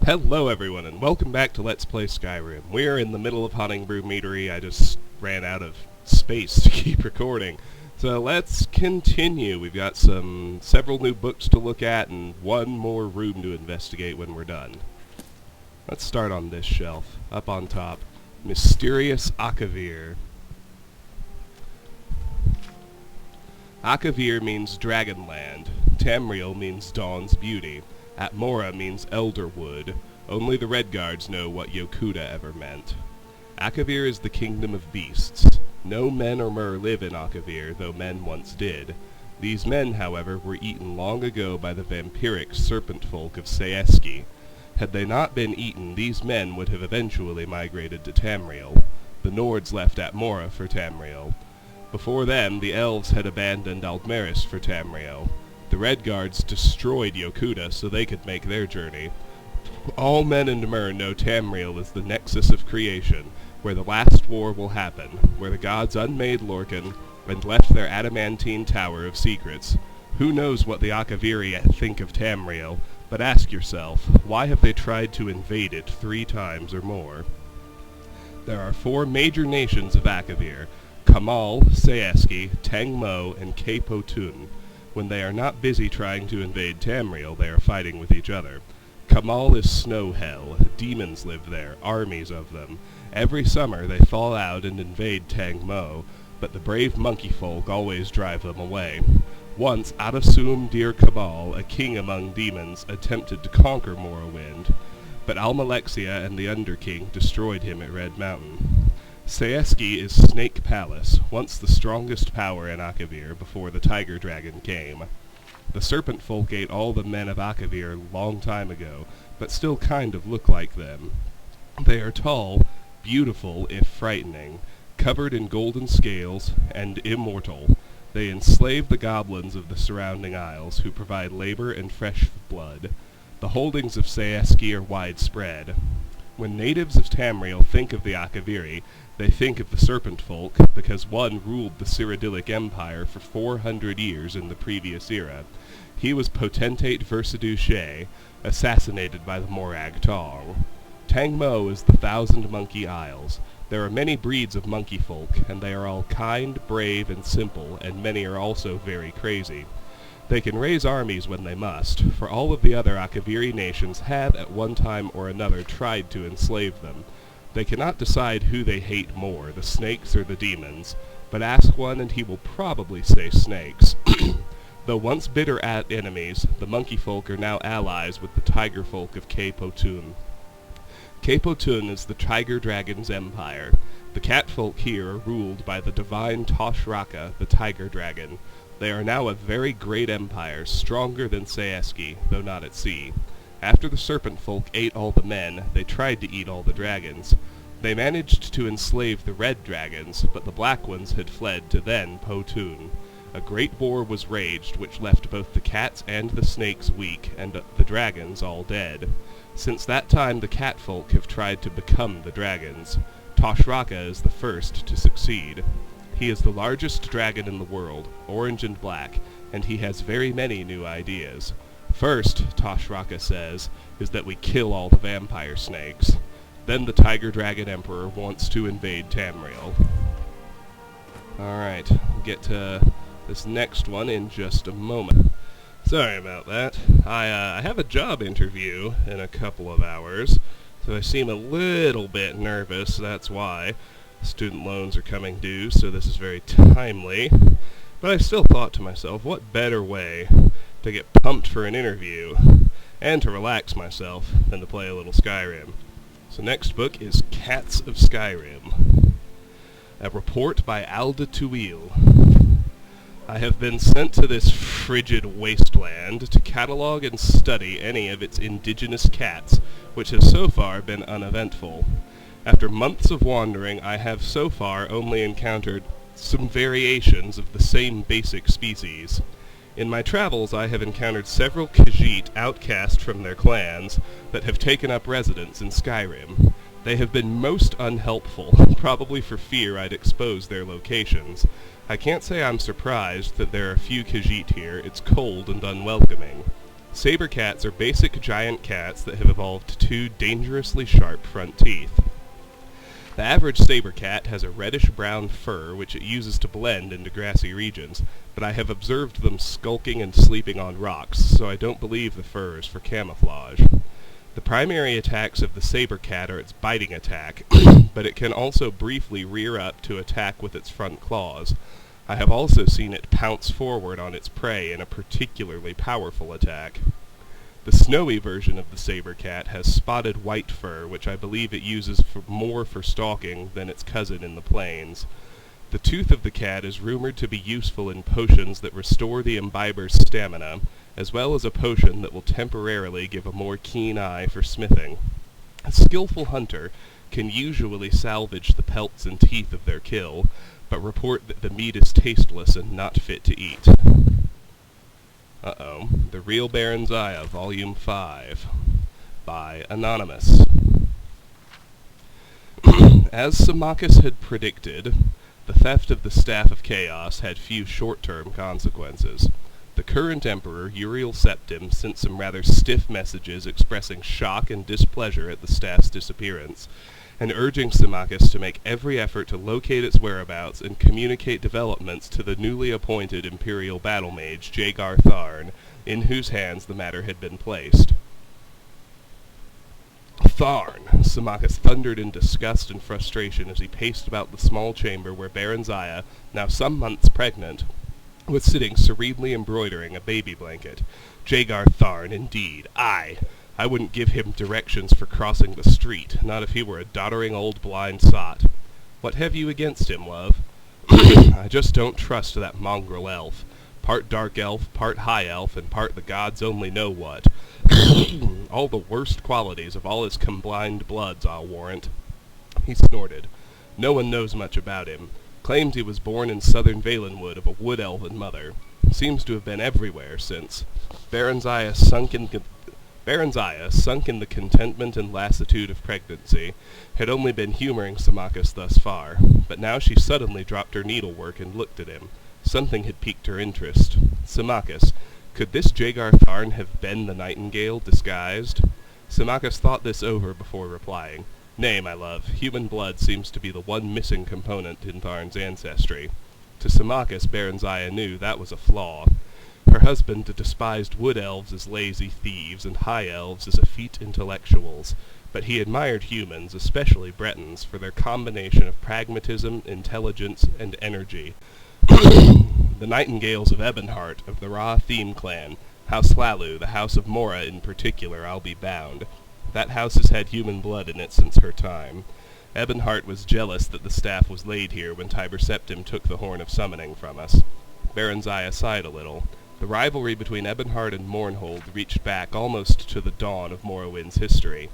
Hello everyone, and welcome back to Let's Play Skyrim. We're in the middle of Honningbrew Meadery. I just ran out of space to keep recording. So let's continue. We've got several new books to look at and one more room to investigate when we're done. Let's start on this shelf, up on top. Mysterious Akaviri. Akaviri means Dragonland. Tamriel means Dawn's Beauty. Atmora means Elderwood. Only the Redguards know what Yokuda ever meant. Akavir is the kingdom of beasts. No men or mer live in Akavir, though men once did. These men, however, were eaten long ago by the vampiric serpent folk of Seeski. Had they not been eaten, these men would have eventually migrated to Tamriel. The Nords left Atmora for Tamriel. Before them, the Elves had abandoned Aldmeris for Tamriel. The Redguards destroyed Yokuda so they could make their journey. All men and mer know Tamriel is the nexus of creation, where the last war will happen, where the gods unmade Lorcan and left their adamantine tower of secrets. Who knows what the Akaviri think of Tamriel, but ask yourself, why have they tried to invade it 3 times or more? There are 4 major nations of Akavir: Kamal, Seeski, Tangmo, and Kepotun. When they are not busy trying to invade Tamriel, they are fighting with each other. Kamal is snow hell. Demons live there, armies of them. Every summer they fall out and invade Tangmo, but the brave monkey folk always drive them away. Once, Adasum Dir Kamal, a king among demons, attempted to conquer Morrowind, but Almalexia and the Underking destroyed him at Red Mountain. Seeski is Snake Palace, once the strongest power in Akavir before the Tiger Dragon came. The Serpent Folk ate all the men of Akavir a long time ago, but still kind of look like them. They are tall, beautiful if frightening, covered in golden scales, and immortal. They enslave the goblins of the surrounding isles, who provide labor and fresh blood. The holdings of Seeski are widespread. When natives of Tamriel think of the Akaviri, they think of the Serpent Folk, because one ruled the Cyrodiilic Empire for 400 years in the previous era. He was Potentate Versaduce, assassinated by the Morag Tong. Tangmo is the 1,000 Monkey Isles. There are many breeds of monkey folk, and they are all kind, brave, and simple, and many are also very crazy. They can raise armies when they must, for all of the other Akaviri nations have at one time or another tried to enslave them. They cannot decide who they hate more, the snakes or the demons, but ask one and he will probably say snakes. Though once bitter enemies, the monkey folk are now allies with the tiger folk of Kepotun. Kepotun is the tiger dragon's empire. The cat folk here are ruled by the divine Toshraka, the tiger dragon. They are now a very great empire, stronger than Seeski, though not at sea. After the Serpent Folk ate all the men, they tried to eat all the dragons. They managed to enslave the red dragons, but the black ones had fled to then Potun. A great war was raged, which left both the cats and the snakes weak, and the dragons all dead. Since that time the cat folk have tried to become the dragons. Toshraka is the first to succeed. He is the largest dragon in the world, orange and black, and he has very many new ideas. First, Toshraka says, is that we kill all the vampire snakes. Then the Tiger Dragon Emperor wants to invade Tamriel. Alright, we'll get to this next one in just a moment. Sorry about that. I have a job interview in a couple of hours, so I seem a little bit nervous, that's why. Student loans are coming due, so this is very timely. But I still thought to myself, what better way to get pumped for an interview and to relax myself than to play a little Skyrim. So next book is Cats of Skyrim. A report by Alda Tuil. I have been sent to this frigid wasteland to catalog and study any of its indigenous cats, which has so far been uneventful. After months of wandering, I have so far only encountered some variations of the same basic species. In my travels, I have encountered several Khajiit outcast from their clans that have taken up residence in Skyrim. They have been most unhelpful, probably for fear I'd expose their locations. I can't say I'm surprised that there are few Khajiit here. It's cold and unwelcoming. Saber cats are basic giant cats that have evolved two dangerously sharp front teeth. The average saber cat has a reddish-brown fur which it uses to blend into grassy regions, but I have observed them skulking and sleeping on rocks, so I don't believe the fur is for camouflage. The primary attacks of the saber cat are its biting attack, but it can also briefly rear up to attack with its front claws. I have also seen it pounce forward on its prey in a particularly powerful attack. The snowy version of the saber cat has spotted white fur, which I believe it uses more for stalking than its cousin in the plains. The tooth of the cat is rumored to be useful in potions that restore the imbiber's stamina, as well as a potion that will temporarily give a more keen eye for smithing. A skillful hunter can usually salvage the pelts and teeth of their kill, but report that the meat is tasteless and not fit to eat. The Real Barenziah, Volume 5, by Anonymous. As Symmachus had predicted, the theft of the Staff of Chaos had few short-term consequences. The current emperor, Uriel Septim, sent some rather stiff messages expressing shock and displeasure at the staff's disappearance, and urging Symmachus to make every effort to locate its whereabouts and communicate developments to the newly appointed imperial battle mage, Jagar Tharn, in whose hands the matter had been placed. Tharn! Symmachus thundered in disgust and frustration as he paced about the small chamber where Barenziah, now some months pregnant, was sitting serenely embroidering a baby blanket. Jagar Tharn, indeed. I wouldn't give him directions for crossing the street, not if he were a doddering old blind sot. What have you against him, love? I just don't trust that mongrel elf. Part dark elf, part high elf, and part the gods only know what. All the worst qualities of all his combined bloods, I'll warrant. He snorted. No one knows much about him. Claims he was born in southern Valenwood of a wood-elven mother. Seems to have been everywhere since. Barenziah, sunk in the contentment and lassitude of pregnancy, had only been humoring Symmachus thus far, but now she suddenly dropped her needlework and looked at him. Something had piqued her interest. Symmachus, could this Jagar Tharn have been the nightingale disguised? Symmachus thought this over before replying. Nay, my love, human blood seems to be the one missing component in Tharn's ancestry. To Symmachus, Barenziah knew that was a flaw. Her husband despised wood elves as lazy thieves and high elves as effete intellectuals, but he admired humans, especially Bretons, for their combination of pragmatism, intelligence, and energy. The Nightingales of Ebonheart, of the Ra Theme clan, House Hlalu, the House of Mora in particular, I'll be bound. That house has had human blood in it since her time. Ebonheart was jealous that the staff was laid here when Tiber Septim took the Horn of Summoning from us. Barenziah sighed a little. The rivalry between Ebonheart and Mournhold reached back almost to the dawn of Morrowind's history.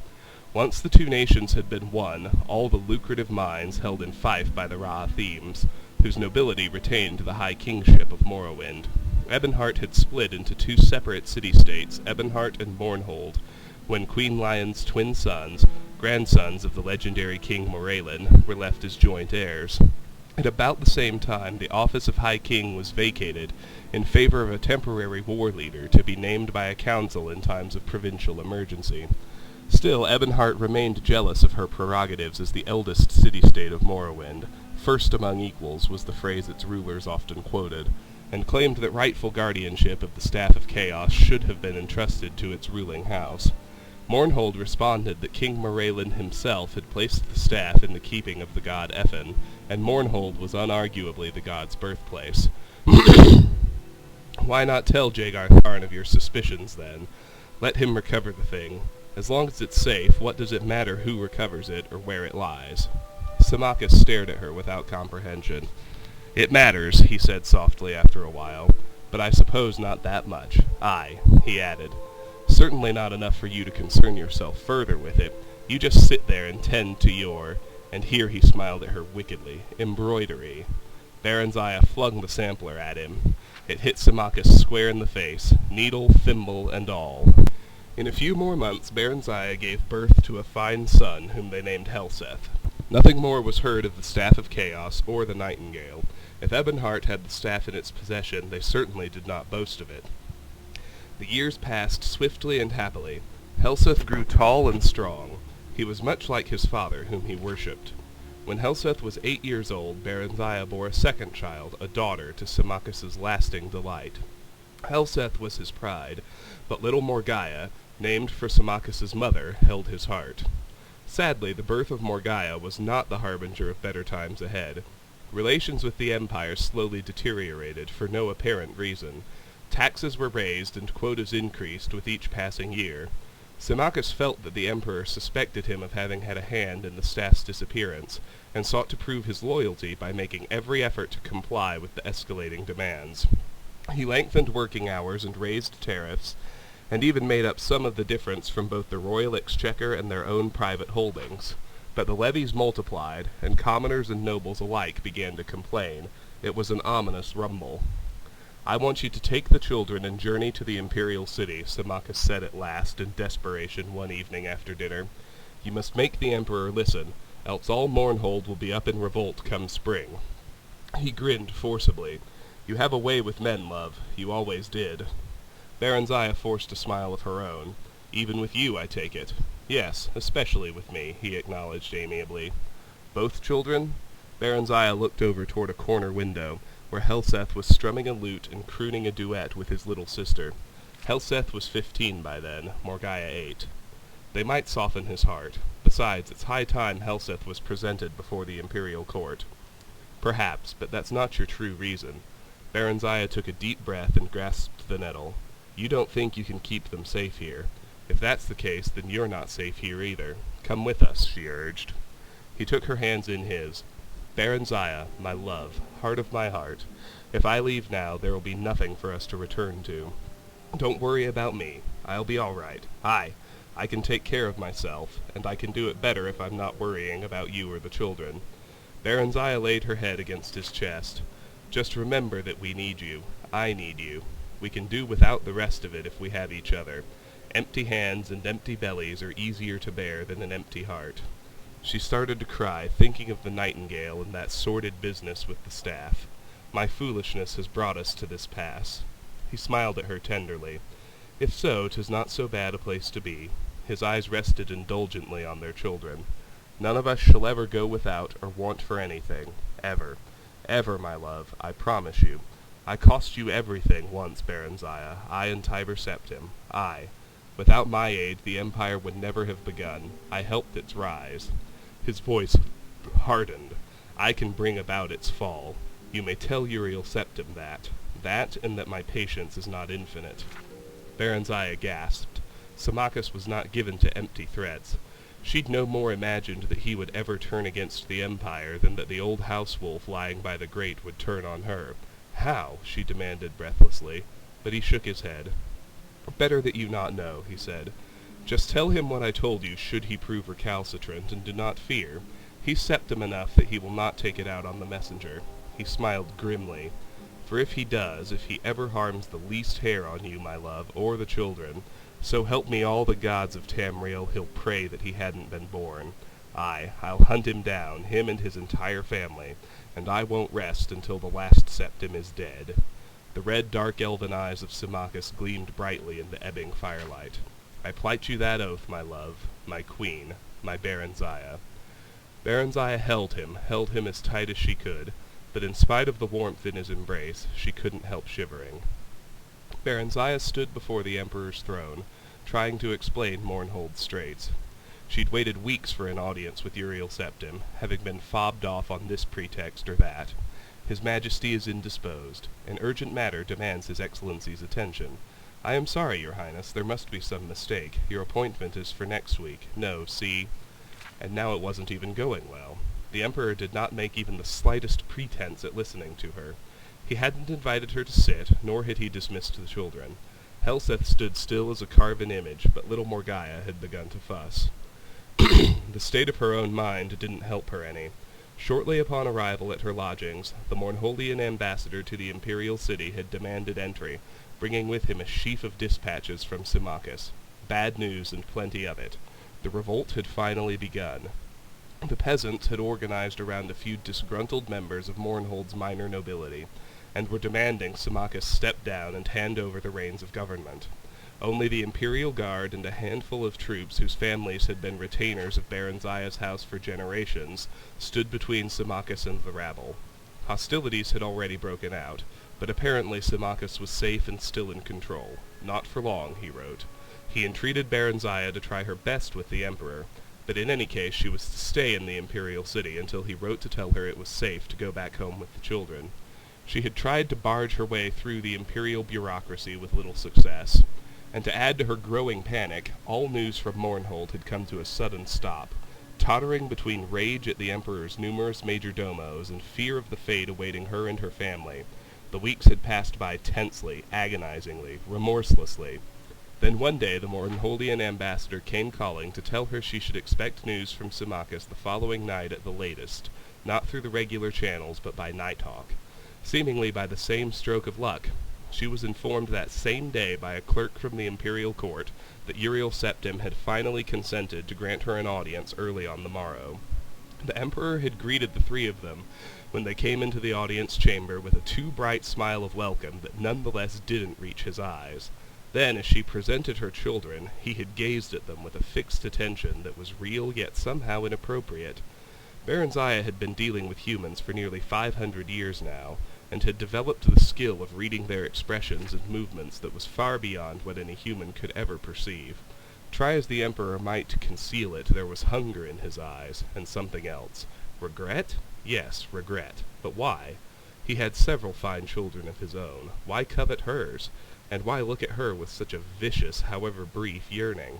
Once the two nations had been one, all the lucrative mines held in fief by the Ra Themes, whose nobility retained the high kingship of Morrowind. Ebonheart had split into two separate city-states, Ebonheart and Mournhold, when Queen Lion's twin sons, grandsons of the legendary King Morelin, were left as joint heirs. At about the same time, the office of High King was vacated in favor of a temporary war leader to be named by a council in times of provincial emergency. Still, Ebonheart remained jealous of her prerogatives as the eldest city-state of Morrowind. First among equals was the phrase its rulers often quoted, and claimed that rightful guardianship of the Staff of Chaos should have been entrusted to its ruling house. Mournhold responded that King Morelin himself had placed the staff in the keeping of the god Effen, and Mournhold was unarguably the god's birthplace. Why not tell Jagar Tharn of your suspicions, then? Let him recover the thing. As long as it's safe, what does it matter who recovers it or where it lies? Symmachus stared at her without comprehension. It matters, he said softly after a while, but I suppose not that much. Aye, he added. Certainly not enough for you to concern yourself further with it. You just sit there and tend to your, and here he smiled at her wickedly, embroidery. Barenziah flung the sampler at him. It hit Symmachus square in the face, needle, thimble, and all. In a few more months, Barenziah gave birth to a fine son, whom they named Helseth. Nothing more was heard of the Staff of Chaos or the Nightingale. If Ebonheart had the staff in its possession, they certainly did not boast of it. The years passed swiftly and happily. Helseth grew tall and strong. He was much like his father, whom he worshipped. When Helseth was 8 years old, Barenziah bore a second child, a daughter, to Symmachus's lasting delight. Helseth was his pride, but little Morgaiah, named for Symmachus's mother, held his heart. Sadly, the birth of Morgaiah was not the harbinger of better times ahead. Relations with the empire slowly deteriorated, for no apparent reason. Taxes were raised and quotas increased with each passing year. Symmachus felt that the emperor suspected him of having had a hand in the staff's disappearance, and sought to prove his loyalty by making every effort to comply with the escalating demands. He lengthened working hours and raised tariffs, and even made up some of the difference from both the royal exchequer and their own private holdings. But the levies multiplied, and commoners and nobles alike began to complain. It was an ominous rumble. "I want you to take the children and journey to the imperial city," Symmachus said at last in desperation one evening after dinner. "You must make the emperor listen, else all Mournhold will be up in revolt come spring." He grinned forcibly. "You have a way with men, love. You always did." Barenziah forced a smile of her own. "Even with you, I take it." "Yes, especially with me," he acknowledged amiably. "Both children?" Barenziah looked over toward a corner window, where Helseth was strumming a lute and crooning a duet with his little sister. Helseth was 15 by then, Morgaiah 8. They might soften his heart. Besides, it's high time Helseth was presented before the imperial court. "Perhaps, but that's not your true reason." Barenziah took a deep breath and grasped the nettle. "You don't think you can keep them safe here. If that's the case, then you're not safe here either. Come with us," she urged. He took her hands in his. "Barenziah, my love, heart of my heart, if I leave now, there will be nothing for us to return to. Don't worry about me. I'll be all right. I can take care of myself, and I can do it better if I'm not worrying about you or the children." Barenziah laid her head against his chest. "Just remember that we need you. I need you. We can do without the rest of it if we have each other. Empty hands and empty bellies are easier to bear than an empty heart." She started to cry, thinking of the nightingale and that sordid business with the staff. "My foolishness has brought us to this pass." He smiled at her tenderly. "If so, 'tis not so bad a place to be." His eyes rested indulgently on their children. "None of us shall ever go without or want for anything. Ever. Ever, my love, I promise you. I cost you everything once, Barenziah, I and Tiber Septim. I. Without my aid, the empire would never have begun. I helped its rise." His voice hardened. "I can bring about its fall. You may tell Uriel Septim that. That, and that my patience is not infinite." Barenziah gasped. Symmachus was not given to empty threats. She'd no more imagined that he would ever turn against the empire than that the old house wolf lying by the grate would turn on her. "How?" she demanded breathlessly, but he shook his head. "Better that you not know," he said. "Just tell him what I told you should he prove recalcitrant, and do not fear. He's Septim enough that he will not take it out on the messenger." He smiled grimly. "For if he does, if he ever harms the least hair on you, my love, or the children, so help me all the gods of Tamriel, he'll pray that he hadn't been born. I'll hunt him down, him and his entire family, and I won't rest until the last Septim is dead." The red, dark elven eyes of Symmachus gleamed brightly in the ebbing firelight. "I plight you that oath, my love, my queen, my Barenziah." Barenziah held him as tight as she could, but in spite of the warmth in his embrace, she couldn't help shivering. Barenziah stood before the emperor's throne, trying to explain Mournhold's straits. She'd waited weeks for an audience with Uriel Septim, having been fobbed off on this pretext or that. "His Majesty is indisposed. An urgent matter demands His Excellency's attention. I am sorry, Your Highness, there must be some mistake. Your appointment is for next week. No, see—" And now it wasn't even going well. The Emperor did not make even the slightest pretense at listening to her. He hadn't invited her to sit, nor had he dismissed the children. Helseth stood still as a carven image, but little Morgaiah had begun to fuss. The state of her own mind didn't help her any. Shortly upon arrival at her lodgings, the Mournholdian ambassador to the imperial city had demanded entry, bringing with him a sheaf of dispatches from Symmachus. Bad news and plenty of it. The revolt had finally begun. The peasants had organized around a few disgruntled members of Mournhold's minor nobility, and were demanding Symmachus step down and hand over the reins of government. Only the Imperial Guard and a handful of troops whose families had been retainers of Barenziah's house for generations stood between Symmachus and the rabble. Hostilities had already broken out, but apparently Symmachus was safe and still in control. Not for long, he wrote. He entreated Barenziah to try her best with the Emperor, but in any case she was to stay in the imperial city until he wrote to tell her it was safe to go back home with the children. She had tried to barge her way through the imperial bureaucracy with little success, and to add to her growing panic, all news from Mournhold had come to a sudden stop. Tottering between rage at the Emperor's numerous majordomos and fear of the fate awaiting her and her family, the weeks had passed by tensely, agonizingly, remorselessly. Then one day the Mournholdian ambassador came calling to tell her she should expect news from Symmachus the following night at the latest, not through the regular channels but by nighthawk. Seemingly by the same stroke of luck, she was informed that same day by a clerk from the imperial court that Uriel Septim had finally consented to grant her an audience early on the morrow. The Emperor had greeted the three of them when they came into the audience chamber with a too bright smile of welcome that nonetheless didn't reach his eyes. Then, as she presented her children, he had gazed at them with a fixed attention that was real yet somehow inappropriate. Barenziah had been dealing with humans for nearly 500 years now, and had developed the skill of reading their expressions and movements that was far beyond what any human could ever perceive. Try as the Emperor might to conceal it, there was hunger in his eyes, and something else. Regret? Yes, regret. But why? He had several fine children of his own. Why covet hers? And why look at her with such a vicious, however brief, yearning?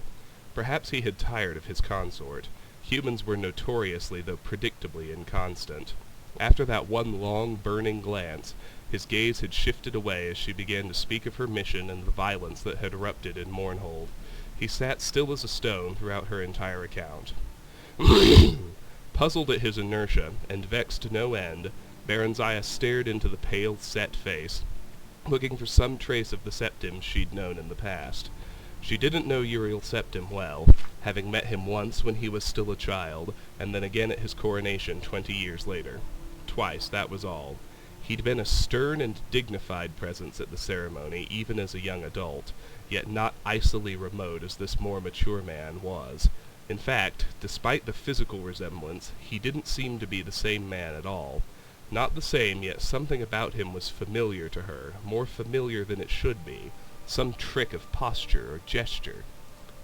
Perhaps he had tired of his consort. Humans were notoriously, though predictably, inconstant. After that one long, burning glance, his gaze had shifted away as she began to speak of her mission and the violence that had erupted in Mournhold. He sat still as a stone throughout her entire account. Puzzled at his inertia, and vexed to no end, Barenziah stared into the pale, set face, looking for some trace of the Septim she'd known in the past. She didn't know Uriel Septim well, having met him once when he was still a child, and then again at his coronation 20 years later. Twice, that was all. He'd been a stern and dignified presence at the ceremony, even as a young adult, yet not icily remote as this more mature man was. In fact, despite the physical resemblance, he didn't seem to be the same man at all. Not the same, yet something about him was familiar to her, more familiar than it should be, some trick of posture or gesture.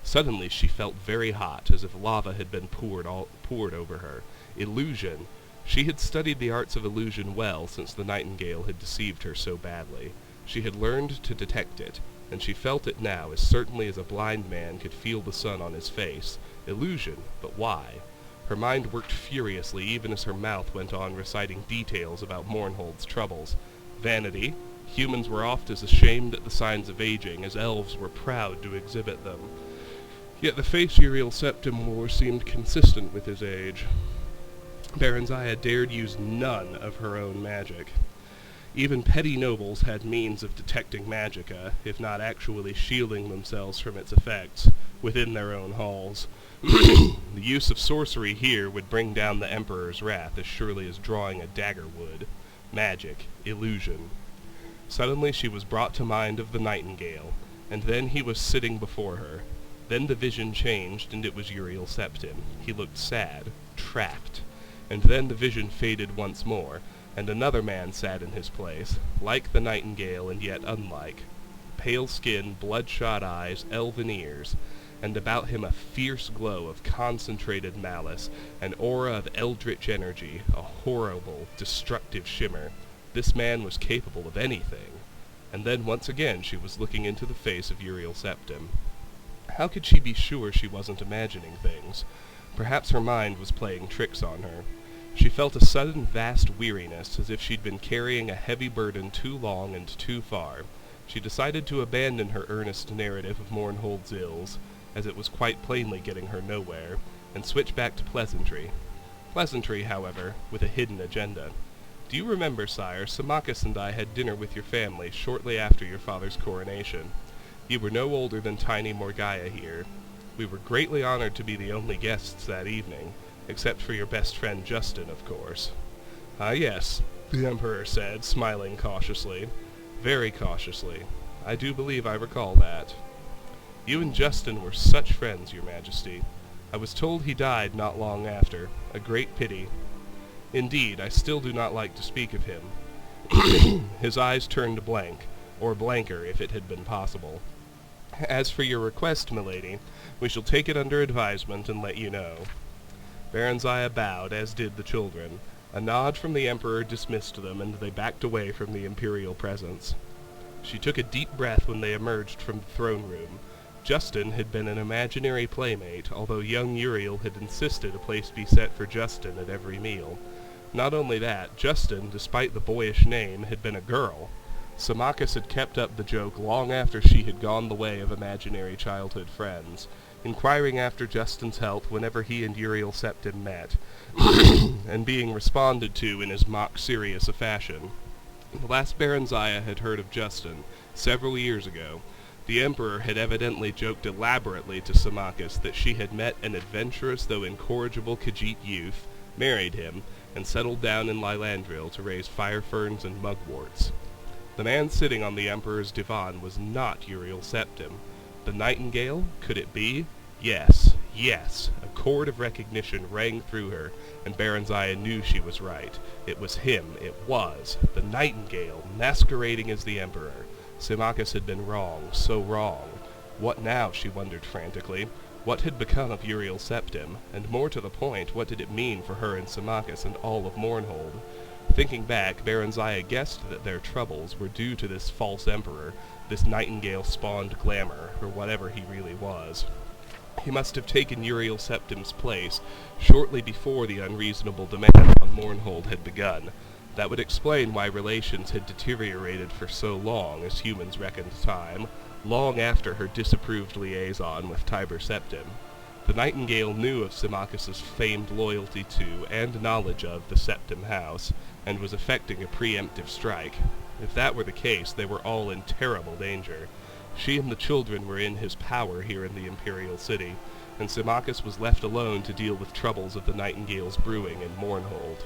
Suddenly she felt very hot, as if lava had been poured over her. Illusion. She had studied the arts of illusion well since the nightingale had deceived her so badly. She had learned to detect it, and she felt it now as certainly as a blind man could feel the sun on his face. Illusion, but why? Her mind worked furiously even as her mouth went on reciting details about Mournhold's troubles. Vanity. Humans were oft as ashamed at the signs of aging as elves were proud to exhibit them. Yet the face Uriel Septim wore seemed consistent with his age. Barenziah dared use none of her own magic. Even petty nobles had means of detecting magicka, if not actually shielding themselves from its effects, within their own halls. The use of sorcery here would bring down the Emperor's wrath as surely as drawing a dagger would. Magic. Illusion. Suddenly she was brought to mind of the nightingale, and then he was sitting before her. Then the vision changed, and it was Uriel Septim. He looked sad, trapped. And then the vision faded once more, and another man sat in his place, like the nightingale and yet unlike. Pale skin, bloodshot eyes, elven ears, and about him a fierce glow of concentrated malice, an aura of eldritch energy, a horrible, destructive shimmer. This man was capable of anything. And then once again she was looking into the face of Uriel Septim. How could she be sure she wasn't imagining things? Perhaps her mind was playing tricks on her. She felt a sudden vast weariness, as if she'd been carrying a heavy burden too long and too far. She decided to abandon her earnest narrative of Mournhold's ills, as it was quite plainly getting her nowhere, and switch back to pleasantry. Pleasantry, however, with a hidden agenda. Do you remember, sire, Symmachus and I had dinner with your family shortly after your father's coronation. You were no older than tiny Morgaya here. We were greatly honored to be the only guests that evening, except for your best friend Justin, of course. Ah, yes, the Emperor said, smiling cautiously. Very cautiously. I do believe I recall that. You and Justin were such friends, your majesty. I was told he died not long after. A great pity. Indeed, I still do not like to speak of him. His eyes turned blank, or blanker if it had been possible. As for your request, milady, we shall take it under advisement and let you know. Barenziah bowed, as did the children. A nod from the Emperor dismissed them, and they backed away from the imperial presence. She took a deep breath when they emerged from the throne room. Justin had been an imaginary playmate, although young Uriel had insisted a place be set for Justin at every meal. Not only that, Justin, despite the boyish name, had been a girl. Symmachus had kept up the joke long after she had gone the way of imaginary childhood friends, inquiring after Justin's health whenever he and Uriel Septim met, and being responded to in as mock-serious a fashion. The last Barenziah had heard of Justin, several years ago. The Emperor had evidently joked elaborately to Symmachus that she had met an adventurous though incorrigible Khajiit youth, married him, and settled down in Lilandril to raise fire ferns and mugworts. The man sitting on the Emperor's divan was not Uriel Septim. The nightingale? Could it be? Yes, yes. A chord of recognition rang through her, and Barenziah knew she was right. It was him. It was. The nightingale, masquerading as the Emperor. Symmachus had been wrong, so wrong. What now, she wondered frantically. What had become of Uriel Septim? And more to the point, what did it mean for her and Symmachus and all of Mournhold? Thinking back, Barenziah guessed that their troubles were due to this false emperor, this nightingale-spawned glamour, or whatever he really was. He must have taken Uriel Septim's place shortly before the unreasonable demand on Mournhold had begun. That would explain why relations had deteriorated for so long, as humans reckoned time, long after her disapproved liaison with Tiber Septim. The nightingale knew of Symmachus's famed loyalty to and knowledge of the Septim house, and was effecting a preemptive strike. If that were the case, they were all in terrible danger. She and the children were in his power here in the imperial city, and Symmachus was left alone to deal with troubles of the nightingale's brewing in Mournhold.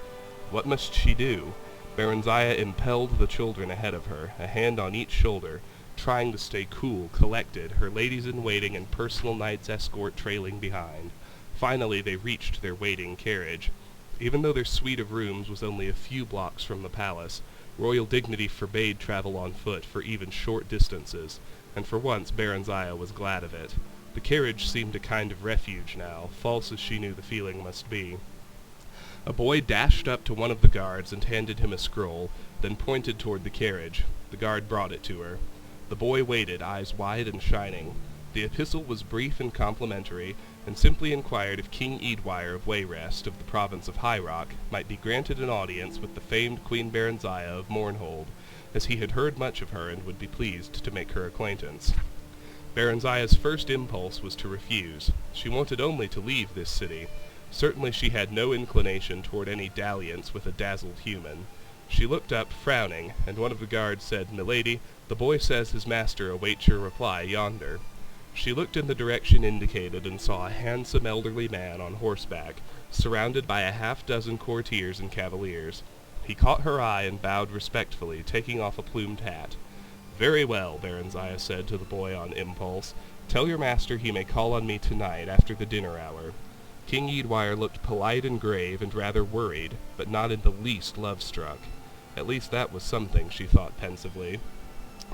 What must she do? Barenziah impelled the children ahead of her, a hand on each shoulder, trying to stay cool, collected, her ladies-in-waiting and personal knight's escort trailing behind. Finally they reached their waiting carriage. Even though their suite of rooms was only a few blocks from the palace, royal dignity forbade travel on foot for even short distances, and for once Barenziah was glad of it. The carriage seemed a kind of refuge now, false as she knew the feeling must be. A boy dashed up to one of the guards and handed him a scroll, then pointed toward the carriage. The guard brought it to her. The boy waited, eyes wide and shining. The epistle was brief and complimentary, and simply inquired if King Eadwire of Wayrest, of the province of High Rock, might be granted an audience with the famed Queen Barenziah of Mournhold, as he had heard much of her and would be pleased to make her acquaintance. Barenziah's first impulse was to refuse. She wanted only to leave this city. Certainly she had no inclination toward any dalliance with a dazzled human. She looked up, frowning, and one of the guards said, "Milady, the boy says his master awaits your reply yonder." She looked in the direction indicated and saw a handsome elderly man on horseback, surrounded by a half-dozen courtiers and cavaliers. He caught her eye and bowed respectfully, taking off a plumed hat. "Very well," Barenziah said to the boy on impulse. "Tell your master he may call on me tonight after the dinner hour." King Eadwire looked polite and grave and rather worried, but not in the least love-struck. At least that was something, she thought pensively.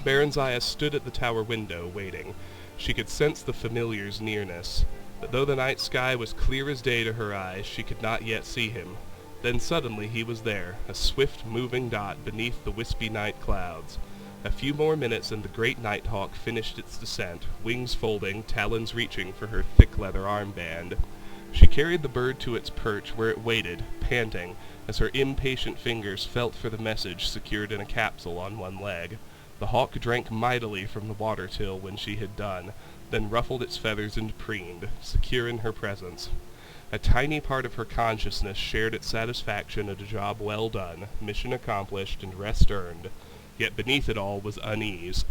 Barenziah stood at the tower window, waiting. She could sense the familiar's nearness, but though the night sky was clear as day to her eyes, she could not yet see him. Then suddenly he was there, a swift moving dot beneath the wispy night clouds. A few more minutes and the great nighthawk finished its descent, wings folding, talons reaching for her thick leather armband. She carried the bird to its perch, where it waited, panting, as her impatient fingers felt for the message secured in a capsule on one leg. The hawk drank mightily from the water-till when she had done, then ruffled its feathers and preened, secure in her presence. A tiny part of her consciousness shared its satisfaction at a job well done, mission accomplished, and rest earned. Yet beneath it all was unease.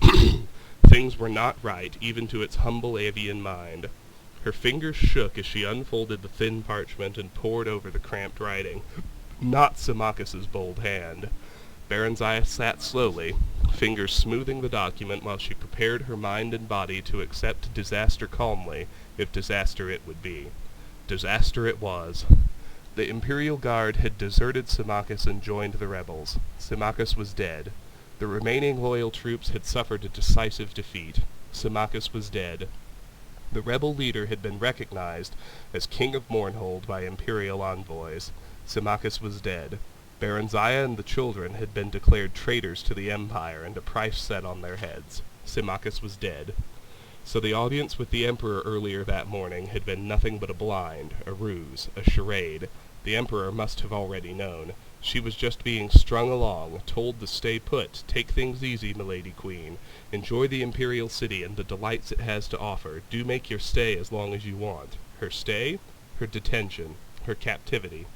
Things were not right, even to its humble avian mind. Her fingers shook as she unfolded the thin parchment and pored over the cramped writing. Not Symmachus's bold hand. Barenziah sat slowly, fingers smoothing the document while she prepared her mind and body to accept disaster calmly, if disaster it would be. Disaster it was. The Imperial Guard had deserted Symmachus and joined the rebels. Symmachus was dead. The remaining loyal troops had suffered a decisive defeat. Symmachus was dead. The rebel leader had been recognized as King of Mournhold by Imperial envoys. Symmachus was dead. Barenziah and the children had been declared traitors to the Empire and a price set on their heads. Symmachus was dead. So the audience with the Emperor earlier that morning had been nothing but a blind, a ruse, a charade. The Emperor must have already known. She was just being strung along, told to stay put, take things easy, milady queen. Enjoy the Imperial City and the delights it has to offer. Do make your stay as long as you want. Her stay? Her detention. Her captivity.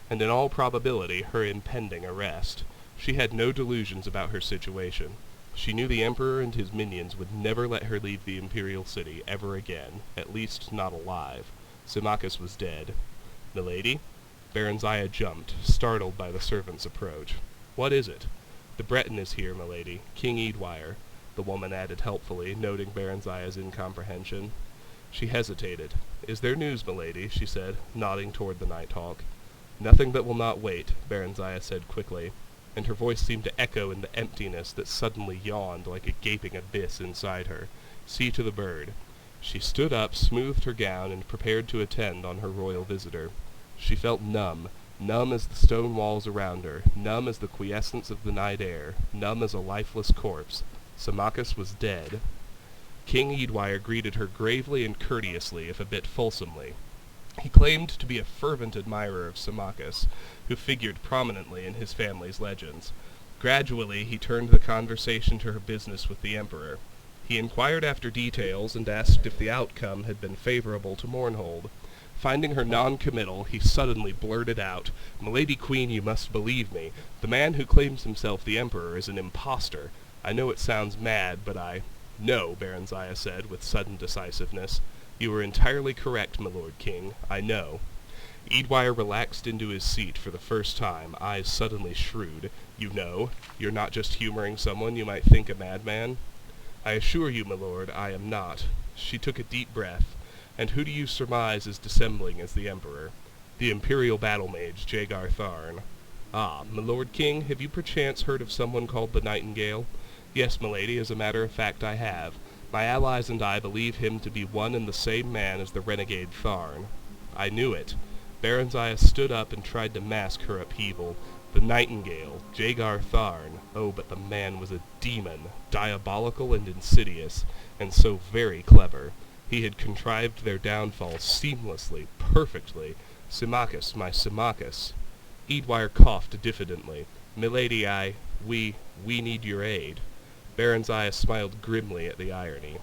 And in all probability her impending arrest. She had no delusions about her situation. She knew the Emperor and his minions would never let her leave the Imperial City ever again, at least not alive. Symmachus was dead. Milady? Barenziah jumped, startled by the servant's approach. What is it? The Breton is here, milady. King Eadwire, the woman added helpfully, noting Barenziah's incomprehension. She hesitated. Is there news, milady? She said, nodding toward the Nighthawk. Nothing that will not wait, Barenziah said quickly, and her voice seemed to echo in the emptiness that suddenly yawned like a gaping abyss inside her. See to the bird. She stood up, smoothed her gown, and prepared to attend on her royal visitor. She felt numb as the stone walls around her, numb as the quiescence of the night air, numb as a lifeless corpse. Symmachus was dead. King Eadwire greeted her gravely and courteously, if a bit fulsomely. He claimed to be a fervent admirer of Symmachus, who figured prominently in his family's legends. Gradually he turned the conversation to her business with the Emperor. He inquired after details and asked if the outcome had been favorable to Mournhold. Finding her non-committal, he suddenly blurted out, Milady Queen, you must believe me. The man who claims himself the Emperor is an impostor. I know it sounds mad, but No, Barenziah said, with sudden decisiveness. You are entirely correct, my lord king. I know. Eadwire relaxed into his seat for the first time, eyes suddenly shrewd. You know? You're not just humoring someone you might think a madman? I assure you, my lord, I am not. She took a deep breath. And who do you surmise is dissembling as the Emperor? The Imperial battle mage, Jagar Tharn. Ah, my lord king, have you perchance heard of someone called the Nightingale? Yes, milady, as a matter of fact I have. My allies and I believe him to be one and the same man as the renegade Tharn. I knew it. Barenziah stood up and tried to mask her upheaval. The Nightingale, Jagar Tharn. Oh, but the man was a demon, diabolical and insidious, and so very clever. He had contrived their downfall seamlessly, perfectly. Symmachus, my Symmachus. Eadwire coughed diffidently. Milady, we need your aid. Barenziah smiled grimly at the irony.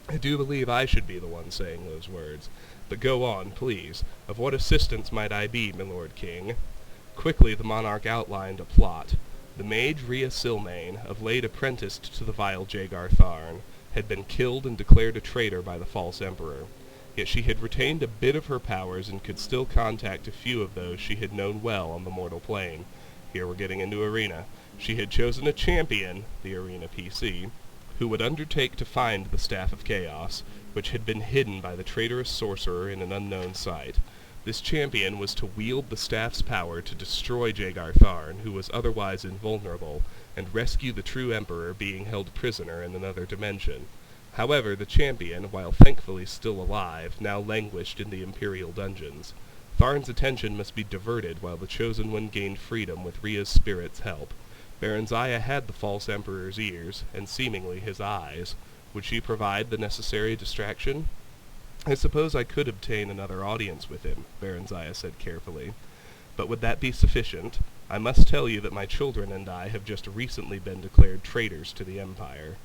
I do believe I should be the one saying those words. But go on, please. Of what assistance might I be, my lord king? Quickly the monarch outlined a plot. The mage Rhea Silmain, of late apprenticed to the vile Jagar Tharn, had been killed and declared a traitor by the false emperor. Yet she had retained a bit of her powers and could still contact a few of those she had known well on the mortal plane. Here we're getting into arena. She had chosen a champion, the arena PC, who would undertake to find the Staff of Chaos, which had been hidden by the traitorous sorcerer in an unknown site. This champion was to wield the staff's power to destroy Jagar Tharn, who was otherwise invulnerable, and rescue the true emperor being held prisoner in another dimension. However, the champion, while thankfully still alive, now languished in the imperial dungeons. Tharn's attention must be diverted while the chosen one gained freedom with Rhea's spirit's help. Barenziah had the false emperor's ears, and seemingly his eyes. Would she provide the necessary distraction? I suppose I could obtain another audience with him, Barenziah said carefully. But would that be sufficient? I must tell you that my children and I have just recently been declared traitors to the Empire.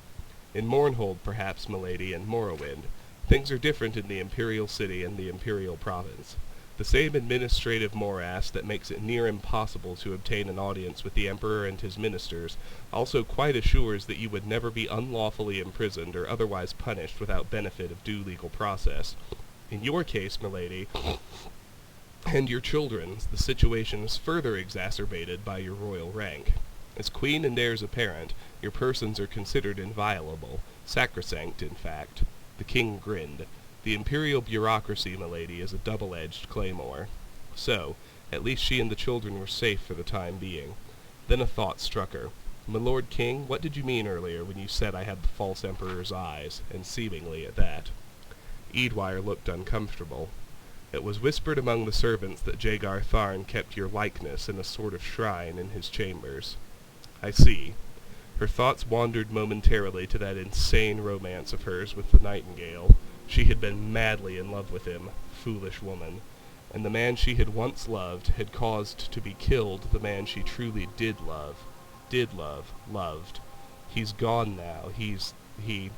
In Mournhold, perhaps, milady, and Morrowind. Things are different in the Imperial City and the Imperial Province. The same administrative morass that makes it near impossible to obtain an audience with the Emperor and his ministers also quite assures that you would never be unlawfully imprisoned or otherwise punished without benefit of due legal process. In your case, milady, and your children's, the situation is further exacerbated by your royal rank. As queen and heirs apparent, your persons are considered inviolable, sacrosanct, in fact. The king grinned. The imperial bureaucracy, milady, is a double-edged claymore. So, at least she and the children were safe for the time being. Then a thought struck her. "My lord king, what did you mean earlier when you said I had the false emperor's eyes, and seemingly at that?" Eadwire looked uncomfortable. "It was whispered among the servants that Jagar Tharn kept your likeness in a sort of shrine in his chambers." "I see." Her thoughts wandered momentarily to that insane romance of hers with the nightingale. She had been madly in love with him, foolish woman. And the man she had once loved had caused to be killed the man she truly did love, loved. He's gone now. He...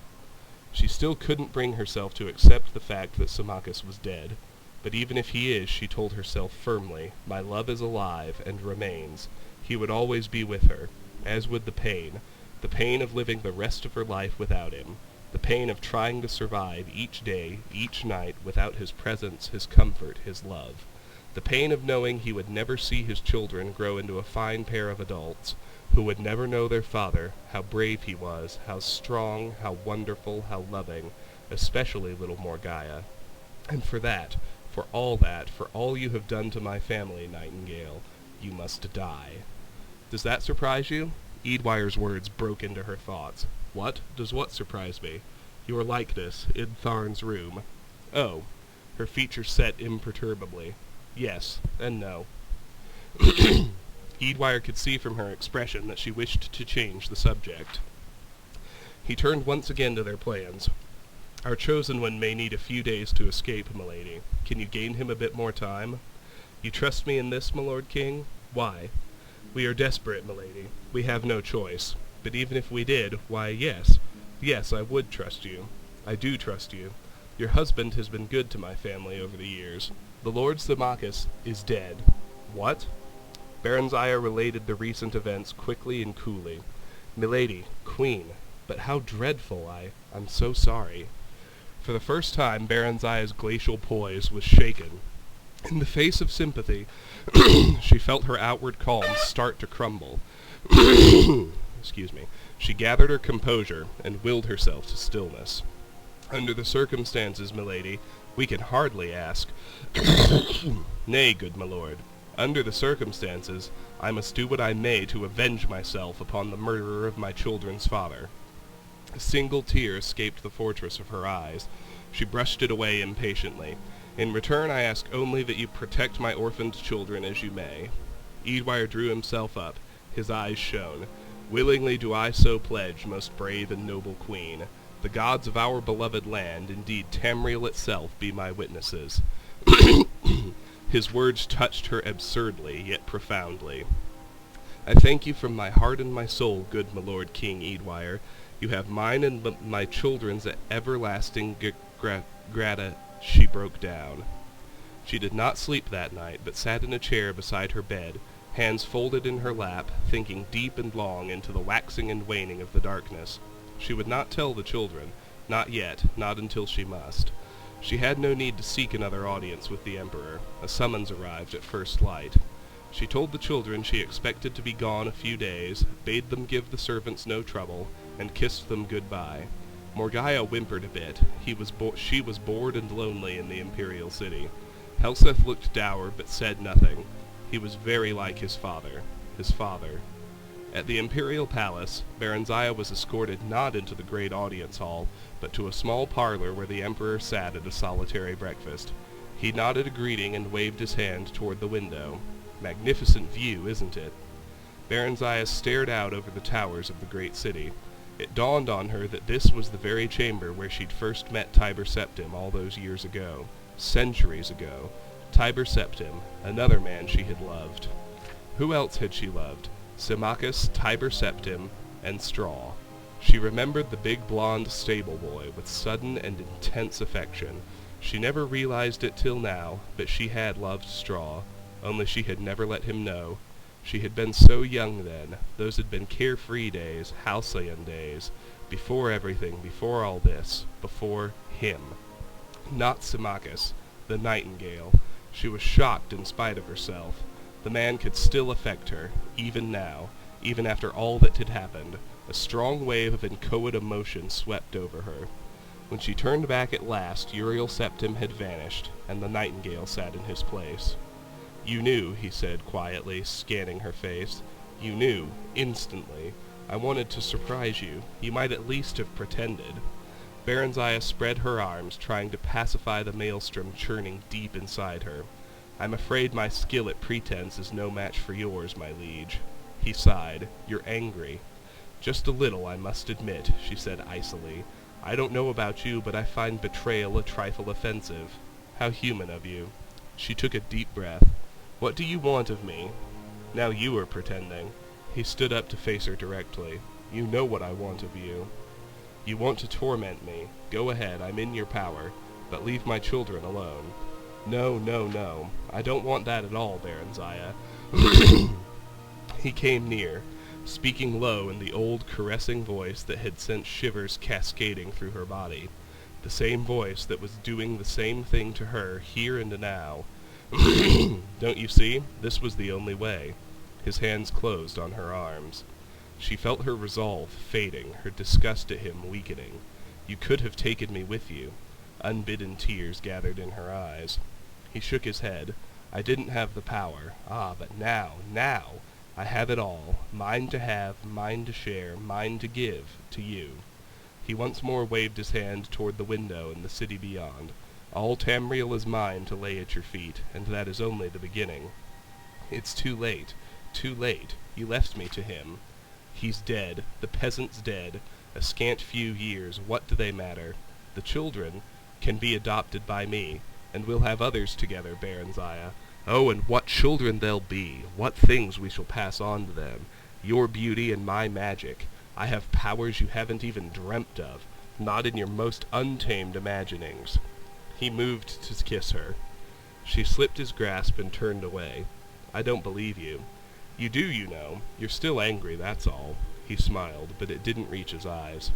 She still couldn't bring herself to accept the fact that Symmachus was dead. But even if he is, she told herself firmly, my love is alive and remains. He would always be with her, as would the pain of living the rest of her life without him, the pain of trying to survive each day, each night, without his presence, his comfort, his love, the pain of knowing he would never see his children grow into a fine pair of adults, who would never know their father, how brave he was, how strong, how wonderful, how loving, especially little Morgaya. And for that, for all you have done to my family, Nightingale, you must die. Does that surprise you? Eadwire's words broke into her thoughts. What? Does what surprise me? Your likeness in Tharn's room. Oh. Her features set imperturbably. Yes, and no. Eadwire could see from her expression that she wished to change the subject. He turned once again to their plans. Our chosen one may need a few days to escape, milady. Can you gain him a bit more time? You trust me in this, my lord king? Why? We are desperate, milady. We have no choice. But even if we did, why, yes. Yes, I would trust you. I do trust you. Your husband has been good to my family over the years. The Lord Symmachus is dead. What? Barenziah related the recent events quickly and coolly. Milady, queen, but how dreadful, I'm so sorry. For the first time, Barenziah's glacial poise was shaken. In the face of sympathy, she felt her outward calm start to crumble. Excuse me. She gathered her composure and willed herself to stillness. Under the circumstances, milady, we can hardly ask. Nay, good my lord. Under the circumstances, I must do what I may to avenge myself upon the murderer of my children's father. A single tear escaped the fortress of her eyes. She brushed it away impatiently. In return, I ask only that you protect my orphaned children as you may. Eadwire drew himself up. His eyes shone. Willingly do I so pledge, most brave and noble queen. The gods of our beloved land, indeed Tamriel itself, be my witnesses. His words touched her absurdly, yet profoundly. I thank you from my heart and my soul, good my lord King Eadwire. You have mine and my children's everlasting grata. She broke down. She did not sleep that night, but sat in a chair beside her bed, hands folded in her lap, thinking deep and long into the waxing and waning of the darkness. She would not tell the children, not yet, not until she must. She had no need to seek another audience with the Emperor. A summons arrived at first light. She told the children she expected to be gone a few days, bade them give the servants no trouble, and kissed them good-bye. Morgaya whimpered a bit. She was bored and lonely in the imperial city. Helseth looked dour, but said nothing. He was very like his father. At the imperial palace, Barenziah was escorted not into the great audience hall, but to a small parlor where the emperor sat at a solitary breakfast. He nodded a greeting and waved his hand toward the window. Magnificent view, isn't it? Barenziah stared out over the towers of the great city. It dawned on her that this was the very chamber where she'd first met Tiber Septim all those years ago. Centuries ago. Tiber Septim, another man she had loved. Who else had she loved? Symmachus, Tiber Septim, and Straw. She remembered the big blonde stable boy with sudden and intense affection. She never realized it till now, but she had loved Straw, only she had never let him know. She had been so young then. Those had been carefree days, halcyon days. Before everything, before all this, before him. Not Symmachus, the nightingale. She was shocked in spite of herself. The man could still affect her, even now. even after all that had happened. A strong wave of inchoate emotion swept over her. When she turned back at last, Uriel Septim had vanished, and the nightingale sat in his place. "You knew," he said quietly, scanning her face. "You knew, instantly. I wanted to surprise you. You might at least have pretended." Barenziah spread her arms, trying to pacify the maelstrom churning deep inside her. "I'm afraid my skill at pretense is no match for yours, my liege." He sighed. "You're angry." "Just a little, I must admit," she said icily. "I don't know about you, but I find betrayal a trifle offensive." "How human of you." She took a deep breath. "What do you want of me?" "Now you are pretending." He stood up to face her directly. "You know what I want of you." "You want to torment me. Go ahead, I'm in your power. But leave my children alone." "No, no, no. I don't want that at all, Barenziah." He came near, speaking low in the old caressing voice that had sent shivers cascading through her body. The same voice that was doing the same thing to her here and now. "Don't you see? This was the only way." His hands closed on her arms. She felt her resolve fading, her disgust at him weakening. "You could have taken me with you." Unbidden tears gathered in her eyes. He shook his head. "I didn't have the power. Ah, but now, I have it all. Mine to have, mine to share, mine to give, to you." He once more waved his hand toward the window and the city beyond. "All Tamriel is mine to lay at your feet, and that is only the beginning." "It's too late, too late. You left me to him." "He's dead. The peasant's dead. A scant few years, what do they matter? The children can be adopted by me, and we'll have others together, Barenziah. Oh, and what children they'll be! What things we shall pass on to them! Your beauty and my magic. I have powers you haven't even dreamt of, not in your most untamed imaginings." He moved to kiss her. She slipped his grasp and turned away. "I don't believe you." "You do, you know. You're still angry, that's all." He smiled, but it didn't reach his eyes.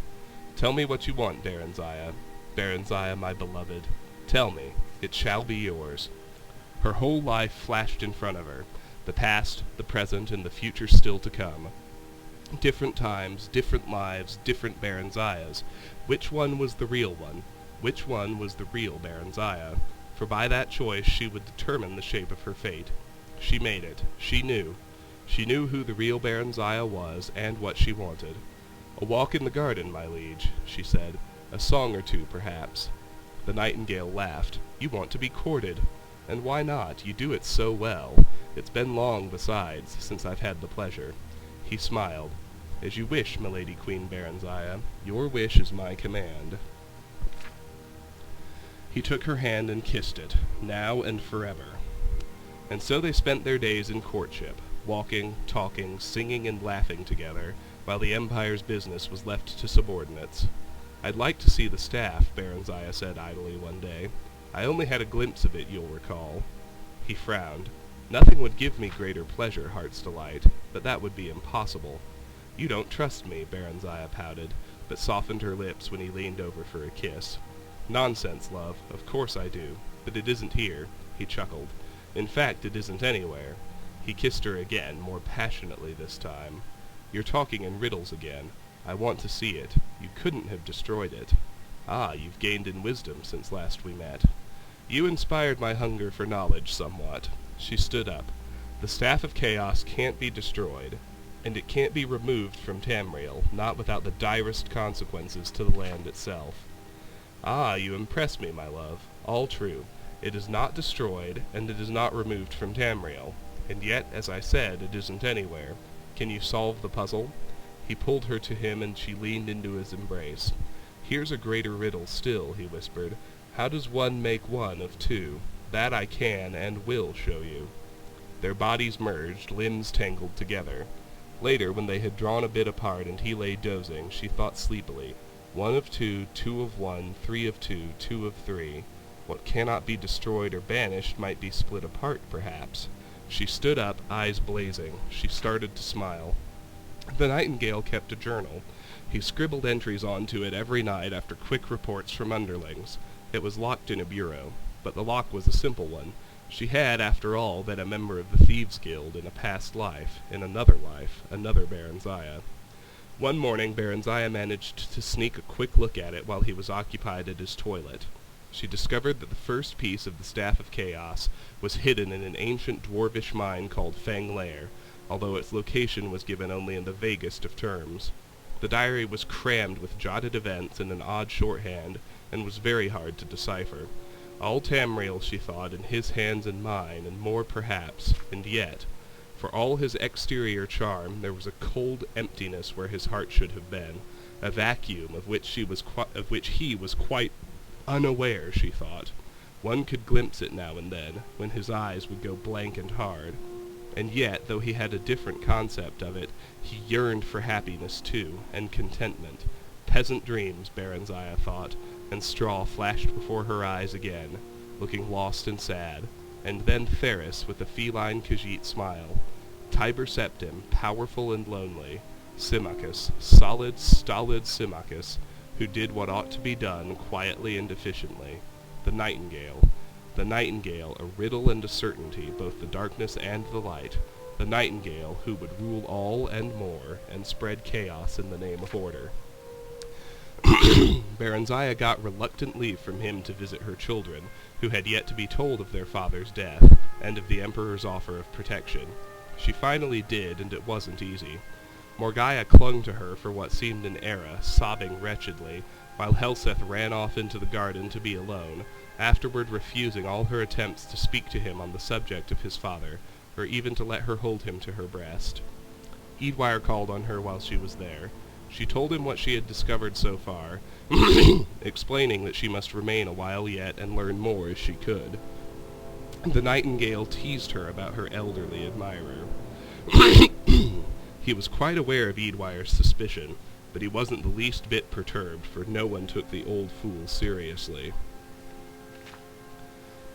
"Tell me what you want, Barenziah. Barenziah, my beloved. Tell me. It shall be yours." Her whole life flashed in front of her, the past, the present, and the future still to come. Different times, different lives, different Barenziahs. Which one was the real one? Which one was the real Barenziah? For by that choice she would determine the shape of her fate. She made it. She knew. She knew who the real Barenziah was, and what she wanted. "A walk in the garden, my liege," she said. "A song or two, perhaps." The nightingale laughed. "You want to be courted. And why not? You do it so well. It's been long, besides, since I've had the pleasure." He smiled. "As you wish, milady Queen Barenziah. Your wish is my command." He took her hand and kissed it, now and forever. And so they spent their days in courtship, walking, talking, singing, and laughing together, while the Empire's business was left to subordinates. "I'd like to see the staff," Barenziah said idly one day. "I only had a glimpse of it, you'll recall." He frowned. "Nothing would give me greater pleasure, Heart's Delight, but that would be impossible." "You don't trust me," Barenziah pouted, but softened her lips when he leaned over for a kiss. "Nonsense, love. Of course I do. But it isn't here." He chuckled. "In fact, it isn't anywhere." He kissed her again, more passionately this time. "You're talking in riddles again. I want to see it. You couldn't have destroyed it." "Ah, you've gained in wisdom since last we met." "You inspired my hunger for knowledge somewhat." She stood up. "The Staff of Chaos can't be destroyed, and it can't be removed from Tamriel, not without the direst consequences to the land itself." "Ah, you impress me, my love. All true. It is not destroyed, and it is not removed from Tamriel. And yet, as I said, it isn't anywhere. Can you solve the puzzle?" He pulled her to him, and she leaned into his embrace. "Here's a greater riddle still," he whispered. "How does one make one of two? That I can and will show you." Their bodies merged, limbs tangled together. Later, when they had drawn a bit apart and he lay dozing, she thought sleepily, "One of two, two of one, three of two, two of three. What cannot be destroyed or banished might be split apart, perhaps." She stood up, eyes blazing. She started to smile. The nightingale kept a journal. He scribbled entries onto it every night after quick reports from underlings. It was locked in a bureau, but the lock was a simple one. She had, after all, been a member of the Thieves Guild in a past life, another Barenziah. One morning, Barenziah managed to sneak a quick look at it while he was occupied at his toilet. She discovered that the first piece of the Staff of Chaos was hidden in an ancient dwarvish mine called Fang Lair, although its location was given only in the vaguest of terms. The diary was crammed with jotted events in an odd shorthand, and was very hard to decipher. All Tamriel, she thought, in his hands and mine, and more perhaps, and yet, for all his exterior charm, there was a cold emptiness where his heart should have been, a vacuum of which he was quite unaware, she thought. One could glimpse it now and then, when his eyes would go blank and hard. And yet, though he had a different concept of it, he yearned for happiness too, and contentment. Peasant dreams, Barenziah thought, and straw flashed before her eyes again, looking lost and sad, and then Theris with a feline Khajiit smile, Tiber Septim, powerful and lonely, Symmachus, solid, stolid Symmachus, who did what ought to be done quietly and efficiently, the Nightingale, a riddle and a certainty, both the darkness and the light, the Nightingale who would rule all and more, and spread chaos in the name of order. Barenziah got reluctant leave from him to visit her children, who had yet to be told of their father's death, and of the Emperor's offer of protection. She finally did, and it wasn't easy. Morgaya clung to her for what seemed an era, sobbing wretchedly, while Helseth ran off into the garden to be alone, afterward refusing all her attempts to speak to him on the subject of his father, or even to let her hold him to her breast. Eadwire called on her while she was there. She told him what she had discovered so far, explaining that she must remain a while yet and learn more as she could. The Nightingale teased her about her elderly admirer. He was quite aware of Eadwire's suspicion, but he wasn't the least bit perturbed, for no one took the old fool seriously.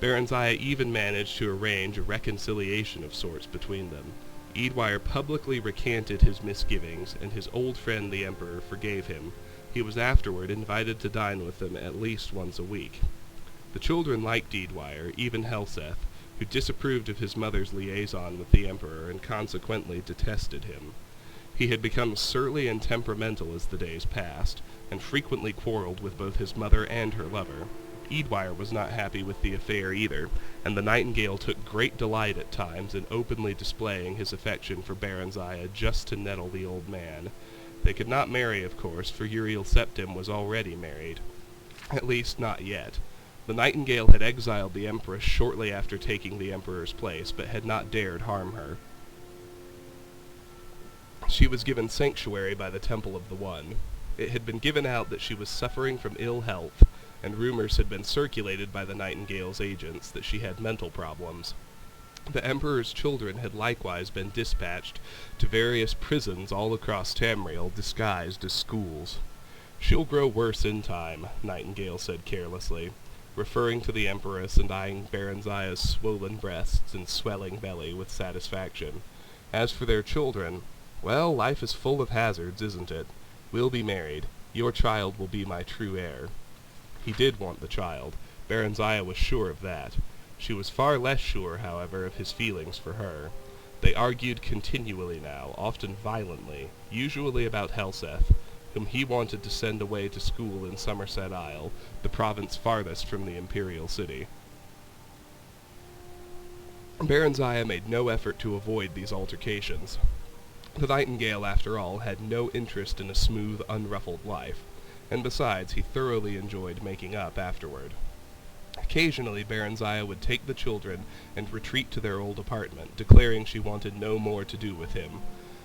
Barenziah even managed to arrange a reconciliation of sorts between them. Eadwire publicly recanted his misgivings, and his old friend the Emperor forgave him. He was afterward invited to dine with them at least once a week. The children liked Eadwire, even Helseth, who disapproved of his mother's liaison with the Emperor and consequently detested him. He had become surly and temperamental as the days passed, and frequently quarreled with both his mother and her lover. Eadwire was not happy with the affair either, and the Nightingale took great delight at times in openly displaying his affection for Barenziah just to nettle the old man. They could not marry, of course, for Uriel Septim was already married. At least, not yet. The Nightingale had exiled the Empress shortly after taking the Emperor's place, but had not dared harm her. She was given sanctuary by the Temple of the One. It had been given out that she was suffering from ill health, and rumors had been circulated by the Nightingale's agents that she had mental problems. The Emperor's children had likewise been dispatched to various prisons all across Tamriel, disguised as schools. "She'll grow worse in time," Nightingale said carelessly, referring to the Empress and eyeing Barenziah's swollen breasts and swelling belly with satisfaction. As for their children, well, life is full of hazards, isn't it? We'll be married. Your child will be my true heir. He did want the child. Barenziah was sure of that. She was far less sure, however, of his feelings for her. They argued continually now, often violently, usually about Helseth, whom he wanted to send away to school in Somerset Isle, the province farthest from the imperial city. Barenziah made no effort to avoid these altercations. The Nightingale, after all, had no interest in a smooth, unruffled life, and besides, he thoroughly enjoyed making up afterward. Occasionally, Barenziah would take the children and retreat to their old apartment, declaring she wanted no more to do with him.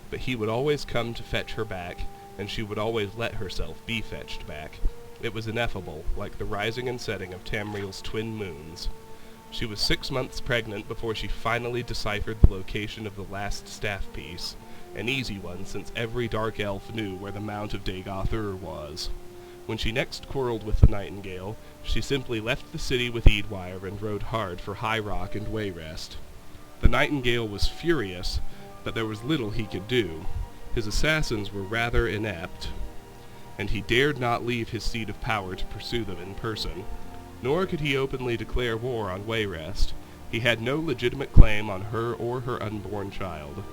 But he would always come to fetch her back, and she would always let herself be fetched back. It was ineffable, like the rising and setting of Tamriel's twin moons. She was 6 months pregnant before she finally deciphered the location of the last staff piece, an easy one since every dark elf knew where the Mount of Dagoth was. When she next quarreled with the Nightingale, she simply left the city with Eadwire and rode hard for High Rock and Wayrest. The Nightingale was furious, but there was little he could do. His assassins were rather inept, and he dared not leave his seat of power to pursue them in person. Nor could he openly declare war on Wayrest. He had no legitimate claim on her or her unborn child.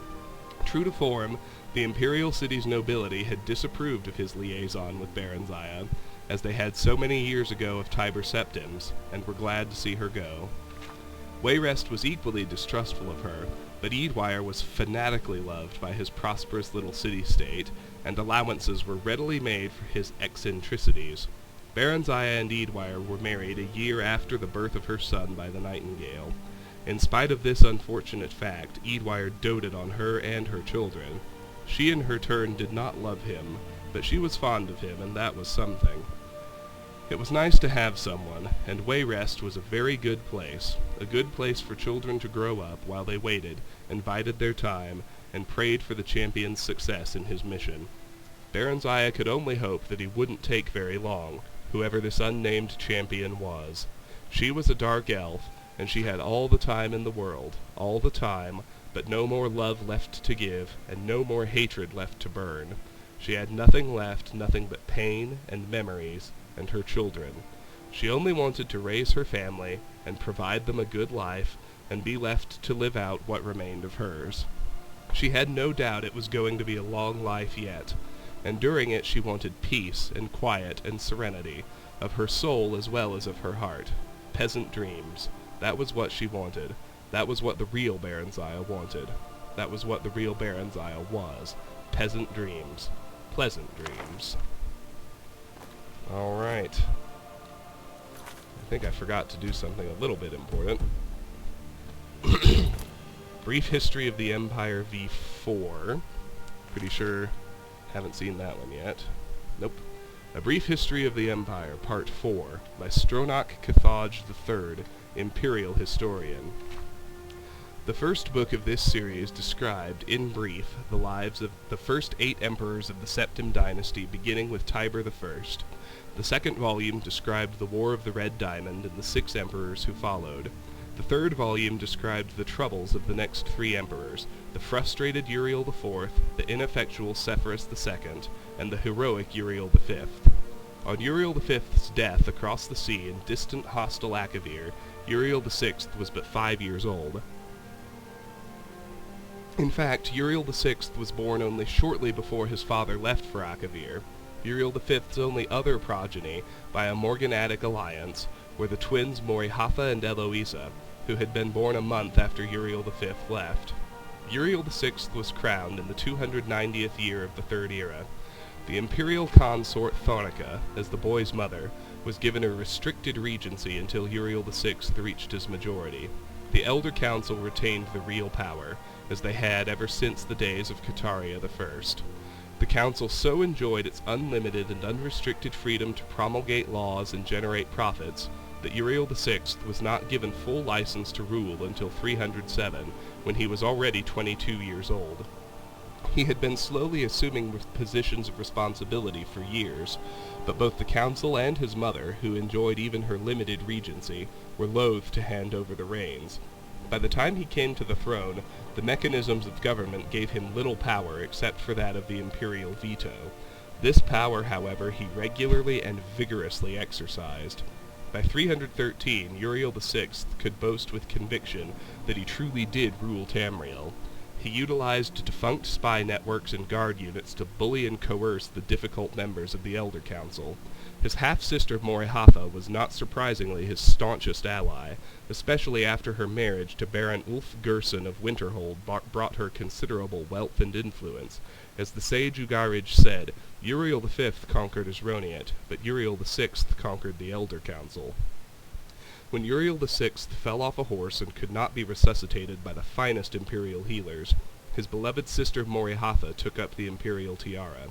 True to form, the imperial city's nobility had disapproved of his liaison with Barenziah, as they had so many years ago of Tiber Septims, and were glad to see her go. Wayrest was equally distrustful of her, but Eadwire was fanatically loved by his prosperous little city-state, and allowances were readily made for his eccentricities. Barenziah and Eadwire were married a year after the birth of her son by the nightingale. In spite of this unfortunate fact, Eadwire doted on her and her children. She in her turn did not love him, but she was fond of him, and that was something. It was nice to have someone, and Wayrest was a very good place for children to grow up while they waited and bided their time, and prayed for the champion's success in his mission. Barenziah could only hope that he wouldn't take very long, whoever this unnamed champion was. She was a dark elf, and she had all the time in the world, all the time, but no more love left to give, and no more hatred left to burn. She had nothing left, nothing but pain and memories, and her children. She only wanted to raise her family, and provide them a good life, and be left to live out what remained of hers. She had no doubt it was going to be a long life yet, and during it she wanted peace and quiet and serenity, of her soul as well as of her heart. Peasant dreams. That was what she wanted. That was what the real Barenziah wanted. That was what the real Barenziah was. Peasant dreams. Pleasant dreams. Alright. I think I forgot to do something a little bit important. Brief History of the Empire V4. Pretty sure haven't seen that one yet. Nope. A Brief History of the Empire, Part 4, by Stronach Cathage III, Imperial Historian. The first book of this series described, in brief, the lives of the first 8 emperors of the Septim dynasty, beginning with Tiber I. The second volume described the War of the Red Diamond and the 6 emperors who followed. The third volume described the troubles of the next 3 emperors, the frustrated Uriel IV, the ineffectual Sepphoris II, and the heroic Uriel V. On Uriel V's death across the sea in distant hostile Akaviri, Uriel VI was but 5 years old. In fact, Uriel VI was born only shortly before his father left for Akaviri. Uriel V's only other progeny, by a morganatic alliance, were the twins Morihatha and Eloisa, who had been born a month after Uriel V left. Uriel VI was crowned in the 290th year of the Third Era. The imperial consort Thonica, as the boy's mother, was given a restricted regency until Uriel VI reached his majority. The Elder Council retained the real power, as they had ever since the days of Kataria I. The council so enjoyed its unlimited and unrestricted freedom to promulgate laws and generate profits that Uriel VI was not given full license to rule until 307, when he was already 22 years old. He had been slowly assuming positions of responsibility for years, but both the council and his mother, who enjoyed even her limited regency, were loath to hand over the reins. By the time he came to the throne, the mechanisms of government gave him little power except for that of the imperial veto. This power, however, he regularly and vigorously exercised. By 313, Uriel VI could boast with conviction that he truly did rule Tamriel. He utilized defunct spy networks and guard units to bully and coerce the difficult members of the Elder Council. His half-sister Morihatha was not surprisingly his staunchest ally, especially after her marriage to Baron Ulf Gerson of Winterhold brought her considerable wealth and influence. As the sage Ugarij said, Uriel V conquered Asroniet, but Uriel VI conquered the Elder Council. When Uriel VI fell off a horse and could not be resuscitated by the finest imperial healers, his beloved sister Morihatha took up the imperial tiara.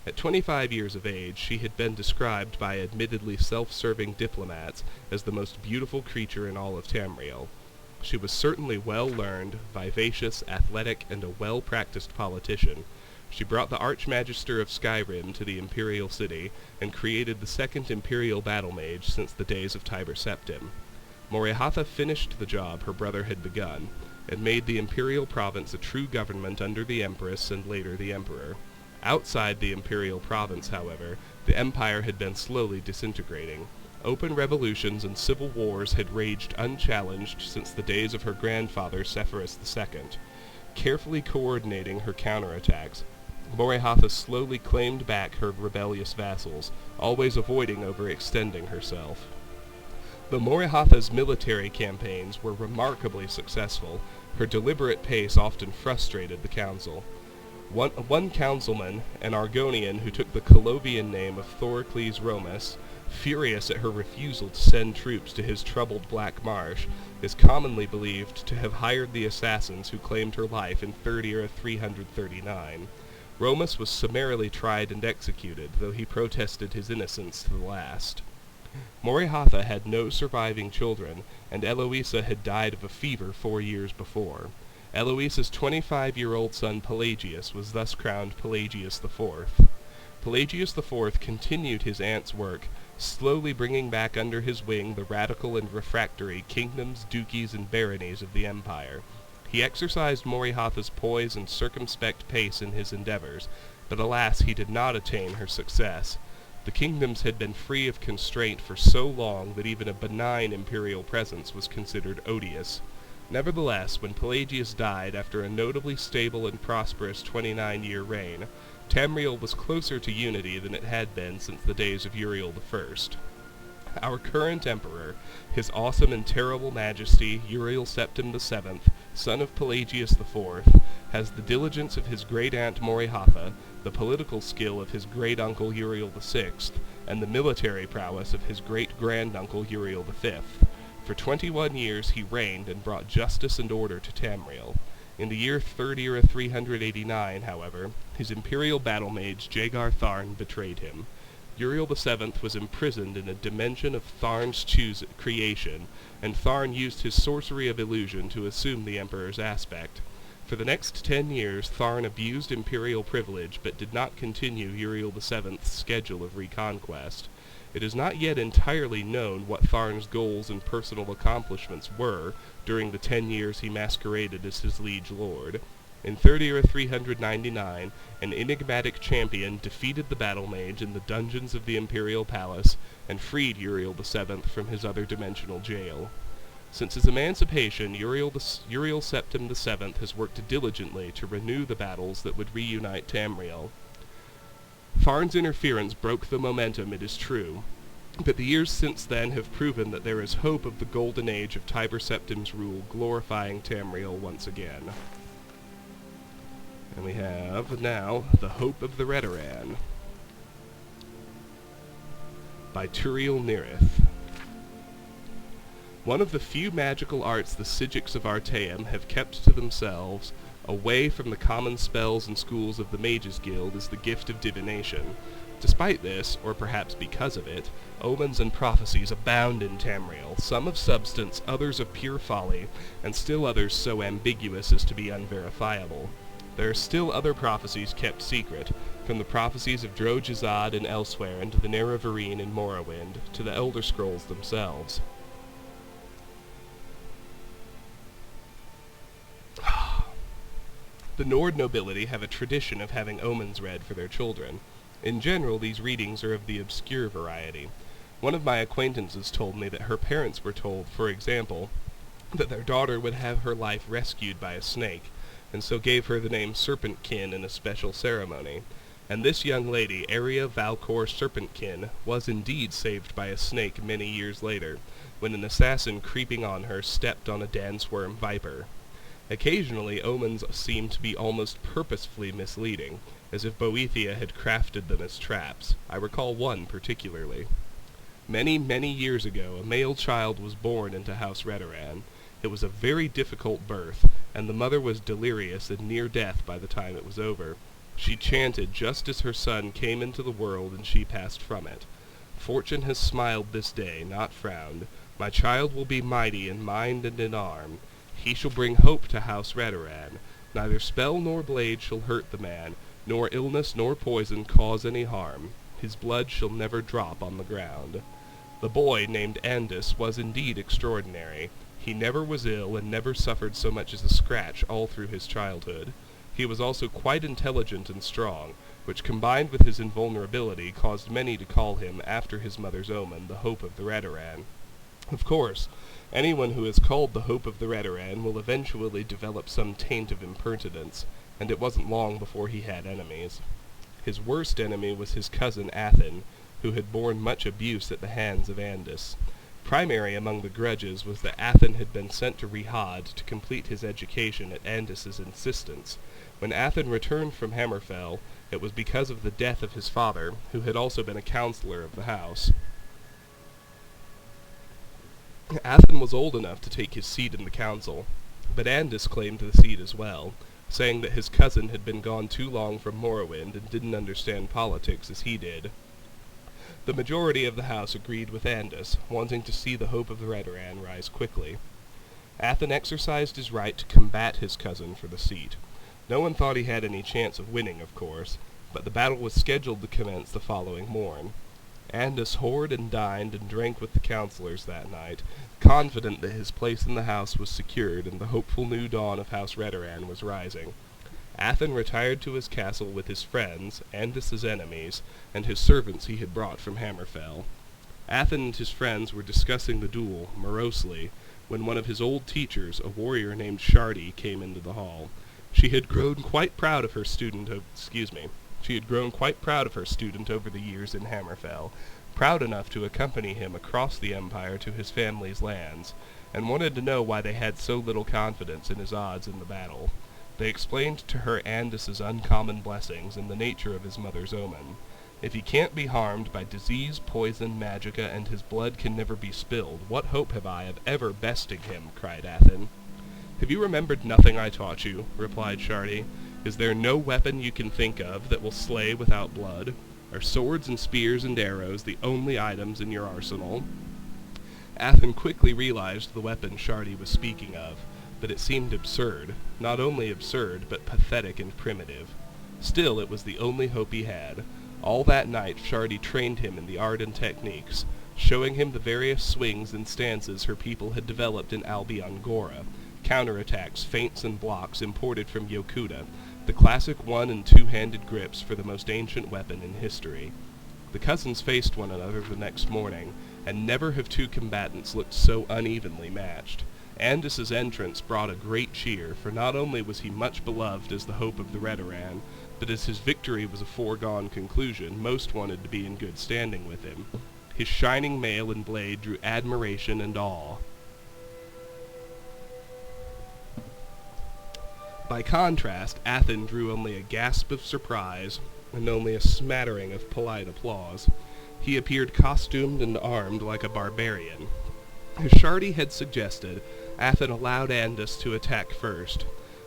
At 25 years of age, she had been described by admittedly self-serving diplomats as the most beautiful creature in all of Tamriel. She was certainly well-learned, vivacious, athletic, and a well-practiced politician. She brought the Archmagister of Skyrim to the imperial city, and created the second imperial battle mage since the days of Tiber Septim. Morihatha finished the job her brother had begun, and made the imperial province a true government under the Empress and later the Emperor. Outside the imperial province, however, the empire had been slowly disintegrating. Open revolutions and civil wars had raged unchallenged since the days of her grandfather Sepphoris II. Carefully coordinating her counterattacks, Morehatha slowly claimed back her rebellious vassals, always avoiding overextending herself. Though Morehatha's military campaigns were remarkably successful, her deliberate pace often frustrated the council. One councilman, an Argonian who took the Colovian name of Thorocles Romus, furious at her refusal to send troops to his troubled Black Marsh, is commonly believed to have hired the assassins who claimed her life in 30 or 339. Romus was summarily tried and executed, though he protested his innocence to the last. Morehatha had no surviving children, and Eloisa had died of a fever 4 years before. Eloisa's 25-year-old son Pelagius was thus crowned Pelagius IV. Pelagius IV continued his aunt's work, slowly bringing back under his wing the radical and refractory kingdoms, duchies, and baronies of the empire. He exercised Morehatha's poise and circumspect pace in his endeavors, but alas, he did not attain her success. The kingdoms had been free of constraint for so long that even a benign imperial presence was considered odious. Nevertheless, when Pelagius died after a notably stable and prosperous 29-year reign, Tamriel was closer to unity than it had been since the days of Uriel I. Our current emperor, His Awesome and Terrible Majesty Uriel Septim VII, son of Pelagius IV, has the diligence of his great-aunt Morehatha, the political skill of his great-uncle Uriel VI, and the military prowess of his great-grand-uncle Uriel V. For 21 years he reigned and brought justice and order to Tamriel. In the year 30 or 389, however, his imperial battle-mage Jagar Tharn betrayed him. Uriel VII was imprisoned in a dimension of Tharn's creation, and Tharn used his sorcery of illusion to assume the emperor's aspect. For the next 10 years, Tharn abused imperial privilege, but did not continue Uriel VII's schedule of reconquest. It is not yet entirely known what Tharn's goals and personal accomplishments were during the 10 years he masqueraded as his liege lord. In 30 or 399, an enigmatic champion defeated the battle mage in the dungeons of the imperial palace and freed Uriel VII from his other dimensional jail. Since his emancipation, Uriel Septim VII has worked diligently to renew the battles that would reunite Tamriel. Tharn's interference broke the momentum, it is true, but the years since then have proven that there is hope of the golden age of Tiber Septim's rule glorifying Tamriel once again. And we have, now, The Hope of the Redoran by Turiel Nirith. One of the few magical arts the Psijics of Artaeum have kept to themselves, away from the common spells and schools of the Mages Guild, is the gift of divination. Despite this, or perhaps because of it, omens and prophecies abound in Tamriel, some of substance, others of pure folly, and still others so ambiguous as to be unverifiable. There are still other prophecies kept secret, from the prophecies of Drojizad and elsewhere, and to the Nerevarine in Morrowind, to the Elder Scrolls themselves. The Nord nobility have a tradition of having omens read for their children. In general, these readings are of the obscure variety. One of my acquaintances told me that her parents were told, for example, that their daughter would have her life rescued by a snake, and so gave her the name Serpentkin in a special ceremony. And this young lady, Aria Valcor Serpentkin, was indeed saved by a snake many years later, when an assassin creeping on her stepped on a dance-worm viper. Occasionally, omens seem to be almost purposefully misleading, as if Boethia had crafted them as traps. I recall one particularly. Many, many years ago, a male child was born into House Redoran. It was a very difficult birth, and the mother was delirious and near death by the time it was over. She chanted just as her son came into the world, and she passed from it. Fortune has smiled this day, not frowned. My child will be mighty in mind and in arm. He shall bring hope to House Redoran. Neither spell nor blade shall hurt the man, nor illness nor poison cause any harm. His blood shall never drop on the ground. The boy, named Andus, was indeed extraordinary. He never was ill, and never suffered so much as a scratch all through his childhood. He was also quite intelligent and strong, which combined with his invulnerability caused many to call him, after his mother's omen, the Hope of the Redoran. Of course, anyone who is called the Hope of the Redoran will eventually develop some taint of impertinence, and it wasn't long before he had enemies. His worst enemy was his cousin Athen, who had borne much abuse at the hands of Andus. Primary among the grudges was that Athen had been sent to Rihad to complete his education at Andus's insistence. When Athen returned from Hammerfell, it was because of the death of his father, who had also been a counselor of the house. Athen was old enough to take his seat in the council, but Andus claimed the seat as well, saying that his cousin had been gone too long from Morrowind and didn't understand politics as he did. The majority of the house agreed with Andus, wanting to see the Hope of the Redoran rise quickly. Athen exercised his right to combat his cousin for the seat. No one thought he had any chance of winning, of course, but the battle was scheduled to commence the following morn. Andus whored and dined and drank with the councillors that night, confident that his place in the house was secured and the hopeful new dawn of House Redoran was rising. Athen retired to his castle with his friends, Andus's enemies, and his servants he had brought from Hammerfell. Athen and his friends were discussing the duel, morosely, when one of his old teachers, a warrior named Shardy, came into the hall. She had grown quite proud of her student over the years in Hammerfell, proud enough to accompany him across the Empire to his family's lands, and wanted to know why they had so little confidence in his odds in the battle. They explained to her Andus's uncommon blessings and the nature of his mother's omen. If he can't be harmed by disease, poison, magicka, and his blood can never be spilled, what hope have I of ever besting him? Cried Athen. Have you remembered nothing I taught you? Replied Shardy. Is there no weapon you can think of that will slay without blood? Are swords and spears and arrows the only items in your arsenal? Athen quickly realized the weapon Shardy was speaking of, but it seemed absurd, not only absurd, but pathetic and primitive. Still, it was the only hope he had. All that night Shardy trained him in the art and techniques, showing him the various swings and stances her people had developed in Albion Gora, counterattacks, feints, and blocks imported from Yokuda, the classic one- and two-handed grips for the most ancient weapon in history. The cousins faced one another the next morning, and never have two combatants looked so unevenly matched. Andus's entrance brought a great cheer, for not only was he much beloved as the Hope of the Redoran, but as his victory was a foregone conclusion, most wanted to be in good standing with him. His shining mail and blade drew admiration and awe. By contrast, Athen drew only a gasp of surprise, and only a smattering of polite applause. He appeared costumed and armed like a barbarian. As Shardy had suggested, Athen allowed Andus to attack first.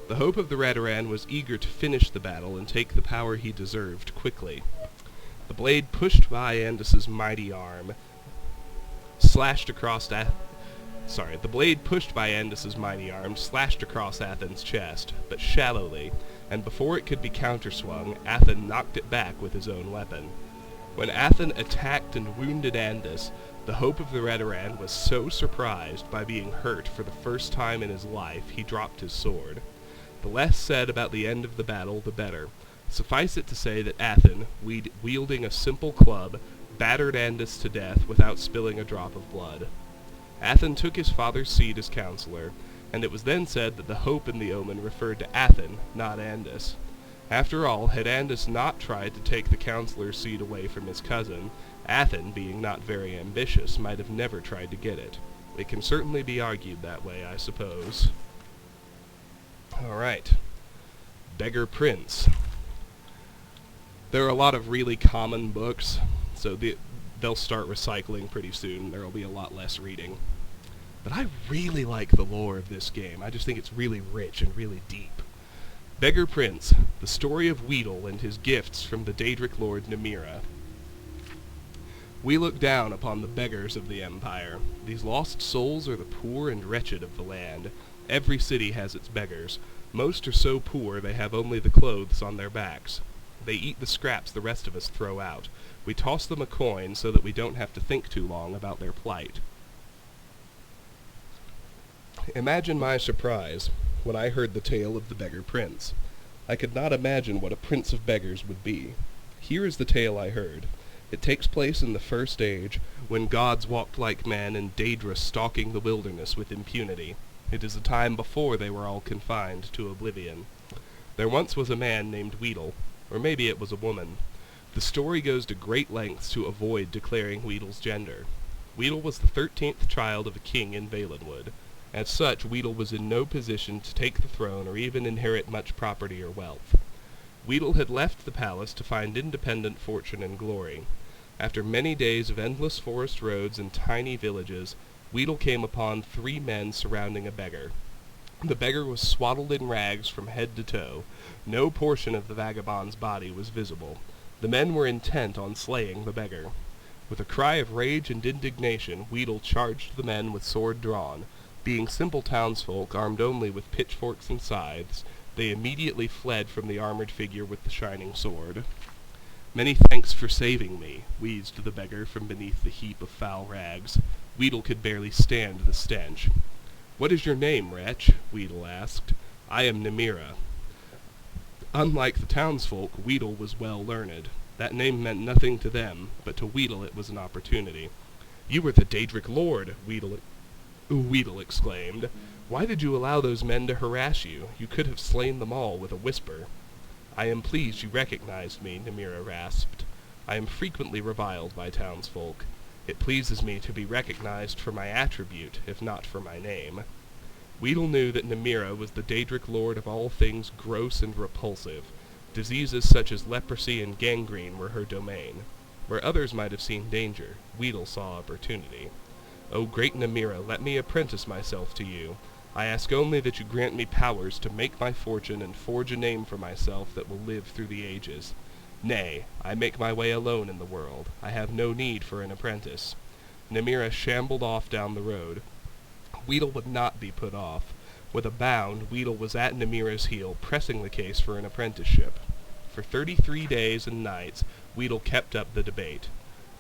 The Hope of the Redoran was eager to finish the battle and take the power he deserved quickly. The blade pushed by Andus's mighty arm, slashed across Athen's chest, but shallowly, and before it could be counterswung, Athen knocked it back with his own weapon. When Athen attacked and wounded Andus, the Hope of the Redoran was so surprised by being hurt for the first time in his life, he dropped his sword. The less said about the end of the battle, the better. Suffice it to say that Athen, wielding a simple club, battered Andus to death without spilling a drop of blood. Athen took his father's seat as counselor, and it was then said that the hope in the omen referred to Athen, not Andus. After all, had Andus not tried to take the counselor's seat away from his cousin, Athen, being not very ambitious, might have never tried to get it. It can certainly be argued that way, I suppose. Alright. Beggar Prince. There are a lot of really common books, so they'll start recycling pretty soon. There will be a lot less reading. But I really like the lore of this game. I just think it's really rich and really deep. Beggar Prince, the story of Weedle and his gifts from the Daedric Lord Namira. We look down upon the beggars of the Empire. These lost souls are the poor and wretched of the land. Every city has its beggars. Most are so poor they have only the clothes on their backs. They eat the scraps the rest of us throw out. We toss them a coin so that we don't have to think too long about their plight. Imagine my surprise when I heard the tale of the Beggar Prince. I could not imagine what a prince of beggars would be. Here is the tale I heard. It takes place in the First Age, when gods walked like men and Daedra stalking the wilderness with impunity. It is a time before they were all confined to oblivion. There once was a man named Weedle, or maybe it was a woman. The story goes to great lengths to avoid declaring Weedle's gender. Weedle was the 13th child of a king in Valenwood. As such, Weedle was in no position to take the throne or even inherit much property or wealth. Weedle had left the palace to find independent fortune and glory. After many days of endless forest roads and tiny villages, Weedle came upon 3 men surrounding a beggar. The beggar was swaddled in rags from head to toe. No portion of the vagabond's body was visible. The men were intent on slaying the beggar. With a cry of rage and indignation, Weedle charged the men with sword drawn. Being simple townsfolk, armed only with pitchforks and scythes, they immediately fled from the armored figure with the shining sword. "Many thanks for saving me," wheezed the beggar from beneath the heap of foul rags. Weedle could barely stand the stench. "What is your name, wretch?" Weedle asked. "I am Nemira." Unlike the townsfolk, Weedle was well learned. That name meant nothing to them, but to Weedle it was an opportunity. "You are the Daedric Lord," Weedle exclaimed. "Why did you allow those men to harass you? You could have slain them all with a whisper." "I am pleased you recognized me," Nemira rasped. "I am frequently reviled by townsfolk. It pleases me to be recognized for my attribute, if not for my name." Weedle knew that Nemira was the Daedric lord of all things gross and repulsive. Diseases such as leprosy and gangrene were her domain. Where others might have seen danger, Weedle saw opportunity. "O great Nemira, let me apprentice myself to you. I ask only that you grant me powers to make my fortune and forge a name for myself that will live through the ages. Nay, I make my way alone in the world. I have no need for an apprentice." Nemira shambled off down the road. Weedle would not be put off. With a bound, Weedle was at Nemira's heel, pressing the case for an apprenticeship. For 33 days and nights, Weedle kept up the debate.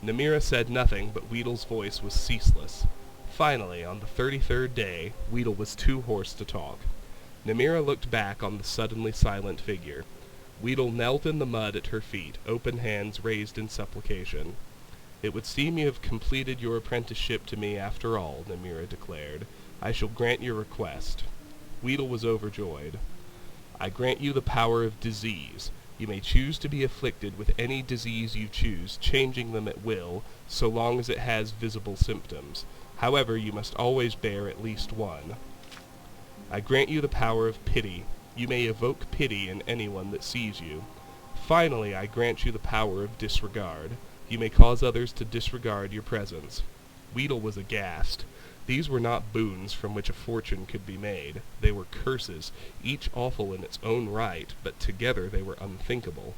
Nemira said nothing, but Weedle's voice was ceaseless. Finally, on the 33rd day, Weedle was too hoarse to talk. Nemira looked back on the suddenly silent figure. Weedle knelt in the mud at her feet, open hands raised in supplication. "It would seem you have completed your apprenticeship to me after all," Nemira declared. "I shall grant your request." Weedle was overjoyed. "I grant you the power of disease. You may choose to be afflicted with any disease you choose, changing them at will, so long as it has visible symptoms. However, you must always bear at least one. I grant you the power of pity. You may evoke pity in anyone that sees you. Finally, I grant you the power of disregard. You may cause others to disregard your presence." Weedle was aghast. These were not boons from which a fortune could be made. They were curses, each awful in its own right, but together they were unthinkable.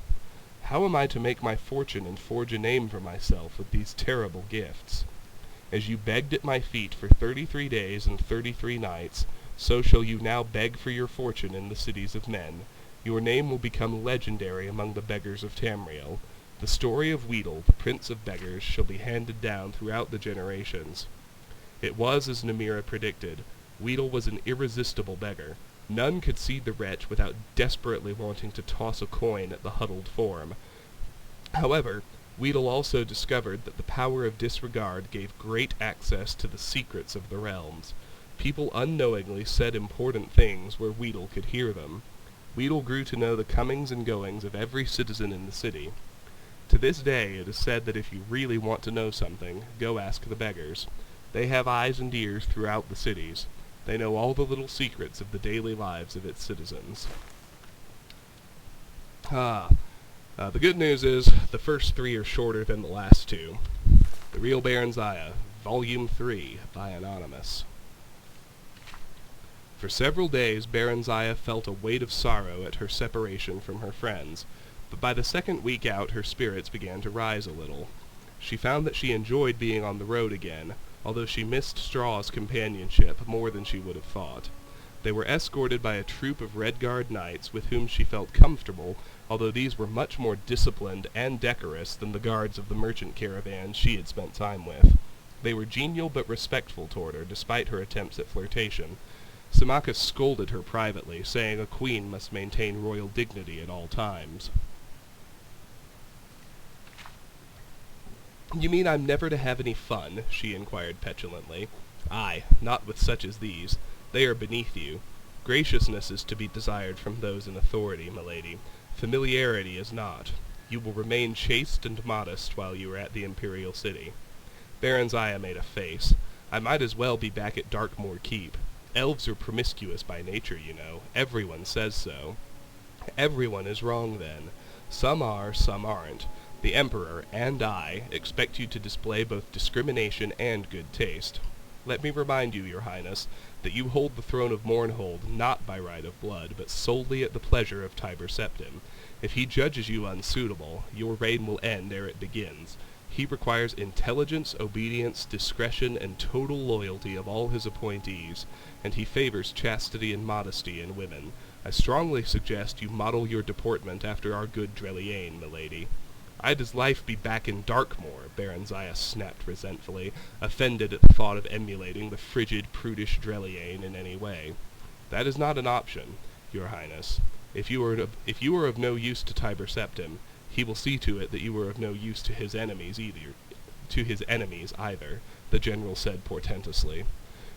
How am I to make my fortune and forge a name for myself with these terrible gifts? As you begged at my feet for 33 days and 33 nights, so shall you now beg for your fortune in the cities of men. Your name will become legendary among the beggars of Tamriel. The story of Weedle, the prince of beggars, shall be handed down throughout the generations. It was as Nemira predicted. Weedle was an irresistible beggar. None could see the wretch without desperately wanting to toss a coin at the huddled form. However, Weedle also discovered that the power of disregard gave great access to the secrets of the realms. People unknowingly said important things where Weedle could hear them. Weedle grew to know the comings and goings of every citizen in the city. To this day it is said that if you really want to know something, go ask the beggars. They have eyes and ears throughout the cities. They know all the little secrets of the daily lives of its citizens. The good news is the first 3 are shorter than the last 2. The Real Barenziah, Volume 3, by Anonymous. For several days Barenziah felt a weight of sorrow at her separation from her friends, but by the second week out her spirits began to rise a little. She found that she enjoyed being on the road again, although she missed Straw's companionship more than she would have thought. They were escorted by a troop of Redguard knights with whom she felt comfortable, although these were much more disciplined and decorous than the guards of the merchant caravans she had spent time with. They were genial but respectful toward her, despite her attempts at flirtation. Symmachus scolded her privately, saying a queen must maintain royal dignity at all times. "You mean I'm never to have any fun?" she inquired petulantly. "Aye, not with such as these. They are beneath you. Graciousness is to be desired from those in authority, milady. Familiarity is not. You will remain chaste and modest while you are at the imperial city." Barenziah made a face. "I might as well be back at Darkmoor Keep. Elves are promiscuous by nature, you know. Everyone says so." "Everyone is wrong, then. Some are, some aren't. The Emperor, and I, expect you to display both discrimination and good taste. Let me remind you, your highness, that you hold the throne of Mournhold not by right of blood, but solely at the pleasure of Tiber Septim. If he judges you unsuitable, your reign will end ere it begins. He requires intelligence, obedience, discretion, and total loyalty of all his appointees, and he favors chastity and modesty in women. I strongly suggest you model your deportment after our good Dreliane, milady." "I'd as lief be back in Darkmoor," Barenziah snapped resentfully, offended at the thought of emulating the frigid, prudish Dreliane in any way. "That is not an option, your highness. If you are of no use to Tiber Septim, he will see to it that you are of no use to his enemies either," the general said portentously.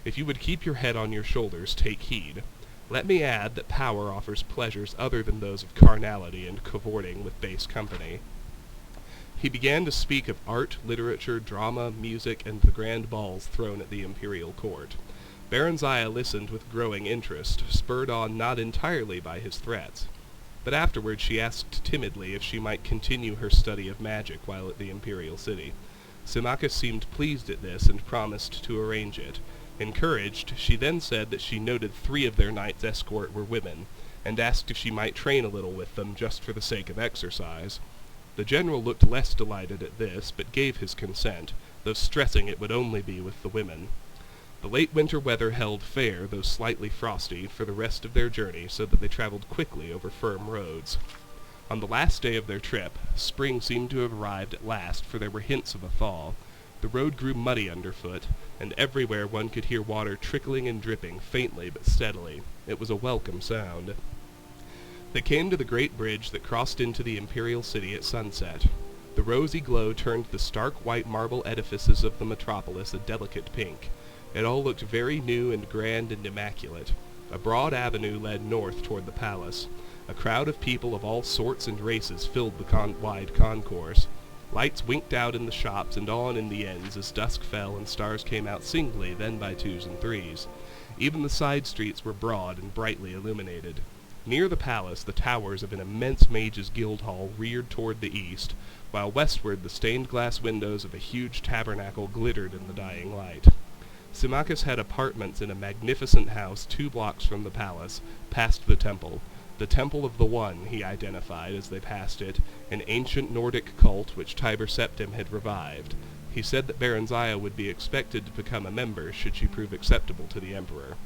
"If you would keep your head on your shoulders, take heed. Let me add that power offers pleasures other than those of carnality and cavorting with base company." He began to speak of art, literature, drama, music, and the grand balls thrown at the imperial court. Barenziah listened with growing interest, spurred on not entirely by his threats. But afterward she asked timidly if she might continue her study of magic while at the imperial city. Symmachus seemed pleased at this and promised to arrange it. Encouraged, she then said that she noted 3 of their knights' escort were women, and asked if she might train a little with them just for the sake of exercise. The general looked less delighted at this, but gave his consent, though stressing it would only be with the women. The late winter weather held fair, though slightly frosty, for the rest of their journey, so that they traveled quickly over firm roads. On the last day of their trip, spring seemed to have arrived at last, for there were hints of a thaw. The road grew muddy underfoot, and everywhere one could hear water trickling and dripping, faintly but steadily. It was a welcome sound. They came to the great bridge that crossed into the imperial city at sunset. The rosy glow turned the stark white marble edifices of the metropolis a delicate pink. It all looked very new and grand and immaculate. A broad avenue led north toward the palace. A crowd of people of all sorts and races filled the wide concourse. Lights winked out in the shops and on in the inns as dusk fell and stars came out singly, then by 2s and 3s. Even the side streets were broad and brightly illuminated. Near the palace, the towers of an immense mage's guild hall reared toward the east, while westward the stained glass windows of a huge tabernacle glittered in the dying light. Symmachus had apartments in a magnificent house 2 blocks from the palace, past the temple of the One, he identified as they passed it, an ancient Nordic cult which Tiber Septim had revived. He said that Barenziah would be expected to become a member should she prove acceptable to the emperor.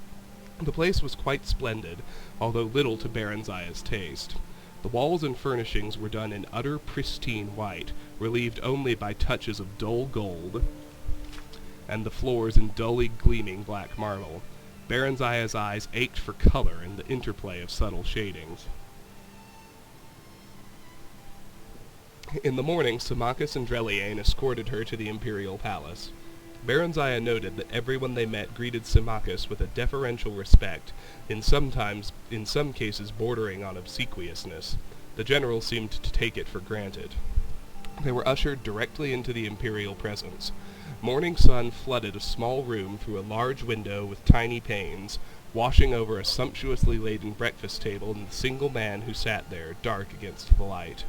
The place was quite splendid, although little to Barenziah's taste. The walls and furnishings were done in utter pristine white, relieved only by touches of dull gold, and the floors in dully gleaming black marble. Barenziah's eyes ached for color and the interplay of subtle shadings. In the morning, Symmachus and Dreliane escorted her to the imperial palace. Barenziah noted that everyone they met greeted Symmachus with a deferential respect, in some cases bordering on obsequiousness. The general seemed to take it for granted. They were ushered directly into the imperial presence. Morning sun flooded a small room through a large window with tiny panes, washing over a sumptuously laden breakfast table and the single man who sat there, dark against the light.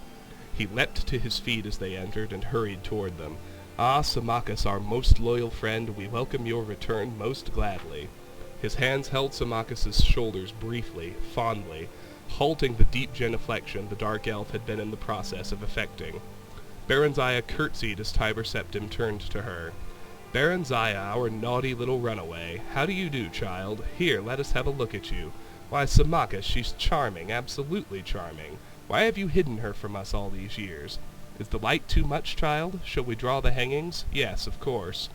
He leapt to his feet as they entered and hurried toward them. "Ah, Symmachus, our most loyal friend, we welcome your return most gladly." His hands held Symmachus's shoulders briefly, fondly, halting the deep genuflection the dark elf had been in the process of effecting. Barenziah curtsied as Tiber Septim turned to her. "Barenziah, our naughty little runaway, how do you do, child? Here, let us have a look at you. Why, Symmachus, she's charming, absolutely charming. Why have you hidden her from us all these years? Is the light too much, child? Shall we draw the hangings? Yes, of course."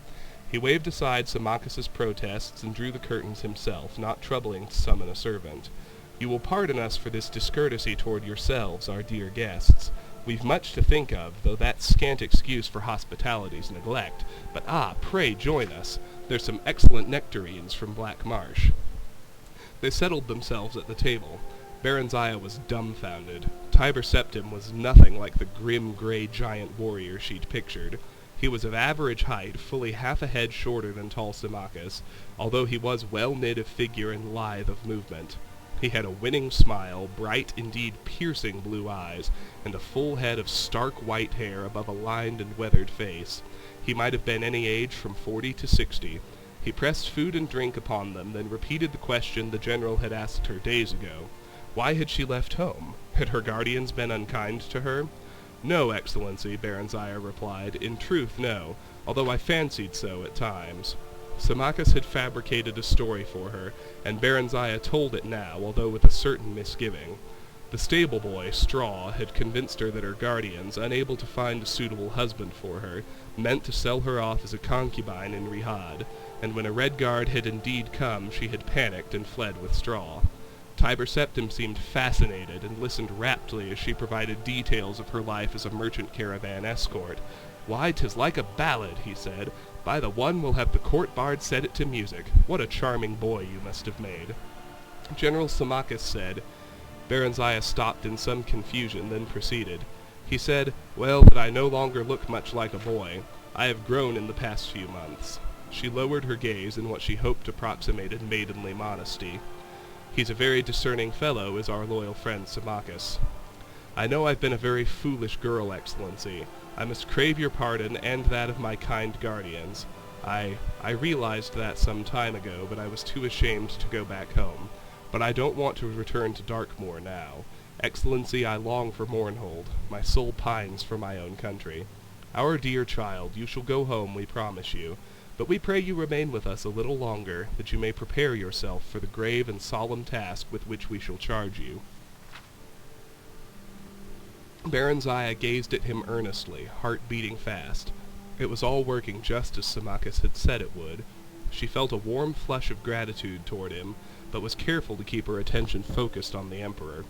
He waved aside Symmachus's protests and drew the curtains himself, not troubling to summon a servant. "You will pardon us for this discourtesy toward yourselves, our dear guests. We've much to think of, though that's scant excuse for hospitality's neglect. But pray join us. There's some excellent nectarines from Black Marsh." They settled themselves at the table. Barenziah was dumbfounded. Tiber Septim was nothing like the grim gray giant warrior she'd pictured. He was of average height, fully half a head shorter than tall Symmachus, although he was well knit of figure and lithe of movement. He had a winning smile, bright, indeed piercing blue eyes, and a full head of stark white hair above a lined and weathered face. He might have been any age from 40 to 60. He pressed food and drink upon them, then repeated the question the general had asked her days ago. Why had she left home? Had her guardians been unkind to her? "No, Excellency," Barenziah replied. "In truth, no, although I fancied so at times." Symmachus had fabricated a story for her, and Barenziah told it now, although with a certain misgiving. The stable boy, Straw, had convinced her that her guardians, unable to find a suitable husband for her, meant to sell her off as a concubine in Rihad, and when a red guard had indeed come, she had panicked and fled with Straw. Tiber Septim seemed fascinated and listened raptly as she provided details of her life as a merchant caravan escort. "Why, 'tis like a ballad," he said. "By the one, we'll have the court bard set it to music. What a charming boy you must have made." General Symmachus said. Barenziah stopped in some confusion, then proceeded. He said, "Well, that I no longer look much like a boy. I have grown in the past few months." She lowered her gaze in what she hoped approximated maidenly modesty. "He's a very discerning fellow, is our loyal friend Symmachus." "I know I've been a very foolish girl, Excellency. I must crave your pardon and that of my kind guardians. I realized that some time ago, but I was too ashamed to go back home. But I don't want to return to Darkmoor now. Excellency, I long for Mournhold. My soul pines for my own country. Our dear child, you shall go home, we promise you. But we pray you remain with us a little longer, that you may prepare yourself for the grave and solemn task with which we shall charge you." Barenziah gazed at him earnestly, heart beating fast. It was all working just as Symmachus had said it would. She felt a warm flush of gratitude toward him, but was careful to keep her attention focused on the emperor.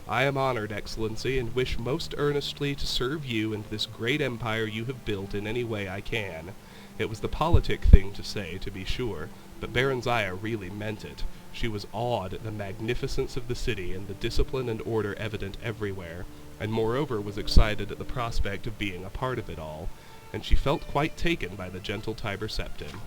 "I am honored, Excellency, and wish most earnestly to serve you and this great empire you have built in any way I can." It was the politic thing to say, to be sure, but Barenziah really meant it. She was awed at the magnificence of the city and the discipline and order evident everywhere, and moreover was excited at the prospect of being a part of it all, and she felt quite taken by the gentle Tiber Septim.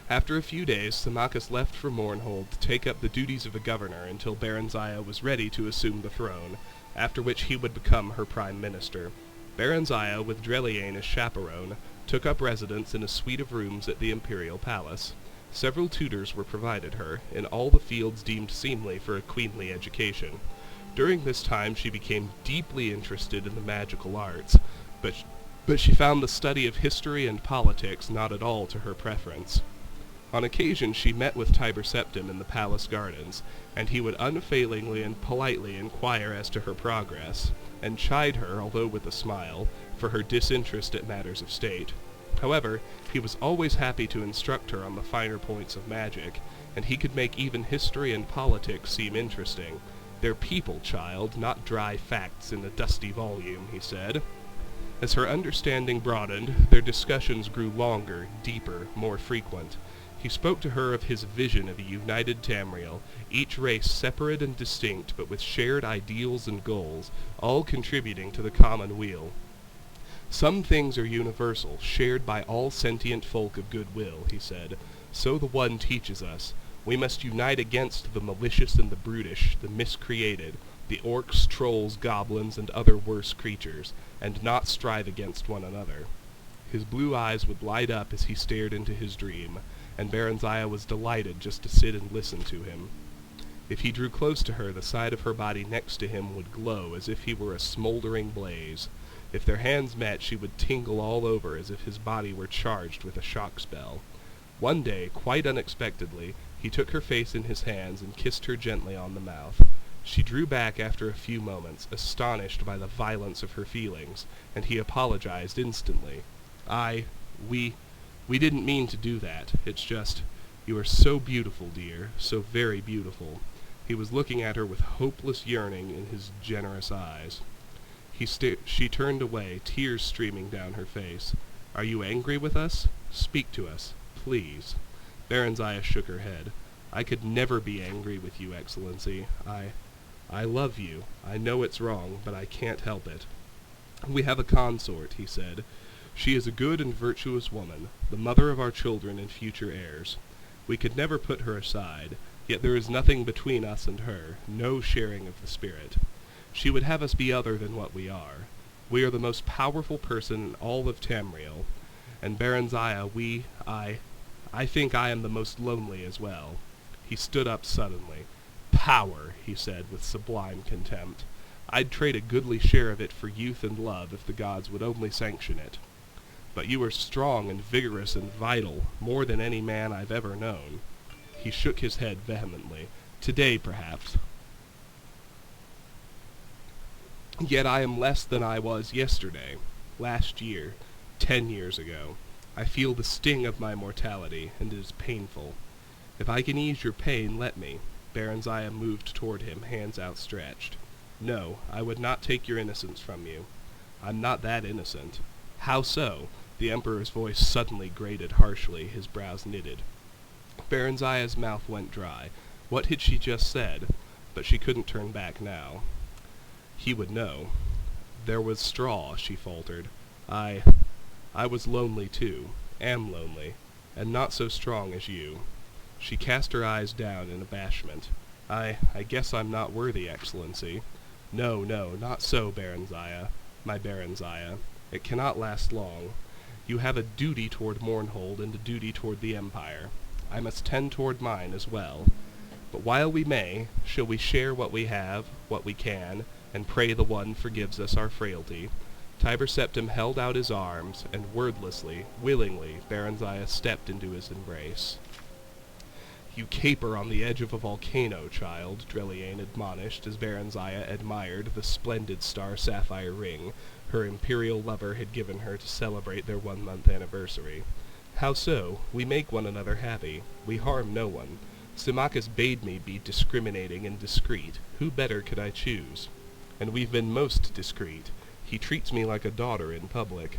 After a few days, Symmachus left for Mournhold to take up the duties of a governor until Barenziah was ready to assume the throne, after which he would become her prime minister. Barenziah, with Dreliane as chaperone, took up residence in a suite of rooms at the imperial palace. Several tutors were provided her, in all the fields deemed seemly for a queenly education. During this time she became deeply interested in the magical arts, but she found the study of history and politics not at all to her preference. On occasion she met with Tiber Septim in the palace gardens, and he would unfailingly and politely inquire as to her progress, and chide her, although with a smile, for her disinterest at matters of state. However, he was always happy to instruct her on the finer points of magic, and he could make even history and politics seem interesting. "They're people, child, not dry facts in a dusty volume," he said. As her understanding broadened, their discussions grew longer, deeper, more frequent. He spoke to her of his vision of a united Tamriel, each race separate and distinct, but with shared ideals and goals, all contributing to the common weal. "Some things are universal, shared by all sentient folk of goodwill," he said. "So the One teaches us. We must unite against the malicious and the brutish, the miscreated, the orcs, trolls, goblins, and other worse creatures, and not strive against one another." His blue eyes would light up as he stared into his dream, and Barenziah was delighted just to sit and listen to him. If he drew close to her, the side of her body next to him would glow as if he were a smoldering blaze. If their hands met, she would tingle all over as if his body were charged with a shock spell. One day, quite unexpectedly, he took her face in his hands and kissed her gently on the mouth. She drew back after a few moments, astonished by the violence of her feelings, and he apologized instantly. We We didn't mean to do that. It's just, you are so beautiful, dear, so very beautiful." He was looking at her with hopeless yearning in his generous eyes. She turned away, tears streaming down her face. "Are you angry with us? Speak to us, please." Barenziah shook her head. "I could never be angry with you, Excellency. I love you. I know it's wrong, but I can't help it." "We have a consort," he said. "She is a good and virtuous woman, the mother of our children and future heirs. We could never put her aside, yet there is nothing between us and her, no sharing of the spirit. She would have us be other than what we are. We are the most powerful person in all of Tamriel, and Barenziah, I think I am the most lonely as well." He stood up suddenly. "Power," he said with sublime contempt. "I'd trade a goodly share of it for youth and love if the gods would only sanction it. But you are strong and vigorous and vital, more than any man I've ever known." He shook his head vehemently. "Today, perhaps. Yet I am less than I was yesterday, last year, 10 years ago. I feel the sting of my mortality, and it is painful. If I can ease your pain, let me." Barenziah moved toward him, hands outstretched. "No, I would not take your innocence from you. I'm not that innocent." "How so?" The Emperor's voice suddenly grated harshly, his brows knitted. Barenziah's mouth went dry. What had she just said? But she couldn't turn back now. He would know. "There was straw," she faltered. I was lonely too, am lonely, and not so strong as you." She cast her eyes down in abashment. I guess I'm not worthy, Excellency." No, not so, Barenziah, my Barenziah. It cannot last long. You have a duty toward Mournhold and a duty toward the Empire. I must tend toward mine as well. But while we may, shall we share what we have, what we can, and pray the One forgives us our frailty?" Tiber Septim held out his arms, and wordlessly, willingly, Barenziah stepped into his embrace. "You caper on the edge of a volcano, child," Dreliane admonished as Barenziah admired the splendid star sapphire ring her imperial lover had given her to celebrate their 1-month anniversary. "How so? We make one another happy. We harm no one. Symmachus bade me be discriminating and discreet. Who better could I choose? And we've been most discreet. He treats me like a daughter in public."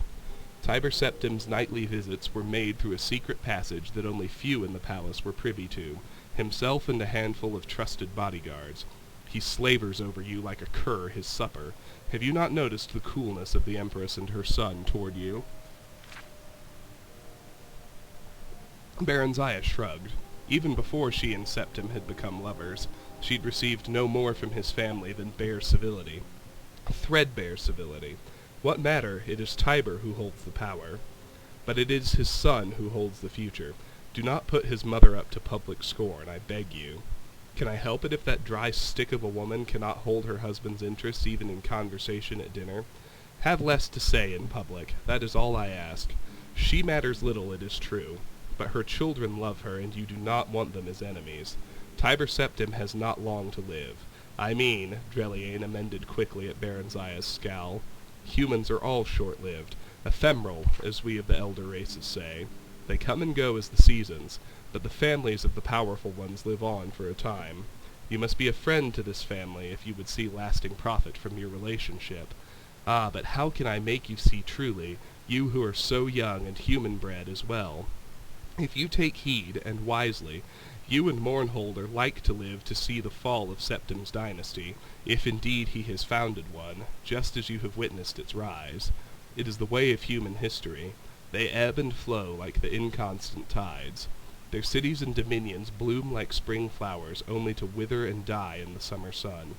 Tiber Septim's nightly visits were made through a secret passage that only few in the palace were privy to, himself and a handful of trusted bodyguards. He slavers over you like a cur his supper. Have you not noticed the coolness of the Empress and her son toward you? Barenziah shrugged. Even before she and Septim had become lovers, she'd received no more from his family than bare civility. Threadbare civility. What matter? It is Tiber who holds the power. But it is his son who holds the future. Do not put his mother up to public scorn, I beg you. Can I help it if that dry stick of a woman cannot hold her husband's interests even in conversation at dinner? Have less to say in public, that is all I ask. She matters little, it is true, but her children love her, and you do not want them as enemies. Tiber Septim has not long to live. I mean, Dreliane amended quickly at Barenziah's scowl, humans are all short-lived, ephemeral, as we of the elder races say. They come and go as the seasons, but the families of the powerful ones live on for a time. You must be a friend to this family if you would see lasting profit from your relationship. Ah, but how can I make you see truly, you who are so young and human-bred as well? If you take heed, and wisely, you and Mournhold are like to live to see the fall of Septim's dynasty, if indeed he has founded one, just as you have witnessed its rise. It is the way of human history. They ebb and flow like the inconstant tides. Their cities and dominions bloom like spring flowers, only to wither and die in the summer sun.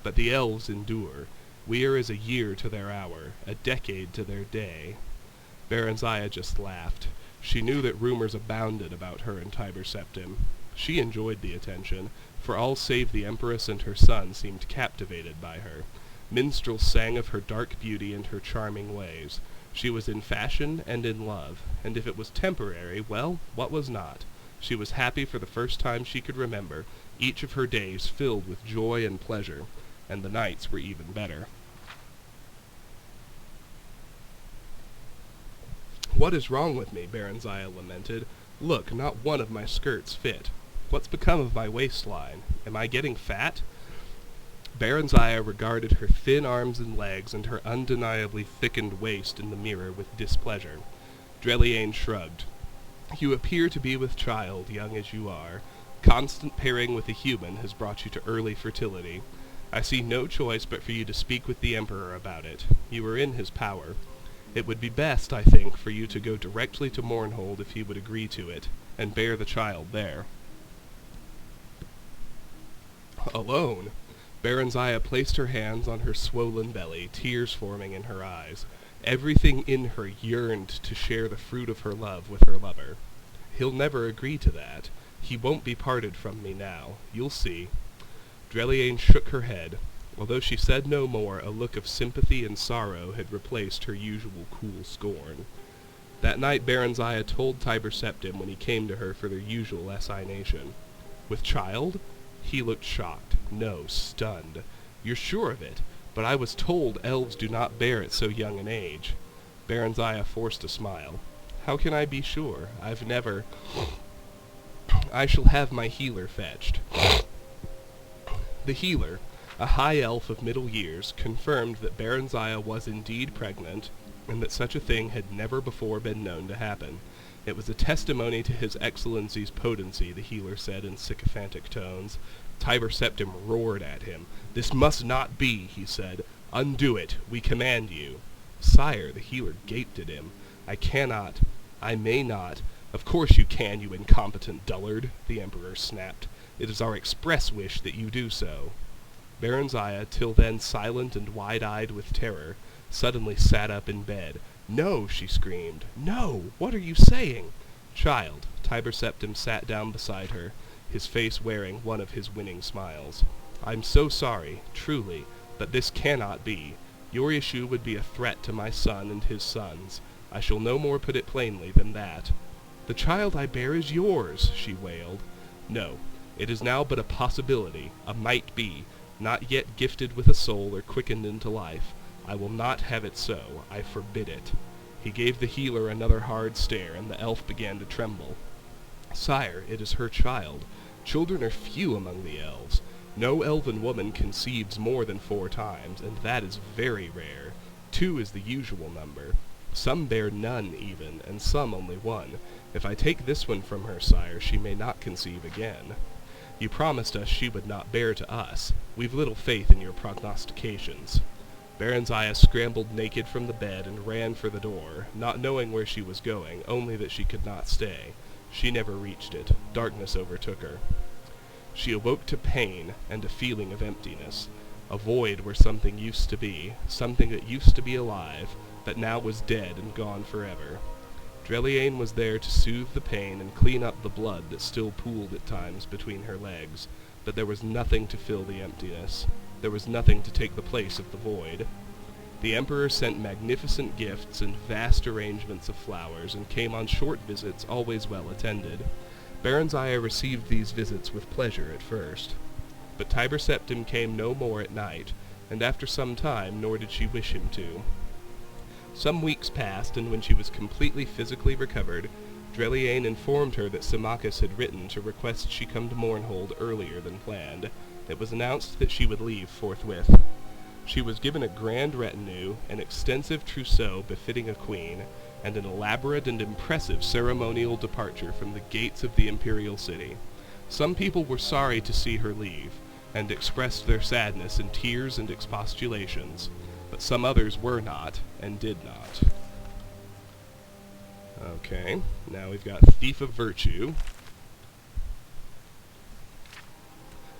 But the elves endure. We are as a year to their hour, a decade to their day. Barenziah just laughed. She knew that rumors abounded about her and Tiber Septim. She enjoyed the attention, for all save the Empress and her son seemed captivated by her. Minstrels sang of her dark beauty and her charming ways. She was in fashion and in love, and if it was temporary, well, what was not? She was happy for the first time she could remember, each of her days filled with joy and pleasure, and the nights were even better. "What is wrong with me?" Barenziah lamented. "Look, not one of my skirts fit. What's become of my waistline? Am I getting fat?" Barenziah regarded her thin arms and legs and her undeniably thickened waist in the mirror with displeasure. Dreliane shrugged. "You appear to be with child, young as you are. Constant pairing with a human has brought you to early fertility. I see no choice but for you to speak with the Emperor about it. You are in his power. It would be best, I think, for you to go directly to Mournhold if he would agree to it, and bear the child there." Alone? Barenziah placed her hands on her swollen belly, tears forming in her eyes. Everything in her yearned to share the fruit of her love with her lover. "He'll never agree to that. He won't be parted from me now. You'll see." Dreliane shook her head. Although she said no more, a look of sympathy and sorrow had replaced her usual cool scorn. That night Barenziah told Tiber Septim when he came to her for their usual assignation. "With child?" He looked shocked. No, stunned. "You're sure of it? But I was told elves do not bear at so young an age." Barenziah forced a smile. "How can I be sure? I've never—" "I shall have my healer fetched." The healer, a high elf of middle years, confirmed that Barenziah was indeed pregnant, and that such a thing had never before been known to happen. It was a testimony to his excellency's potency, the healer said in sycophantic tones. Tiber Septim roared at him. "This must not be," he said. "Undo it. We command you." "Sire," the healer gaped at him. "I cannot. I may not." "Of course you can, you incompetent dullard," the Emperor snapped. "It is our express wish that you do so." Barenziah, till then silent and wide-eyed with terror, suddenly sat up in bed. "No!" she screamed. "No! What are you saying?" "Child." Tiber Septim sat down beside her, his face wearing one of his winning smiles. "I'm so sorry, truly, but this cannot be. Your issue would be a threat to my son and his sons. I shall no more put it plainly than that." "The child I bear is yours," she wailed. "No. It is now but a possibility, a might be, not yet gifted with a soul or quickened into life. I will not have it so. I forbid it." He gave the healer another hard stare, and the elf began to tremble. "Sire, it is her child. Children are few among the elves. No elven woman conceives more than 4 times, and that is very rare. 2 is the usual number. Some bear none even, and some only 1. If I take this one from her, sire, she may not conceive again. You promised us she would not bear to us. We've little faith in your prognostications." Barenziah scrambled naked from the bed and ran for the door, not knowing where she was going, only that she could not stay. She never reached it. Darkness overtook her. She awoke to pain and a feeling of emptiness, a void where something used to be, something that used to be alive, but now was dead and gone forever. Dreliane was there to soothe the pain and clean up the blood that still pooled at times between her legs, but there was nothing to fill the emptiness. There was nothing to take the place of the void. The Emperor sent magnificent gifts and vast arrangements of flowers, and came on short visits, always well attended. Barenziah received these visits with pleasure at first. But Tiber Septim came no more at night, and after some time, nor did she wish him to. Some weeks passed, and when she was completely physically recovered, Dreliane informed her that Symmachus had written to request she come to Mournhold earlier than planned. It was announced that she would leave forthwith. She was given a grand retinue, an extensive trousseau befitting a queen, and an elaborate and impressive ceremonial departure from the gates of the imperial city. Some people were sorry to see her leave, and expressed their sadness in tears and expostulations, but some others were not, and did not. Okay, now we've got Thief of Virtue.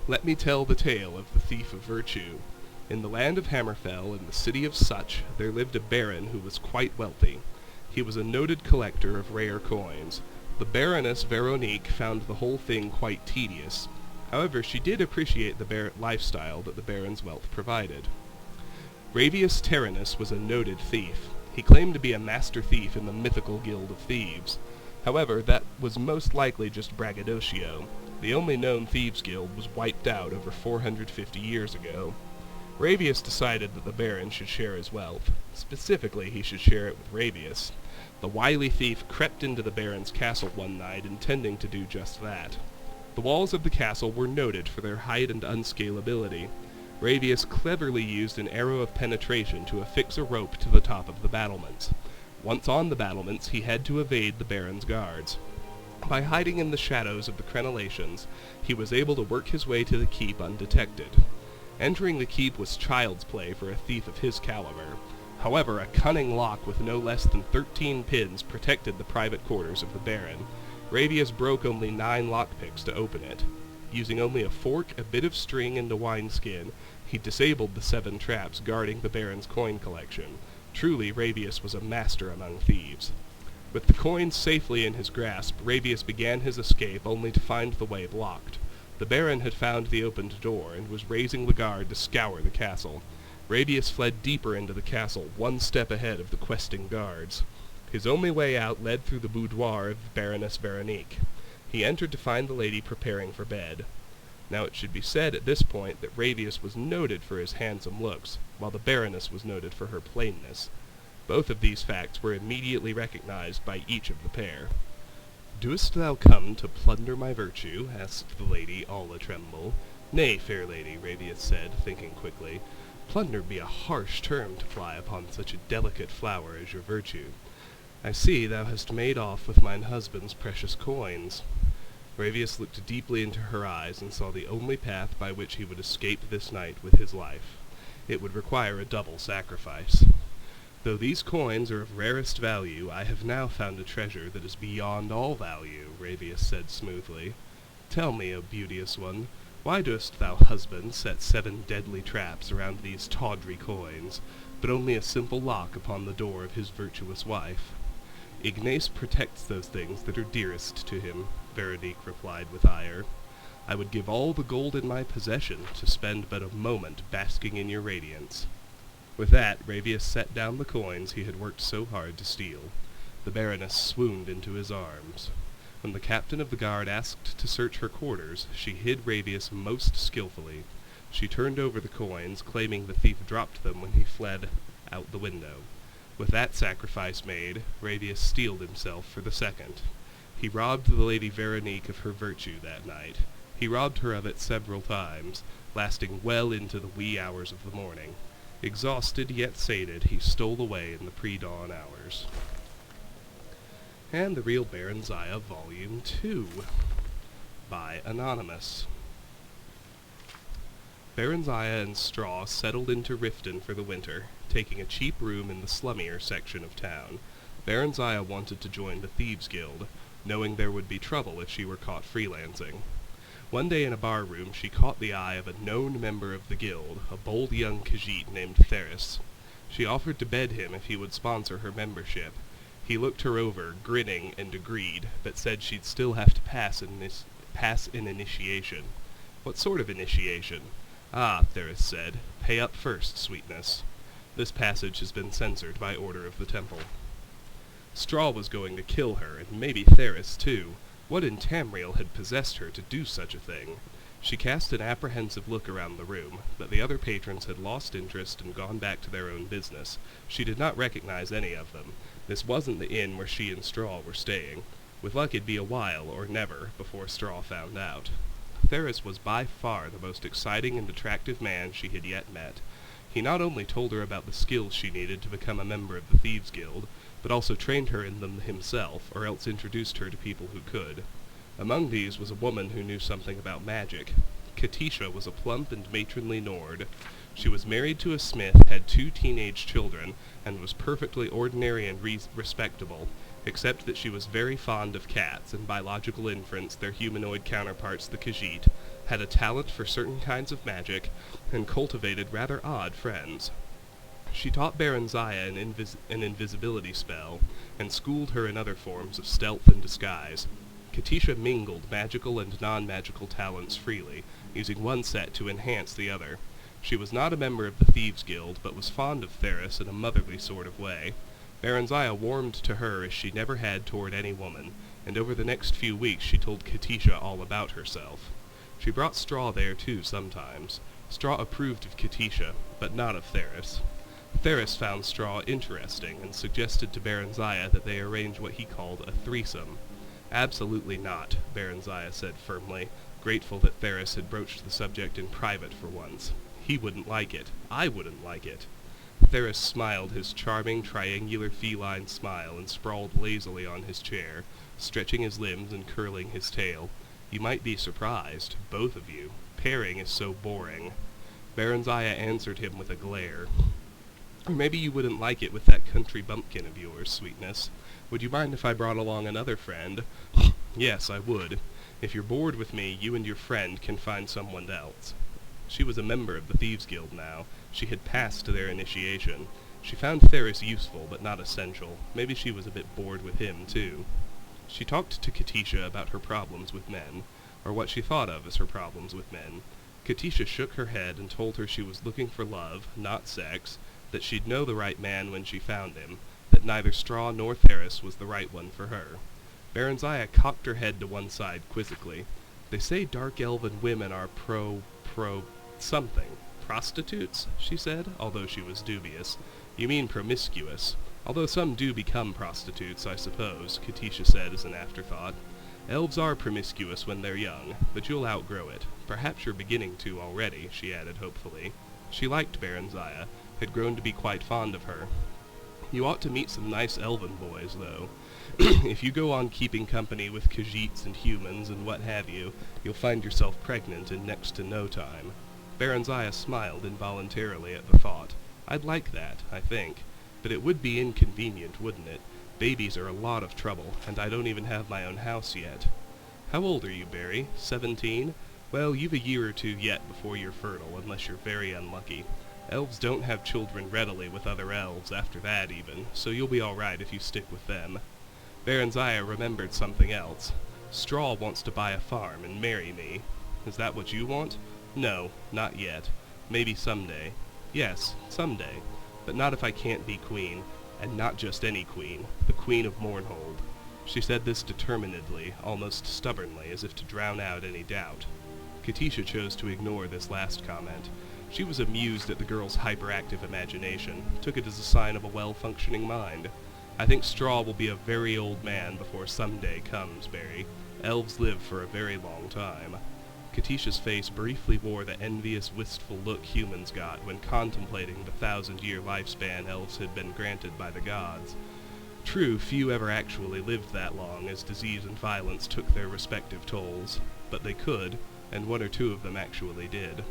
Let me tell the tale of the Thief of Virtue. In the land of Hammerfell, in the city of Such, there lived a baron who was quite wealthy. He was a noted collector of rare coins. The Baroness Veronique found the whole thing quite tedious. However, she did appreciate the lifestyle that the baron's wealth provided. Ravius Tyrannus was a noted thief. He claimed to be a master thief in the mythical guild of thieves. However, that was most likely just braggadocio. The only known thieves' guild was wiped out over 450 years ago. Ravius decided that the Baron should share his wealth. Specifically, he should share it with Ravius. The wily thief crept into the Baron's castle one night, intending to do just that. The walls of the castle were noted for their height and unscalability. Ravius cleverly used an arrow of penetration to affix a rope to the top of the battlements. Once on the battlements, he had to evade the Baron's guards. By hiding in the shadows of the crenellations, he was able to work his way to the keep undetected. Entering the keep was child's play for a thief of his caliber. However, a cunning lock with no less than 13 pins protected the private quarters of the Baron. Ravius broke only 9 lockpicks to open it. Using only a fork, a bit of string, and a wineskin, he disabled the 7 traps guarding the Baron's coin collection. Truly, Ravius was a master among thieves. With the coins safely in his grasp, Ravius began his escape only to find the way blocked. The Baron had found the opened door, and was raising the guard to scour the castle. Ravius fled deeper into the castle, 1 step ahead of the questing guards. His only way out led through the boudoir of Baroness Veronique. He entered to find the lady preparing for bed. Now it should be said at this point that Ravius was noted for his handsome looks, while the Baroness was noted for her plainness. Both of these facts were immediately recognized by each of the pair. "Doest thou come to plunder my virtue?" asked the lady, all a-tremble. "Nay, fair lady," Ravius said, thinking quickly. "Plunder be a harsh term to fly upon such a delicate flower as your virtue. I see thou hast made off with mine husband's precious coins." Ravius looked deeply into her eyes and saw the only path by which he would escape this night with his life. It would require a double sacrifice. "Though these coins are of rarest value, I have now found a treasure that is beyond all value," Ravius said smoothly. "Tell me, O beauteous one, why dost thou, husband, set 7 deadly traps around these tawdry coins, but only a simple lock upon the door of his virtuous wife?" "Ignace protects those things that are dearest to him," Veronique replied with ire. "I would give all the gold in my possession to spend but a moment basking in your radiance." With that, Ravius set down the coins he had worked so hard to steal. The Baroness swooned into his arms. When the captain of the guard asked to search her quarters, she hid Ravius most skillfully. She turned over the coins, claiming the thief dropped them when he fled out the window. With that sacrifice made, Ravius steeled himself for the second. He robbed the Lady Veronique of her virtue that night. He robbed her of it several times, lasting well into the wee hours of the morning. Exhausted yet sated, he stole away in the pre-dawn hours. And The Real Barenziah, Volume 2, by Anonymous. Barenziah and Straw settled into Riften for the winter, taking a cheap room in the slummier section of town. Barenziah wanted to join the Thieves Guild, knowing there would be trouble if she were caught freelancing. One day in a bar room she caught the eye of a known member of the guild, a bold young Khajiit named Theris. She offered to bed him if he would sponsor her membership. He looked her over, grinning, and agreed, but said she'd still have to pass an initiation. "What sort of initiation?" "Ah," Theris said, "pay up first, sweetness." This passage has been censored by order of the temple. Straw was going to kill her, and maybe Theris too. What in Tamriel had possessed her to do such a thing? She cast an apprehensive look around the room, but the other patrons had lost interest and gone back to their own business. She did not recognize any of them. This wasn't the inn where she and Straw were staying. With luck it'd be a while, or never, before Straw found out. Theris was by far the most exciting and attractive man she had yet met. He not only told her about the skills she needed to become a member of the Thieves Guild, but also trained her in them himself, or else introduced her to people who could. Among these was a woman who knew something about magic. Katisha was a plump and matronly Nord. She was married to a smith, had 2 teenage children, and was perfectly ordinary and respectable, except that she was very fond of cats, and by logical inference their humanoid counterparts, the Khajiit, had a talent for certain kinds of magic, and cultivated rather odd friends. She taught Barenziah an invisibility spell, and schooled her in other forms of stealth and disguise. Katisha mingled magical and non-magical talents freely, using one set to enhance the other. She was not a member of the Thieves Guild, but was fond of Theris in a motherly sort of way. Barenziah warmed to her as she never had toward any woman, and over the next few weeks she told Katisha all about herself. She brought Straw there too sometimes. Straw approved of Katisha, but not of Theris. Theris found Straw interesting and suggested to Barenziah that they arrange what he called a threesome. Absolutely not, Barenziah said firmly, grateful that Theris had broached the subject in private for once. He wouldn't like it. I wouldn't like it. Theris smiled his charming, triangular feline smile and sprawled lazily on his chair, stretching his limbs and curling his tail. You might be surprised, both of you. Pairing is so boring. Barenziah answered him with a glare. Or maybe you wouldn't like it with that country bumpkin of yours, sweetness. Would you mind if I brought along another friend? Yes, I would. If you're bored with me, you and your friend can find someone else. She was a member of the Thieves Guild now. She had passed their initiation. She found Theris useful, but not essential. Maybe she was a bit bored with him, too. She talked to Katisha about her problems with men, or what she thought of as her problems with men. Katisha shook her head and told her she was looking for love, not sex, that she'd know the right man when she found him, that neither Straw nor Theris was the right one for her. Barenziah cocked her head to one side quizzically. They say dark elven women are something. Prostitutes, she said, although she was dubious. You mean promiscuous. Although some do become prostitutes, I suppose, Katisha said as an afterthought. Elves are promiscuous when they're young, but you'll outgrow it. Perhaps you're beginning to already, she added hopefully. She liked Barenziah, had grown to be quite fond of her. You ought to meet some nice elven boys, though. If you go on keeping company with Khajiits and humans and what have you, you'll find yourself pregnant in next to no time. Barenziah smiled involuntarily at the thought. I'd like that, I think. But it would be inconvenient, wouldn't it? Babies are a lot of trouble, and I don't even have my own house yet. How old are you, Barry? 17? Well, you've a year or two yet before you're fertile, unless you're very unlucky. Elves don't have children readily with other elves after that, even, so you'll be all right if you stick with them. Barenziah remembered something else. Straw wants to buy a farm and marry me. Is that what you want? No, not yet. Maybe someday. Yes, someday. But not if I can't be queen, and not just any queen, the Queen of Mournhold. She said this determinedly, almost stubbornly, as if to drown out any doubt. Katisha chose to ignore this last comment. She was amused at the girl's hyperactive imagination, took it as a sign of a well-functioning mind. I think Straw will be a very old man before someday comes, Barry. Elves live for a very long time. Katisha's face briefly wore the envious, wistful look humans got when contemplating the 1,000-year lifespan elves had been granted by the gods. True, few ever actually lived that long, as disease and violence took their respective tolls. But they could, and one or two of them actually did.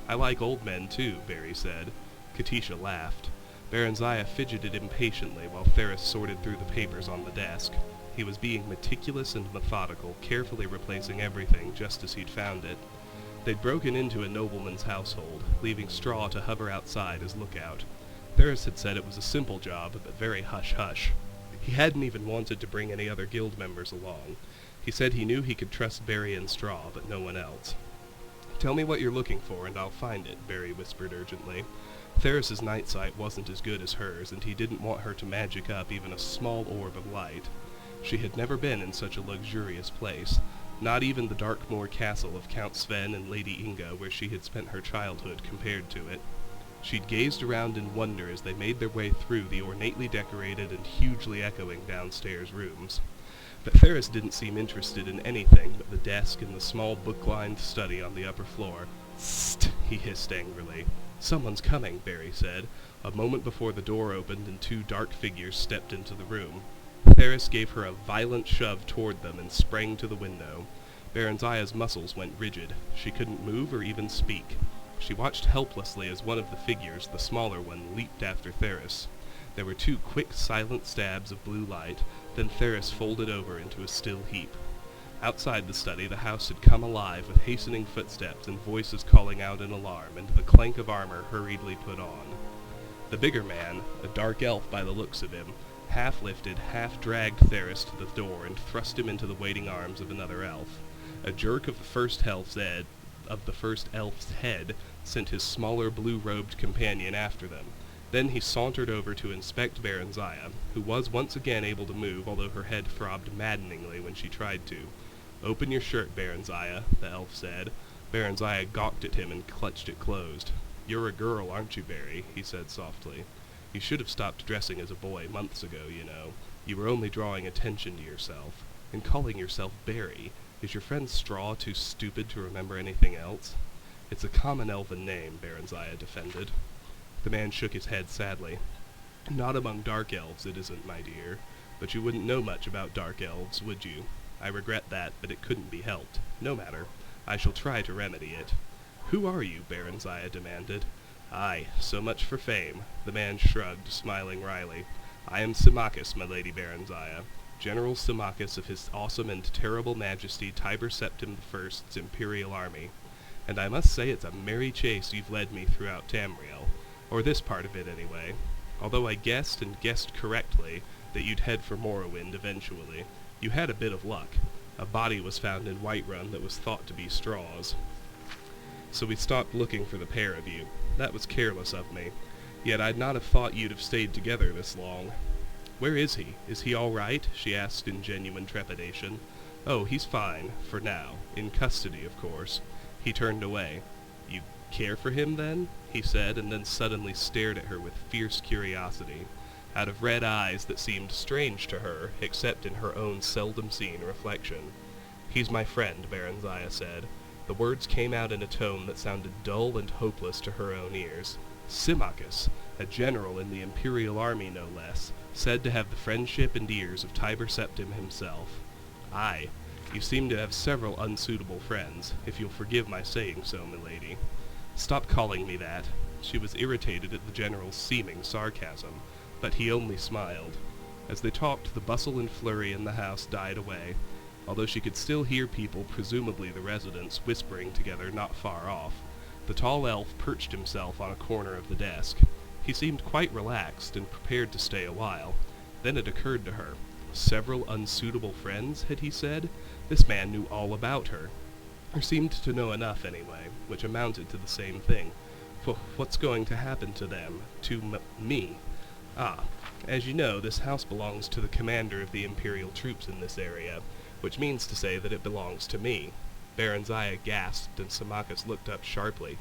I like old men, too, Barry said. Katisha laughed. Barenziah fidgeted impatiently while Theris sorted through the papers on the desk. He was being meticulous and methodical, carefully replacing everything just as he'd found it. They'd broken into a nobleman's household, leaving Straw to hover outside as lookout. Theris had said it was a simple job, but very hush-hush. He hadn't even wanted to bring any other guild members along. He said he knew he could trust Barry and Straw, but no one else. Tell me what you're looking for, and I'll find it, Barry whispered urgently. Theris's night sight wasn't as good as hers, and he didn't want her to magic up even a small orb of light. She had never been in such a luxurious place, not even the Darkmoor castle of Count Sven and Lady Inga where she had spent her childhood compared to it. She'd gazed around in wonder as they made their way through the ornately decorated and hugely echoing downstairs rooms. But Theris didn't seem interested in anything but the desk and the small book-lined study on the upper floor. "Sst!" he hissed angrily. "Someone's coming," Barry said, a moment before the door opened and two dark figures stepped into the room. Theris gave her a violent shove toward them and sprang to the window. Barenziah's muscles went rigid. She couldn't move or even speak. She watched helplessly as one of the figures, the smaller one, leaped after Theris. There were two quick, silent stabs of blue light, then Theris folded over into a still heap. Outside the study, the house had come alive with hastening footsteps and voices calling out in alarm, and the clank of armor hurriedly put on. The bigger man, a dark elf by the looks of him, half-lifted, half-dragged Theris to the door and thrust him into the waiting arms of another elf. A jerk of the first elf's head sent his smaller blue-robed companion after them. Then he sauntered over to inspect Barenziah, who was once again able to move, although her head throbbed maddeningly when she tried to. "Open your shirt, Barenziah," the elf said. Barenziah gawked at him and clutched it closed. "You're a girl, aren't you, Barry?" he said softly. "You should have stopped dressing as a boy months ago, you know. You were only drawing attention to yourself. And calling yourself Barry. Is your friend Straw too stupid to remember anything else?" "It's a common elven name," Barenziah defended. The man shook his head sadly. "Not among dark elves it isn't, my dear. But you wouldn't know much about dark elves, would you? I regret that, but it couldn't be helped. No matter. I shall try to remedy it." "Who are you?" Barenziah demanded. "Aye, so much for fame." The man shrugged, smiling wryly. "I am Symmachus, my lady Barenziah, General Symmachus of his awesome and terrible majesty Tiber Septim I's imperial army. And I must say it's a merry chase you've led me throughout Tamriel, or this part of it anyway. Although I guessed, and guessed correctly, that you'd head for Morrowind eventually. You had a bit of luck. A body was found in Whiterun that was thought to be Straw's. So we stopped looking for the pair of you. That was careless of me. Yet I'd not have thought you'd have stayed together this long." "Where is he? Is he all right?" she asked in genuine trepidation. "Oh, he's fine, for now. In custody, of course." He turned away. "You care for him, then?" he said, and then suddenly stared at her with fierce curiosity, out of red eyes that seemed strange to her, except in her own seldom-seen reflection. "He's my friend," Barenziah said. The words came out in a tone that sounded dull and hopeless to her own ears. Symmachus, a general in the Imperial Army no less, said to have the friendship and ears of Tiber Septim himself. "Aye, you seem to have several unsuitable friends, if you'll forgive my saying so, milady." "Stop calling me that." She was irritated at the general's seeming sarcasm, but he only smiled. As they talked, the bustle and flurry in the house died away, although she could still hear people, presumably the residents, whispering together not far off. The tall elf perched himself on a corner of the desk. He seemed quite relaxed and prepared to stay a while. Then it occurred to her. Several unsuitable friends, had he said? This man knew all about her. Or seemed to know enough, anyway, which amounted to the same thing. What's going to happen to them? To me? Ah, as you know, this house belongs to the commander of the Imperial troops in this area, which means to say that it belongs to me. Barenziah gasped, and Symmachus looked up sharply.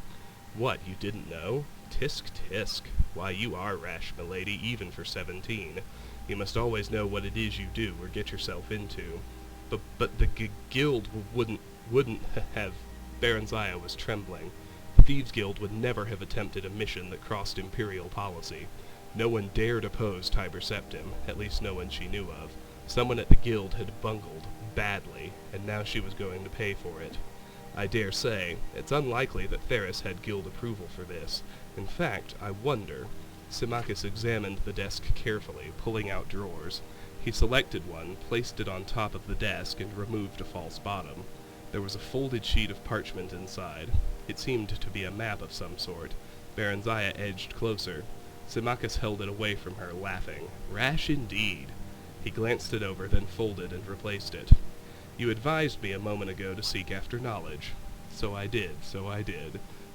"What, you didn't know? Tisk, tisk. Why, you are rash, milady, even for 17. You must always know what it is you do or get yourself into. But the guild wouldn't have..." Barenziah was trembling. The Thieves Guild would never have attempted a mission that crossed Imperial policy. No one dared oppose Tiber Septim, at least no one she knew of. Someone at the guild had bungled, badly, and now she was going to pay for it. I dare say, it's unlikely that Theris had guild approval for this. In fact, I wonder... Symmachus examined the desk carefully, pulling out drawers. He selected one, placed it on top of the desk, and removed a false bottom. There was a folded sheet of parchment inside. It seemed to be a map of some sort. Barenziah edged closer. Symmachus held it away from her, laughing. Rash indeed. He glanced it over, then folded and replaced it. "You advised me a moment ago to seek after knowledge." So I did.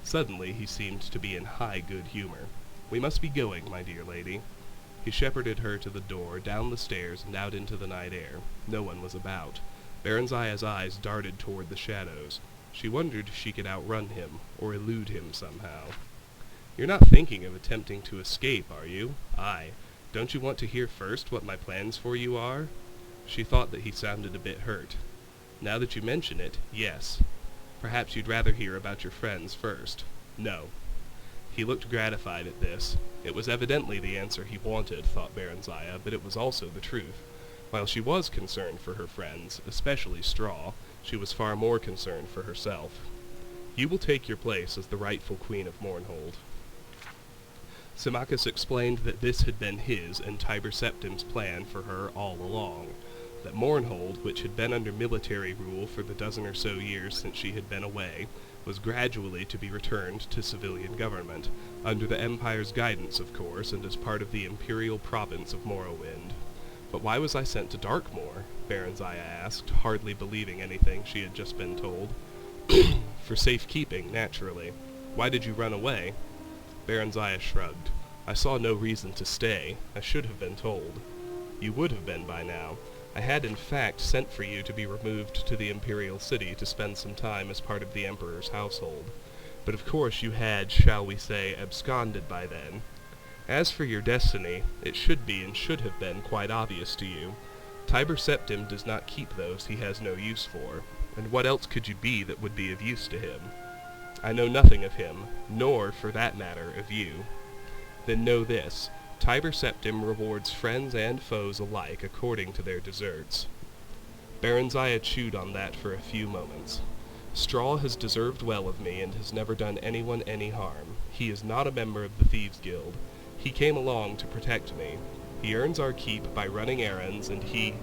Suddenly he seemed to be in high good humor. "We must be going, my dear lady." He shepherded her to the door, down the stairs, and out into the night air. No one was about. Barenziah's eyes darted toward the shadows. She wondered if she could outrun him, or elude him somehow. "You're not thinking of attempting to escape, are you?" "Aye. Don't you want to hear first what my plans for you are?" She thought that he sounded a bit hurt. "Now that you mention it, yes. Perhaps you'd rather hear about your friends first." "No." He looked gratified at this. It was evidently the answer he wanted, thought Barenziah, but it was also the truth. While she was concerned for her friends, especially Straw, she was far more concerned for herself. "You will take your place as the rightful Queen of Mournhold." Symmachus explained that this had been his and Tiber Septim's plan for her all along, that Mournhold, which had been under military rule for the dozen or so years since she had been away, was gradually to be returned to civilian government, under the Empire's guidance, of course, and as part of the imperial province of Morrowind. "But why was I sent to Darkmoor?" Barenziah asked, hardly believing anything she had just been told. "For safekeeping, naturally. Why did you run away?" Barenziah shrugged. "I saw no reason to stay. I should have been told." "You would have been by now. I had in fact sent for you to be removed to the imperial city to spend some time as part of the Emperor's household. But of course you had, shall we say, absconded by then. As for your destiny, it should be and should have been quite obvious to you. Tiber Septim does not keep those he has no use for, and what else could you be that would be of use to him? I know nothing of him, nor, for that matter, of you. Then know this, Tiber Septim rewards friends and foes alike according to their deserts. Barenziah chewed on that for a few moments. Straw has deserved well of me and has never done anyone any harm. He is not a member of the Thieves Guild. He came along to protect me. He earns our keep by running errands, and he...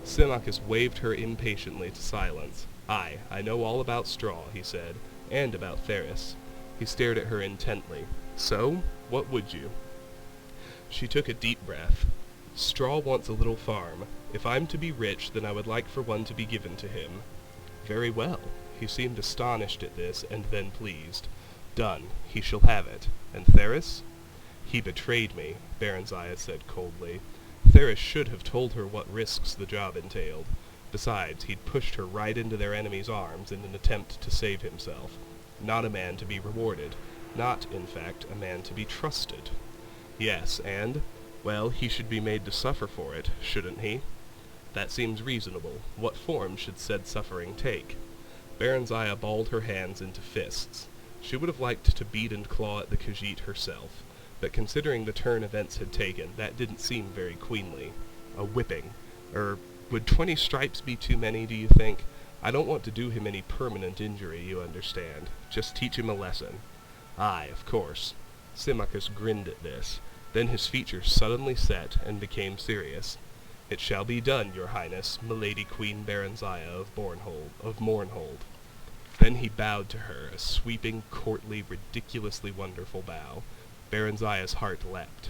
Symmachus waved her impatiently to silence. Aye, I know all about Straw, he said, and about Theris. He stared at her intently. So, what would you? She took a deep breath. Straw wants a little farm. If I'm to be rich, then I would like for one to be given to him. Very well. He seemed astonished at this, and then pleased. Done. He shall have it. And Theris? He betrayed me, Barenziah said coldly. Theris should have told her what risks the job entailed. Besides, he'd pushed her right into their enemy's arms in an attempt to save himself. Not a man to be rewarded. Not, in fact, a man to be trusted. Yes, and, well, he should be made to suffer for it, shouldn't he? That seems reasonable. What form should said suffering take? Barenziah balled her hands into fists. She would have liked to beat and claw at the Khajiit herself, but considering the turn events had taken, that didn't seem very queenly. A whipping. Would 20 stripes be too many, do you think? I don't want to do him any permanent injury, you understand. Just teach him a lesson. Aye, of course. Symmachus grinned at this. Then his features suddenly set and became serious. It shall be done, your highness, milady Queen Barenziah of Mournhold. Then he bowed to her, a sweeping, courtly, ridiculously wonderful bow. Barenziah's heart leapt.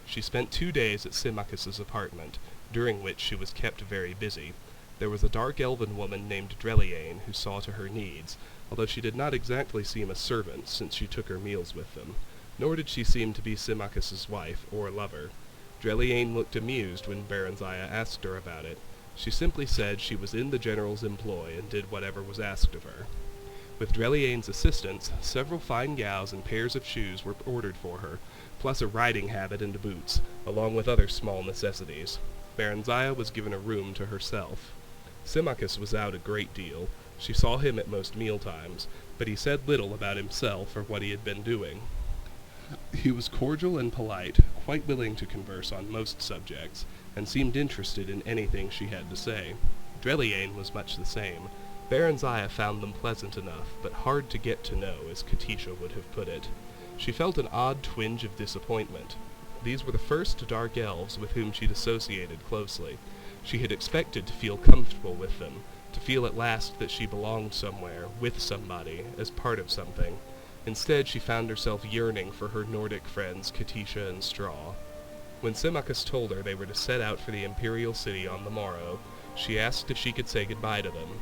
She spent 2 days at Symmachus's apartment, during which she was kept very busy. There was a dark elven woman named Dreliane who saw to her needs, although she did not exactly seem a servant, since she took her meals with them. Nor did she seem to be Symmachus's wife or lover. Dreliane looked amused when Barenziah asked her about it. She simply said she was in the general's employ and did whatever was asked of her. With Dreliane's assistance, several fine gowns and pairs of shoes were ordered for her, plus a riding habit and boots, along with other small necessities. Barenziah was given a room to herself. Symmachus was out a great deal. She saw him at most mealtimes, but he said little about himself or what he had been doing. He was cordial and polite, quite willing to converse on most subjects, and seemed interested in anything she had to say. Dreliane was much the same. Barenziah found them pleasant enough, but hard to get to know, as Katisha would have put it. She felt an odd twinge of disappointment. These were the first dark elves with whom she'd associated closely. She had expected to feel comfortable with them, to feel at last that she belonged somewhere, with somebody, as part of something. Instead, she found herself yearning for her Nordic friends Katisha and Straw. When Symmachus told her they were to set out for the imperial city on the morrow, she asked if she could say goodbye to them.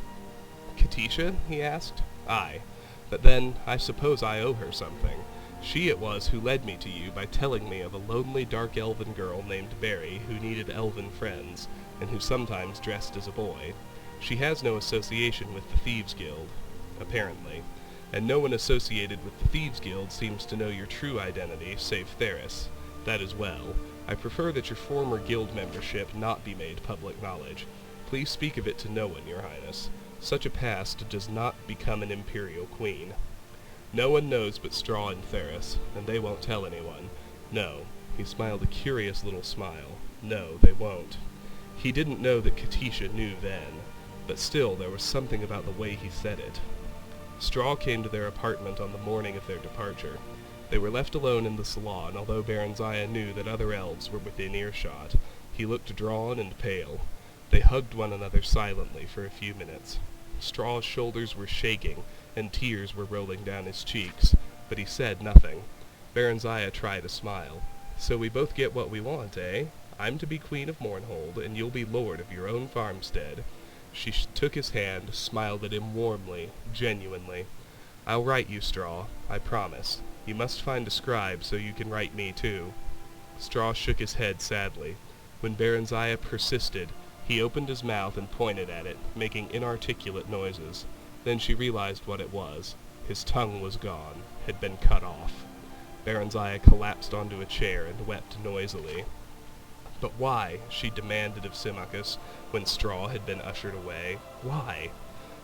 Katisha? He asked. Aye. But then, I suppose I owe her something. She it was who led me to you by telling me of a lonely dark elven girl named Barry who needed elven friends, and who sometimes dressed as a boy. She has no association with the Thieves Guild, apparently, and no one associated with the Thieves Guild seems to know your true identity, save Theris. That is well. I prefer that your former guild membership not be made public knowledge. Please speak of it to no one, your highness. Such a past does not become an imperial queen. No one knows but Straw and Theris, and they won't tell anyone. No. He smiled a curious little smile. No, they won't. He didn't know that Katisha knew then, but still there was something about the way he said it. Straw came to their apartment on the morning of their departure. They were left alone in the salon, although Barenziah knew that other elves were within earshot. He looked drawn and pale. They hugged one another silently for a few minutes. Straw's shoulders were shaking, and tears were rolling down his cheeks, but he said nothing. Barenziah tried a smile. So we both get what we want, eh? I'm to be Queen of Mournhold, and you'll be lord of your own farmstead. She took his hand, smiled at him warmly, genuinely. I'll write you, Straw, I promise. You must find a scribe so you can write me too. Straw shook his head sadly. When Barenziah persisted, he opened his mouth and pointed at it, making inarticulate noises. Then she realized what it was. His tongue was gone, had been cut off. Barenziah collapsed onto a chair and wept noisily. But why? She demanded of Symmachus, when Straw had been ushered away. Why?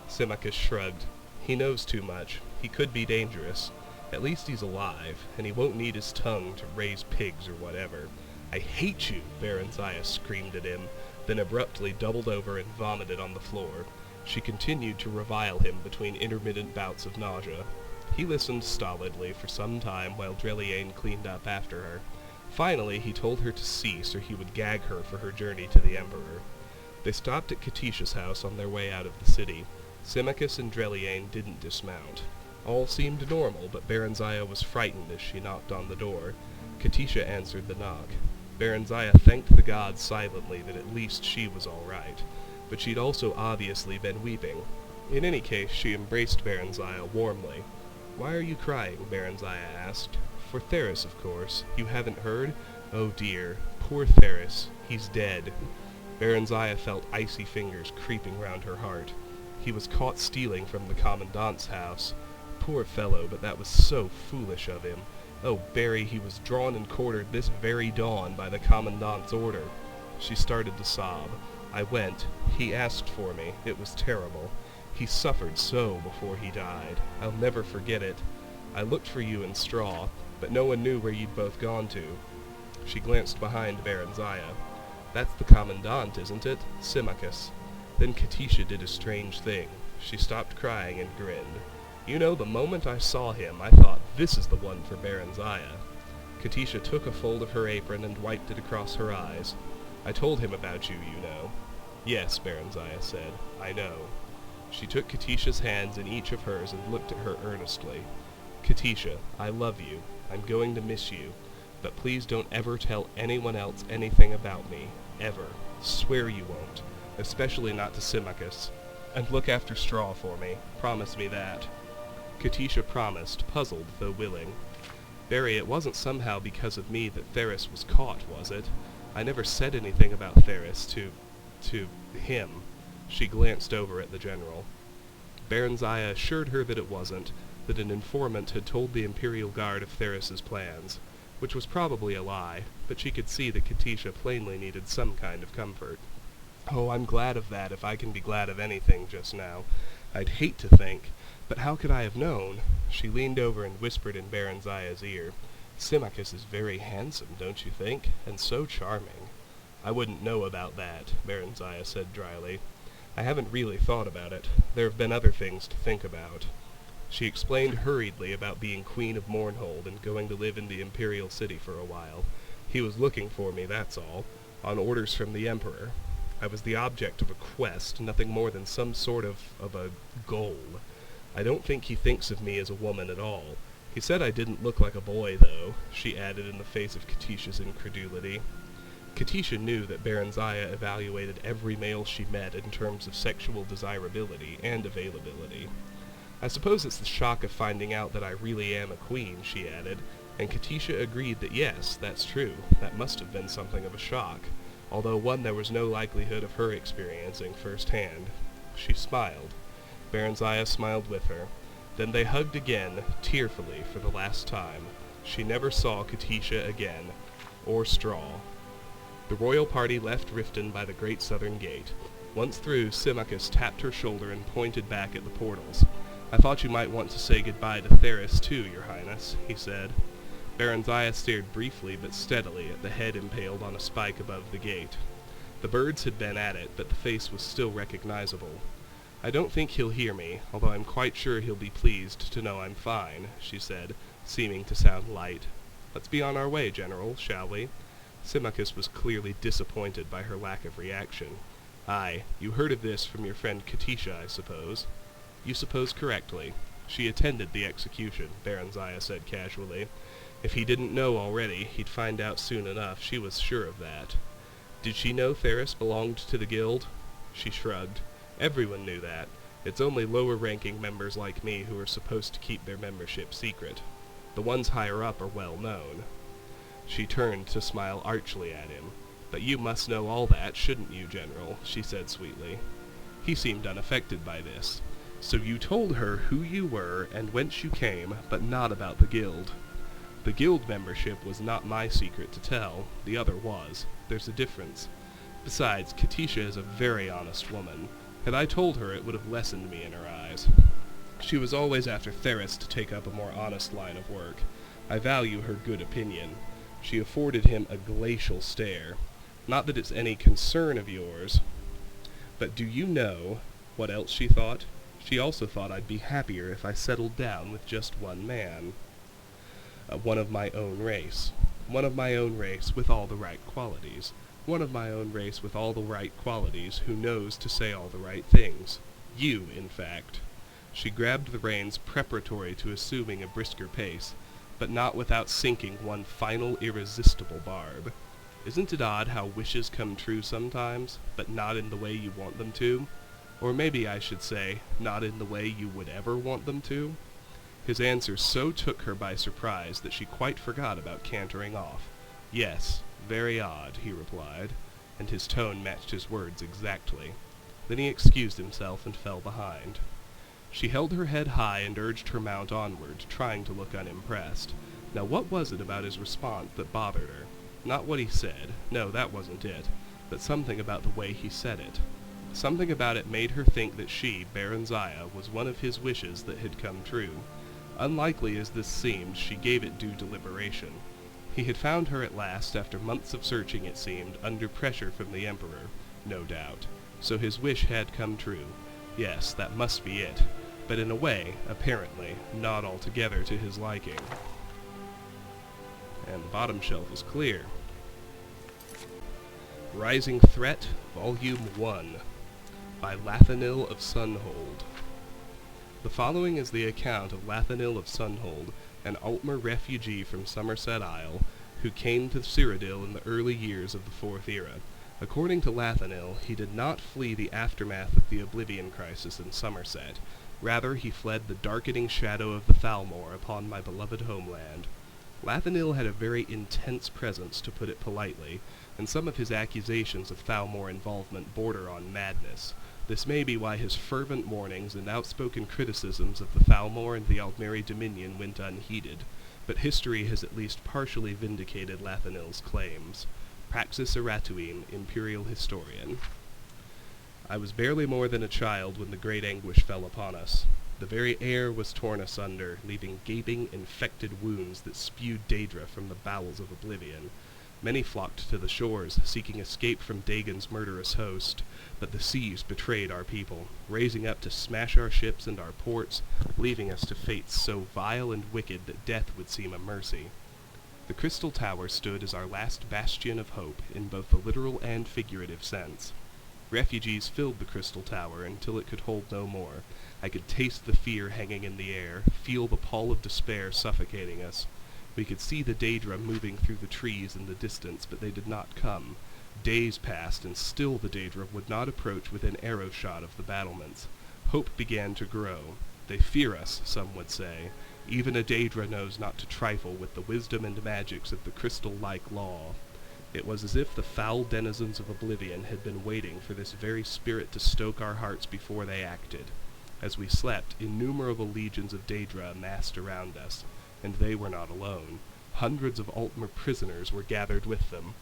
Symmachus shrugged. He knows too much. He could be dangerous. At least he's alive, and he won't need his tongue to raise pigs or whatever. I hate you, Barenziah screamed at him, then abruptly doubled over and vomited on the floor. She continued to revile him between intermittent bouts of nausea. He listened stolidly for some time while Dreliane cleaned up after her. Finally, he told her to cease or he would gag her for her journey to the Emperor. They stopped at Katisha's house on their way out of the city. Symmachus and Dreliane didn't dismount. All seemed normal, but Barenziah was frightened as she knocked on the door. Katisha answered the knock. Barenziah thanked the gods silently that at least she was all right, but she'd also obviously been weeping. In any case, she embraced Barenziah warmly. "Why are you crying?" Barenziah asked. "For Theris, of course. You haven't heard? Oh dear, poor Theris. He's dead." Barenziah felt icy fingers creeping round her heart. He was caught stealing from the commandant's house. Poor fellow, but that was so foolish of him. Oh, Barry, he was drawn and quartered this very dawn by the commandant's order. She started to sob. I went. He asked for me. It was terrible. He suffered so before he died. I'll never forget it. I looked for you in Straw, but no one knew where you'd both gone to. She glanced behind Barenziah. That's the commandant, isn't it? Symmachus. Then Katisha did a strange thing. She stopped crying and grinned. You know, the moment I saw him, I thought, this is the one for Barenziah. Katisha took a fold of her apron and wiped it across her eyes. I told him about you, you know. Yes, Barenziah said. I know. She took Katisha's hands in each of hers and looked at her earnestly. Katisha, I love you. I'm going to miss you. But please don't ever tell anyone else anything about me. Ever. Swear you won't. Especially not to Symmachus. And look after Straw for me. Promise me that. Katisha promised, puzzled though willing. Barry, it wasn't somehow because of me that Theris was caught, was it? I never said anything about Theris to him. She glanced over at the general. Barenziah assured her that it wasn't, that an informant had told the Imperial Guard of Theris's plans, which was probably a lie, but she could see that Katisha plainly needed some kind of comfort. Oh, I'm glad of that if I can be glad of anything just now. I'd hate to think, but how could I have known? She leaned over and whispered in Barenziah's ear. Symmachus is very handsome, don't you think? And so charming. I wouldn't know about that, Barenziah said dryly. I haven't really thought about it. There have been other things to think about. She explained hurriedly about being Queen of Mournhold and going to live in the Imperial City for a while. He was looking for me, that's all, on orders from the Emperor. I was the object of a quest, nothing more than some sort of a goal. I don't think he thinks of me as a woman at all. He said I didn't look like a boy, though, she added in the face of Katisha's incredulity. Katisha knew that Barenziah evaluated every male she met in terms of sexual desirability and availability. I suppose it's the shock of finding out that I really am a queen, she added, and Katisha agreed that yes, that's true. That must have been something of a shock, although one there was no likelihood of her experiencing firsthand. She smiled. Barenziah smiled with her. Then they hugged again, tearfully, for the last time. She never saw Katisha again, or Straw. The royal party left Riften by the great southern gate. Once through, Symmachus tapped her shoulder and pointed back at the portals. I thought you might want to say goodbye to Theris too, your highness, he said. Barenziah stared briefly but steadily at the head impaled on a spike above the gate. The birds had been at it, but the face was still recognizable. I don't think he'll hear me, although I'm quite sure he'll be pleased to know I'm fine, she said, seeming to sound light. Let's be on our way, General, shall we? Symmachus was clearly disappointed by her lack of reaction. Aye, you heard of this from your friend Katisha, I suppose. You suppose correctly. She attended the execution, Barenziah said casually. If he didn't know already, he'd find out soon enough, she was sure of that. Did she know Theris belonged to the guild? She shrugged. Everyone knew that. It's only lower-ranking members like me who are supposed to keep their membership secret. The ones higher up are well known. She turned to smile archly at him. "But you must know all that, shouldn't you, General?" she said sweetly. He seemed unaffected by this. "So you told her who you were and whence you came, but not about the guild." "The guild membership was not my secret to tell. The other was. There's a difference. Besides, Katisha is a very honest woman. Had I told her, it would have lessened me in her eyes. She was always after Theris to take up a more honest line of work. I value her good opinion. She afforded him a glacial stare. Not that it's any concern of yours. But do you know what else she thought? She also thought I'd be happier if I settled down with just one man. One of my own race. One of my own race with all the right qualities. One of my own race with all the right qualities who knows to say all the right things. You, in fact." She grabbed the reins preparatory to assuming a brisker pace, but not without sinking one final irresistible barb. "Isn't it odd how wishes come true sometimes, but not in the way you want them to? Or maybe I should say, not in the way you would ever want them to?" His answer so took her by surprise that she quite forgot about cantering off. "Yes, very odd," he replied, and his tone matched his words exactly. Then he excused himself and fell behind. She held her head high and urged her mount onward, trying to look unimpressed. Now what was it about his response that bothered her? Not what he said, no, that wasn't it, but something about the way he said it. Something about it made her think that she, Barenziah, was one of his wishes that had come true. Unlikely as this seemed, she gave it due deliberation. He had found her at last, after months of searching it seemed, under pressure from the Emperor, no doubt. So his wish had come true. Yes, that must be it. But in a way, apparently, not altogether to his liking. And the bottom shelf is clear. Rising Threat, Volume 1, by Lathanil of Sunhold. The following is the account of Lathanil of Sunhold, an Altmer refugee from Somerset Isle, who came to Cyrodiil in the early years of the Fourth Era. According to Lathanil, he did not flee the aftermath of the Oblivion Crisis in Somerset. Rather, he fled the darkening shadow of the Thalmor upon my beloved homeland. Lathanil had a very intense presence, to put it politely, and some of his accusations of Thalmor involvement border on madness. This may be why his fervent warnings and outspoken criticisms of the Thalmor and the Aldmeri Dominion went unheeded, but history has at least partially vindicated Lathanil's claims. Praxis Erratuim, Imperial Historian. I was barely more than a child when the great anguish fell upon us. The very air was torn asunder, leaving gaping, infected wounds that spewed Daedra from the bowels of oblivion. Many flocked to the shores, seeking escape from Dagon's murderous host, but the seas betrayed our people, raising up to smash our ships and our ports, leaving us to fates so vile and wicked that death would seem a mercy. The Crystal Tower stood as our last bastion of hope, in both the literal and figurative sense. Refugees filled the Crystal Tower until it could hold no more. I could taste the fear hanging in the air, feel the pall of despair suffocating us. We could see the Daedra moving through the trees in the distance, but they did not come. Days passed, and still the Daedra would not approach within arrow shot of the battlements. Hope began to grow. They fear us, some would say. Even a Daedra knows not to trifle with the wisdom and magics of the crystal-like law. It was as if the foul denizens of oblivion had been waiting for this very spirit to stoke our hearts before they acted. As we slept, innumerable legions of Daedra massed around us, and they were not alone. Hundreds of Altmer prisoners were gathered with them.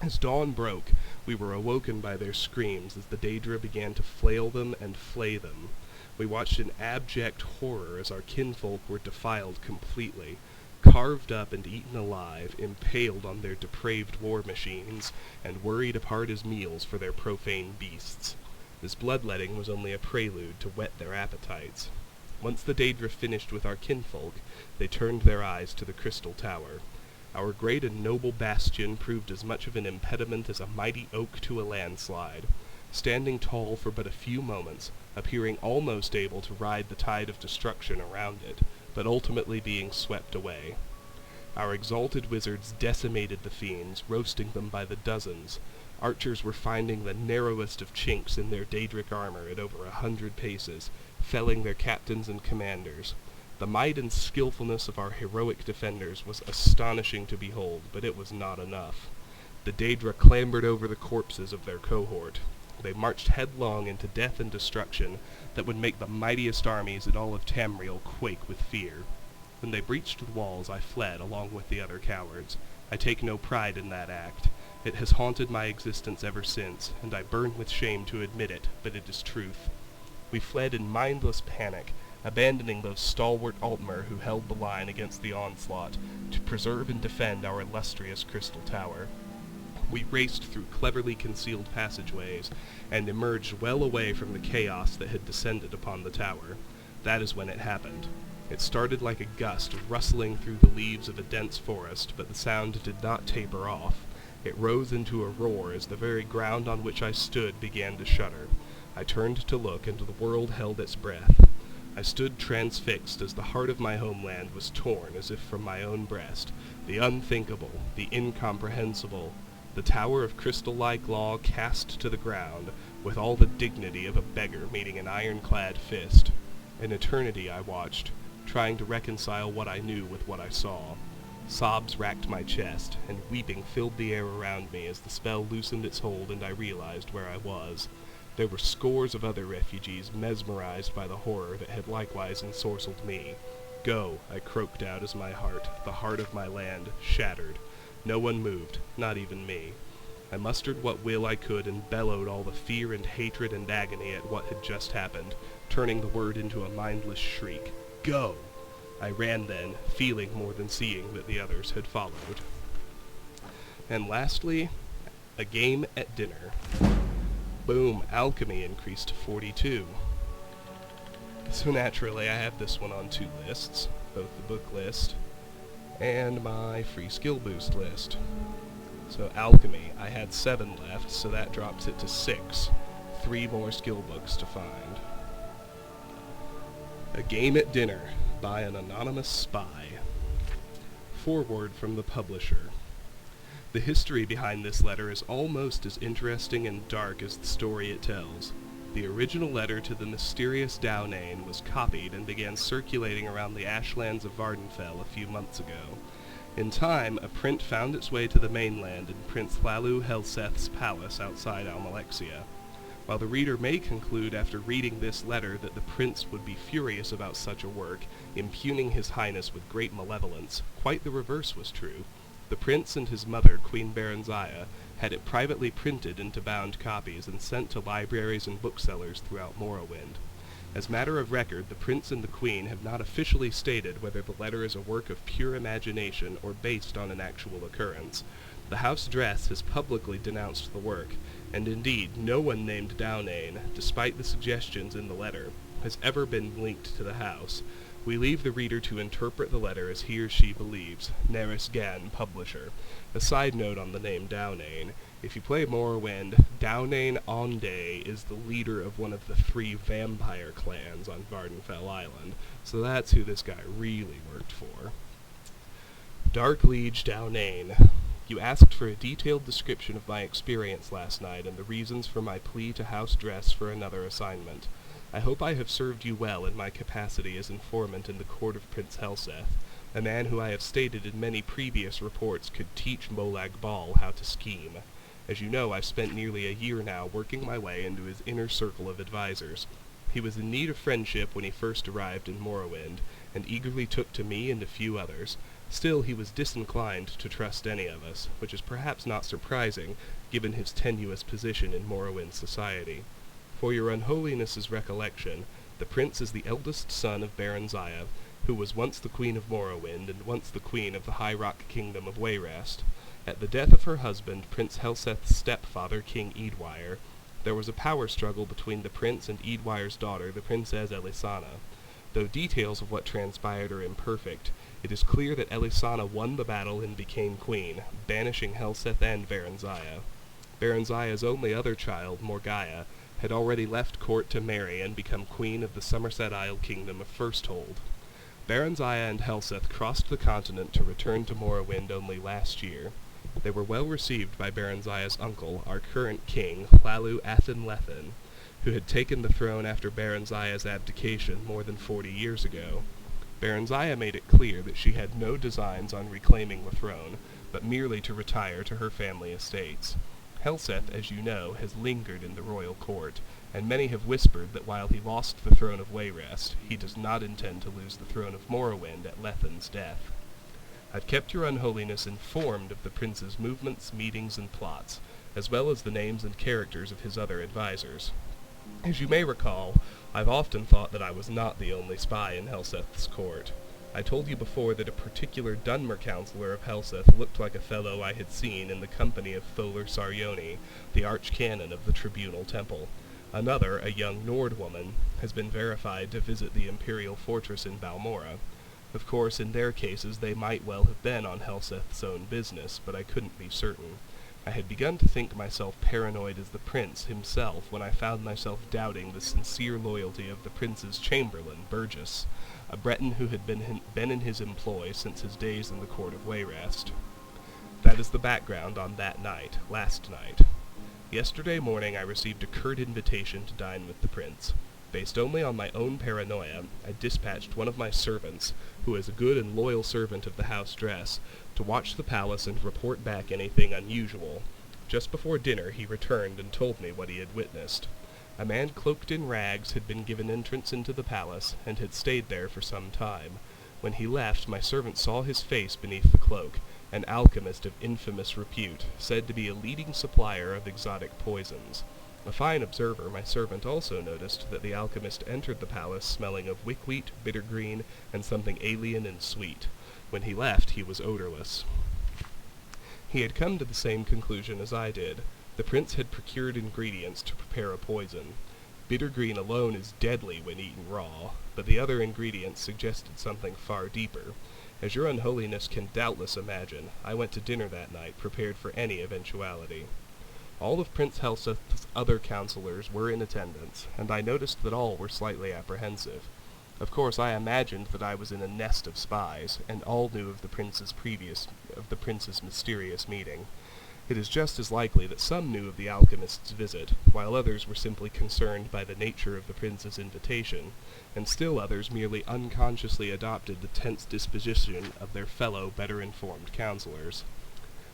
As dawn broke, we were awoken by their screams as the Daedra began to flail them and flay them. We watched in abject horror as our kinfolk were defiled completely, carved up and eaten alive, impaled on their depraved war machines, and worried apart as meals for their profane beasts. This bloodletting was only a prelude to whet their appetites. Once the Daedra finished with our kinfolk, they turned their eyes to the Crystal Tower. Our great and noble bastion proved as much of an impediment as a mighty oak to a landslide, standing tall for but a few moments, appearing almost able to ride the tide of destruction around it, but ultimately being swept away. Our exalted wizards decimated the fiends, roasting them by the dozens. Archers were finding the narrowest of chinks in their Daedric armor at over 100 paces, felling their captains and commanders. The might and skillfulness of our heroic defenders was astonishing to behold, but it was not enough. The Daedra clambered over the corpses of their cohort. They marched headlong into death and destruction that would make the mightiest armies in all of Tamriel quake with fear. When they breached the walls, I fled along with the other cowards. I take no pride in that act. It has haunted my existence ever since, and I burn with shame to admit it, but it is truth. We fled in mindless panic, abandoning those stalwart Altmer who held the line against the onslaught, to preserve and defend our illustrious crystal tower. We raced through cleverly concealed passageways, and emerged well away from the chaos that had descended upon the tower. That is when it happened. It started like a gust rustling through the leaves of a dense forest, but the sound did not taper off. It rose into a roar as the very ground on which I stood began to shudder. I turned to look, and the world held its breath. I stood transfixed as the heart of my homeland was torn as if from my own breast. The unthinkable, the incomprehensible, the tower of crystal-like law cast to the ground, with all the dignity of a beggar meeting an ironclad fist. An eternity I watched, trying to reconcile what I knew with what I saw. Sobs racked my chest, and weeping filled the air around me as the spell loosened its hold and I realized where I was. There were scores of other refugees mesmerized by the horror that had likewise ensorcelled me. Go, I croaked out as my heart, the heart of my land, shattered. No one moved, not even me. I mustered what will I could and bellowed all the fear and hatred and agony at what had just happened, turning the word into a mindless shriek. Go! I ran then, feeling more than seeing that the others had followed. And lastly, a game at dinner. Boom, alchemy increased to 42. So naturally I have this one on 2 lists, both the book list and my free skill boost list. So alchemy, I had 7 left, so that drops it to 6. 3 more skill books to find. A Game at Dinner by an Anonymous Spy. Foreword from the publisher. The history behind this letter is almost as interesting and dark as the story it tells. The original letter to the mysterious Downane was copied and began circulating around the ashlands of Vardenfell a few months ago. In time, a print found its way to the mainland in Prince Hlalu Helseth's palace outside Almalexia. While the reader may conclude after reading this letter that the prince would be furious about such a work, impugning his highness with great malevolence, quite the reverse was true. The prince and his mother, Queen Barenziah, had it privately printed into bound copies and sent to libraries and booksellers throughout Morrowind. As matter of record, the prince and the queen have not officially stated whether the letter is a work of pure imagination or based on an actual occurrence. The House Dress has publicly denounced the work, and indeed no one named Downane, despite the suggestions in the letter, has ever been linked to the house. We leave the reader to interpret the letter as he or she believes. Neris Gan, publisher. A side note on the name Downane. If you play Morrowind, Downane Onday is the leader of one of the 3 vampire clans on Vardenfell Island, so that's who this guy really worked for. Dark Liege Downane. You asked for a detailed description of my experience last night and the reasons for my plea to House Dress for another assignment. I hope I have served you well in my capacity as informant in the court of Prince Helseth, a man who I have stated in many previous reports could teach Molag Bal how to scheme. As you know, I've spent nearly a year now working my way into his inner circle of advisors. He was in need of friendship when he first arrived in Morrowind, and eagerly took to me and a few others. Still, he was disinclined to trust any of us, which is perhaps not surprising, given his tenuous position in Morrowind society. For your unholiness's recollection, the prince is the eldest son of Barenziah, who was once the queen of Morrowind and once the queen of the High Rock kingdom of Wayrest. At the death of her husband, Prince Helseth's stepfather, King Eadwire, there was a power struggle between the prince and Eadwire's daughter, the Princess Elisana. Though details of what transpired are imperfect, it is clear that Elisana won the battle and became queen, banishing Helseth and Barenziah. Barenziah's only other child, Morgaya, had already left court to marry and become queen of the Somerset Isle kingdom of Firsthold. Barenziah and Helseth crossed the continent to return to Morrowind only last year. They were well received by Barenziah's uncle, our current king, Hlalu Athen-Lethen, who had taken the throne after Barenziah's abdication more than 40 years ago. Barenziah made it clear that she had no designs on reclaiming the throne, but merely to retire to her family estates. Helseth, as you know, has lingered in the royal court, and many have whispered that while he lost the throne of Wayrest, he does not intend to lose the throne of Morrowind at Lethen's death. I've kept your unholiness informed of the prince's movements, meetings, and plots, as well as the names and characters of his other advisors. As you may recall, I've often thought that I was not the only spy in Helseth's court. I told you before that a particular Dunmer counselor of Helseth looked like a fellow I had seen in the company of Tholer Sarioni, the arch-canon of the Tribunal Temple. Another, a young Nord woman, has been verified to visit the imperial fortress in Balmora. Of course, in their cases they might well have been on Helseth's own business, but I couldn't be certain. I had begun to think myself paranoid as the prince himself when I found myself doubting the sincere loyalty of the prince's chamberlain, Burgess, a Breton who had been in his employ since his days in the court of Wayrest. That is the background on that night, last night. Yesterday morning I received a curt invitation to dine with the prince. Based only on my own paranoia, I dispatched one of my servants, who is a good and loyal servant of the house Dress, to watch the palace and report back anything unusual. Just before dinner he returned and told me what he had witnessed. A man cloaked in rags had been given entrance into the palace, and had stayed there for some time. When he left, my servant saw his face beneath the cloak, an alchemist of infamous repute, said to be a leading supplier of exotic poisons. A fine observer, my servant also noticed that the alchemist entered the palace smelling of wickweed, bittergreen, and something alien and sweet. When he left, he was odorless. He had come to the same conclusion as I did. The prince had procured ingredients to prepare a poison. Bittergreen alone is deadly when eaten raw, but the other ingredients suggested something far deeper. As your unholiness can doubtless imagine, I went to dinner that night prepared for any eventuality. All of Prince Helseth's other counselors were in attendance, and I noticed that all were slightly apprehensive. Of course, I imagined that I was in a nest of spies, and all knew of the prince's mysterious meeting. It is just as likely that some knew of the alchemist's visit, while others were simply concerned by the nature of the prince's invitation, and still others merely unconsciously adopted the tense disposition of their fellow better-informed counselors.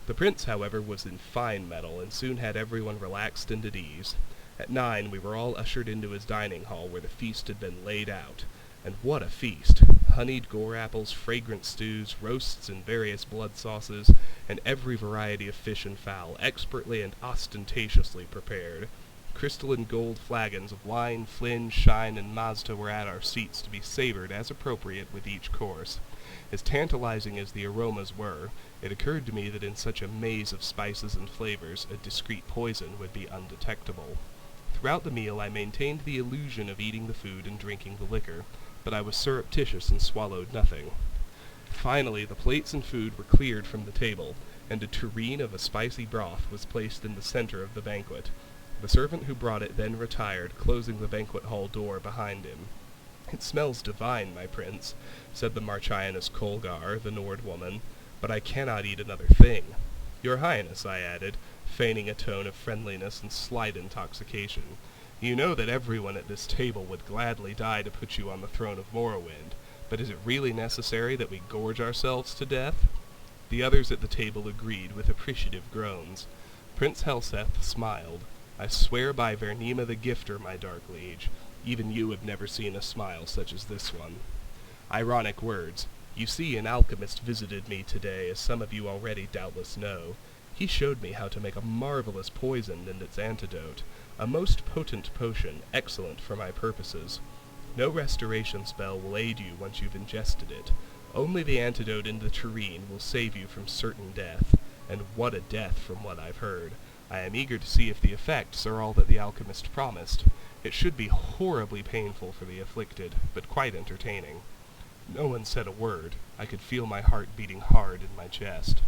The prince, however, was in fine mettle, and soon had everyone relaxed and at ease. At 9 we were all ushered into his dining hall, where the feast had been laid out. And what a feast! Honeyed gore apples, fragrant stews, roasts in various blood sauces, and every variety of fish and fowl, expertly and ostentatiously prepared. Crystal and gold flagons of wine, Flynn, Shine, and Mazda were at our seats to be savored as appropriate with each course. As tantalizing as the aromas were, it occurred to me that in such a maze of spices and flavors, a discreet poison would be undetectable. Throughout the meal I maintained the illusion of eating the food and drinking the liquor, but I was surreptitious and swallowed nothing. Finally, the plates and food were cleared from the table, and a tureen of a spicy broth was placed in the center of the banquet. The servant who brought it then retired, closing the banquet hall door behind him. "It smells divine, my prince," said the Marchioness Colgar, the Nord woman, "but I cannot eat another thing." "Your Highness," I added, feigning a tone of friendliness and slight intoxication, "you know that everyone at this table would gladly die to put you on the throne of Morrowind, but is it really necessary that we gorge ourselves to death?" The others at the table agreed with appreciative groans. Prince Helseth smiled. "I swear by Vernima the Gifter, my dark liege, even you have never seen a smile such as this one." Ironic words. You see, an alchemist visited me today, as some of you already doubtless know. He showed me how to make a marvelous poison and its antidote, a most potent potion, excellent for my purposes. No restoration spell will aid you once you've ingested it. Only the antidote in the tureen will save you from certain death, and what a death from what I've heard. I am eager to see if the effects are all that the alchemist promised. It should be horribly painful for the afflicted, but quite entertaining. No one said a word. I could feel my heart beating hard in my chest.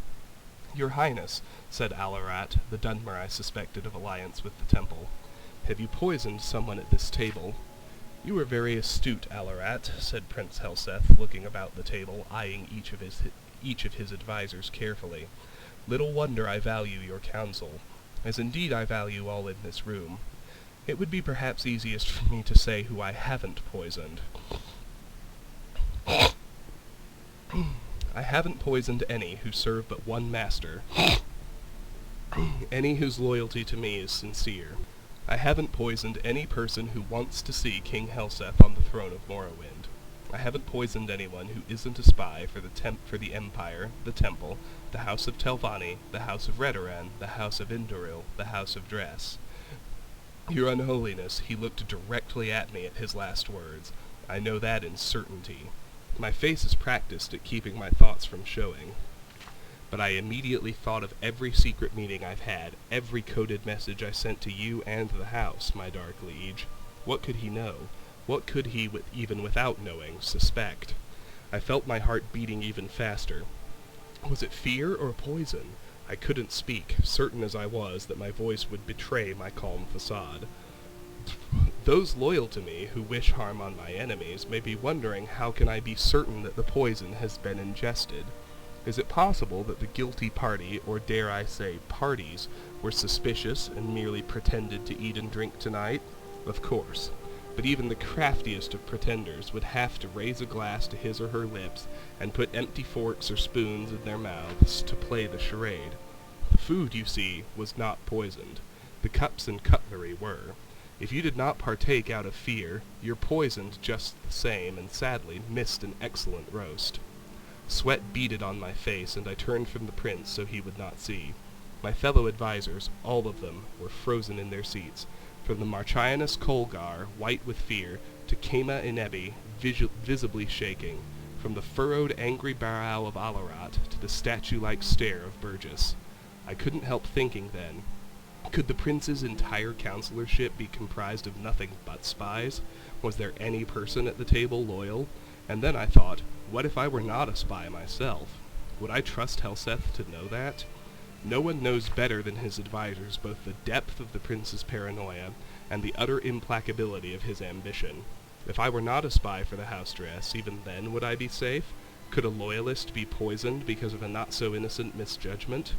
"Your Highness," said Alarat, the Dunmer I suspected of alliance with the temple, "have you poisoned someone at this table?" "You are very astute, Alarat," said Prince Helseth, looking about the table, eyeing each of his advisors carefully. "Little wonder I value your counsel, as indeed I value all in this room. It would be perhaps easiest for me to say who I haven't poisoned." I haven't poisoned any who serve but one master, any whose loyalty to me is sincere. I haven't poisoned any person who wants to see King Helseth on the throne of Morrowind. I haven't poisoned anyone who isn't a spy for the Empire, the Temple, the House of Telvanni, the House of Redoran, the House of Indoril, the House of Dress. Your Unholiness, he looked directly at me at his last words. I know that in certainty. My face is practiced at keeping my thoughts from showing. But I immediately thought of every secret meeting I've had, every coded message I sent to you and the house, my dark liege. What could he know? What could he, even without knowing, suspect? I felt my heart beating even faster. Was it fear or poison? I couldn't speak, certain as I was that my voice would betray my calm facade. Those loyal to me, who wish harm on my enemies, may be wondering how can I be certain that the poison has been ingested. Is it possible that the guilty party, or dare I say parties, were suspicious and merely pretended to eat and drink tonight? Of course. But even the craftiest of pretenders would have to raise a glass to his or her lips and put empty forks or spoons in their mouths to play the charade. The food, you see, was not poisoned. The cups and cutlery were. If you did not partake out of fear, you're poisoned just the same and sadly missed an excellent roast. Sweat beaded on my face, and I turned from the prince so he would not see. My fellow advisers, all of them, were frozen in their seats, from the Marchianus Colgar, white with fear, to Kema Inebi, visibly shaking, from the furrowed, angry brow of Alarat to the statue-like stare of Burgess. I couldn't help thinking then, could the prince's entire counselorship be comprised of nothing but spies? Was there any person at the table loyal? And then I thought, what if I were not a spy myself? Would I trust Helseth to know that? No one knows better than his advisers both the depth of the prince's paranoia and the utter implacability of his ambition. If I were not a spy for the house dress, even then would I be safe? Could a loyalist be poisoned because of a not-so-innocent misjudgment?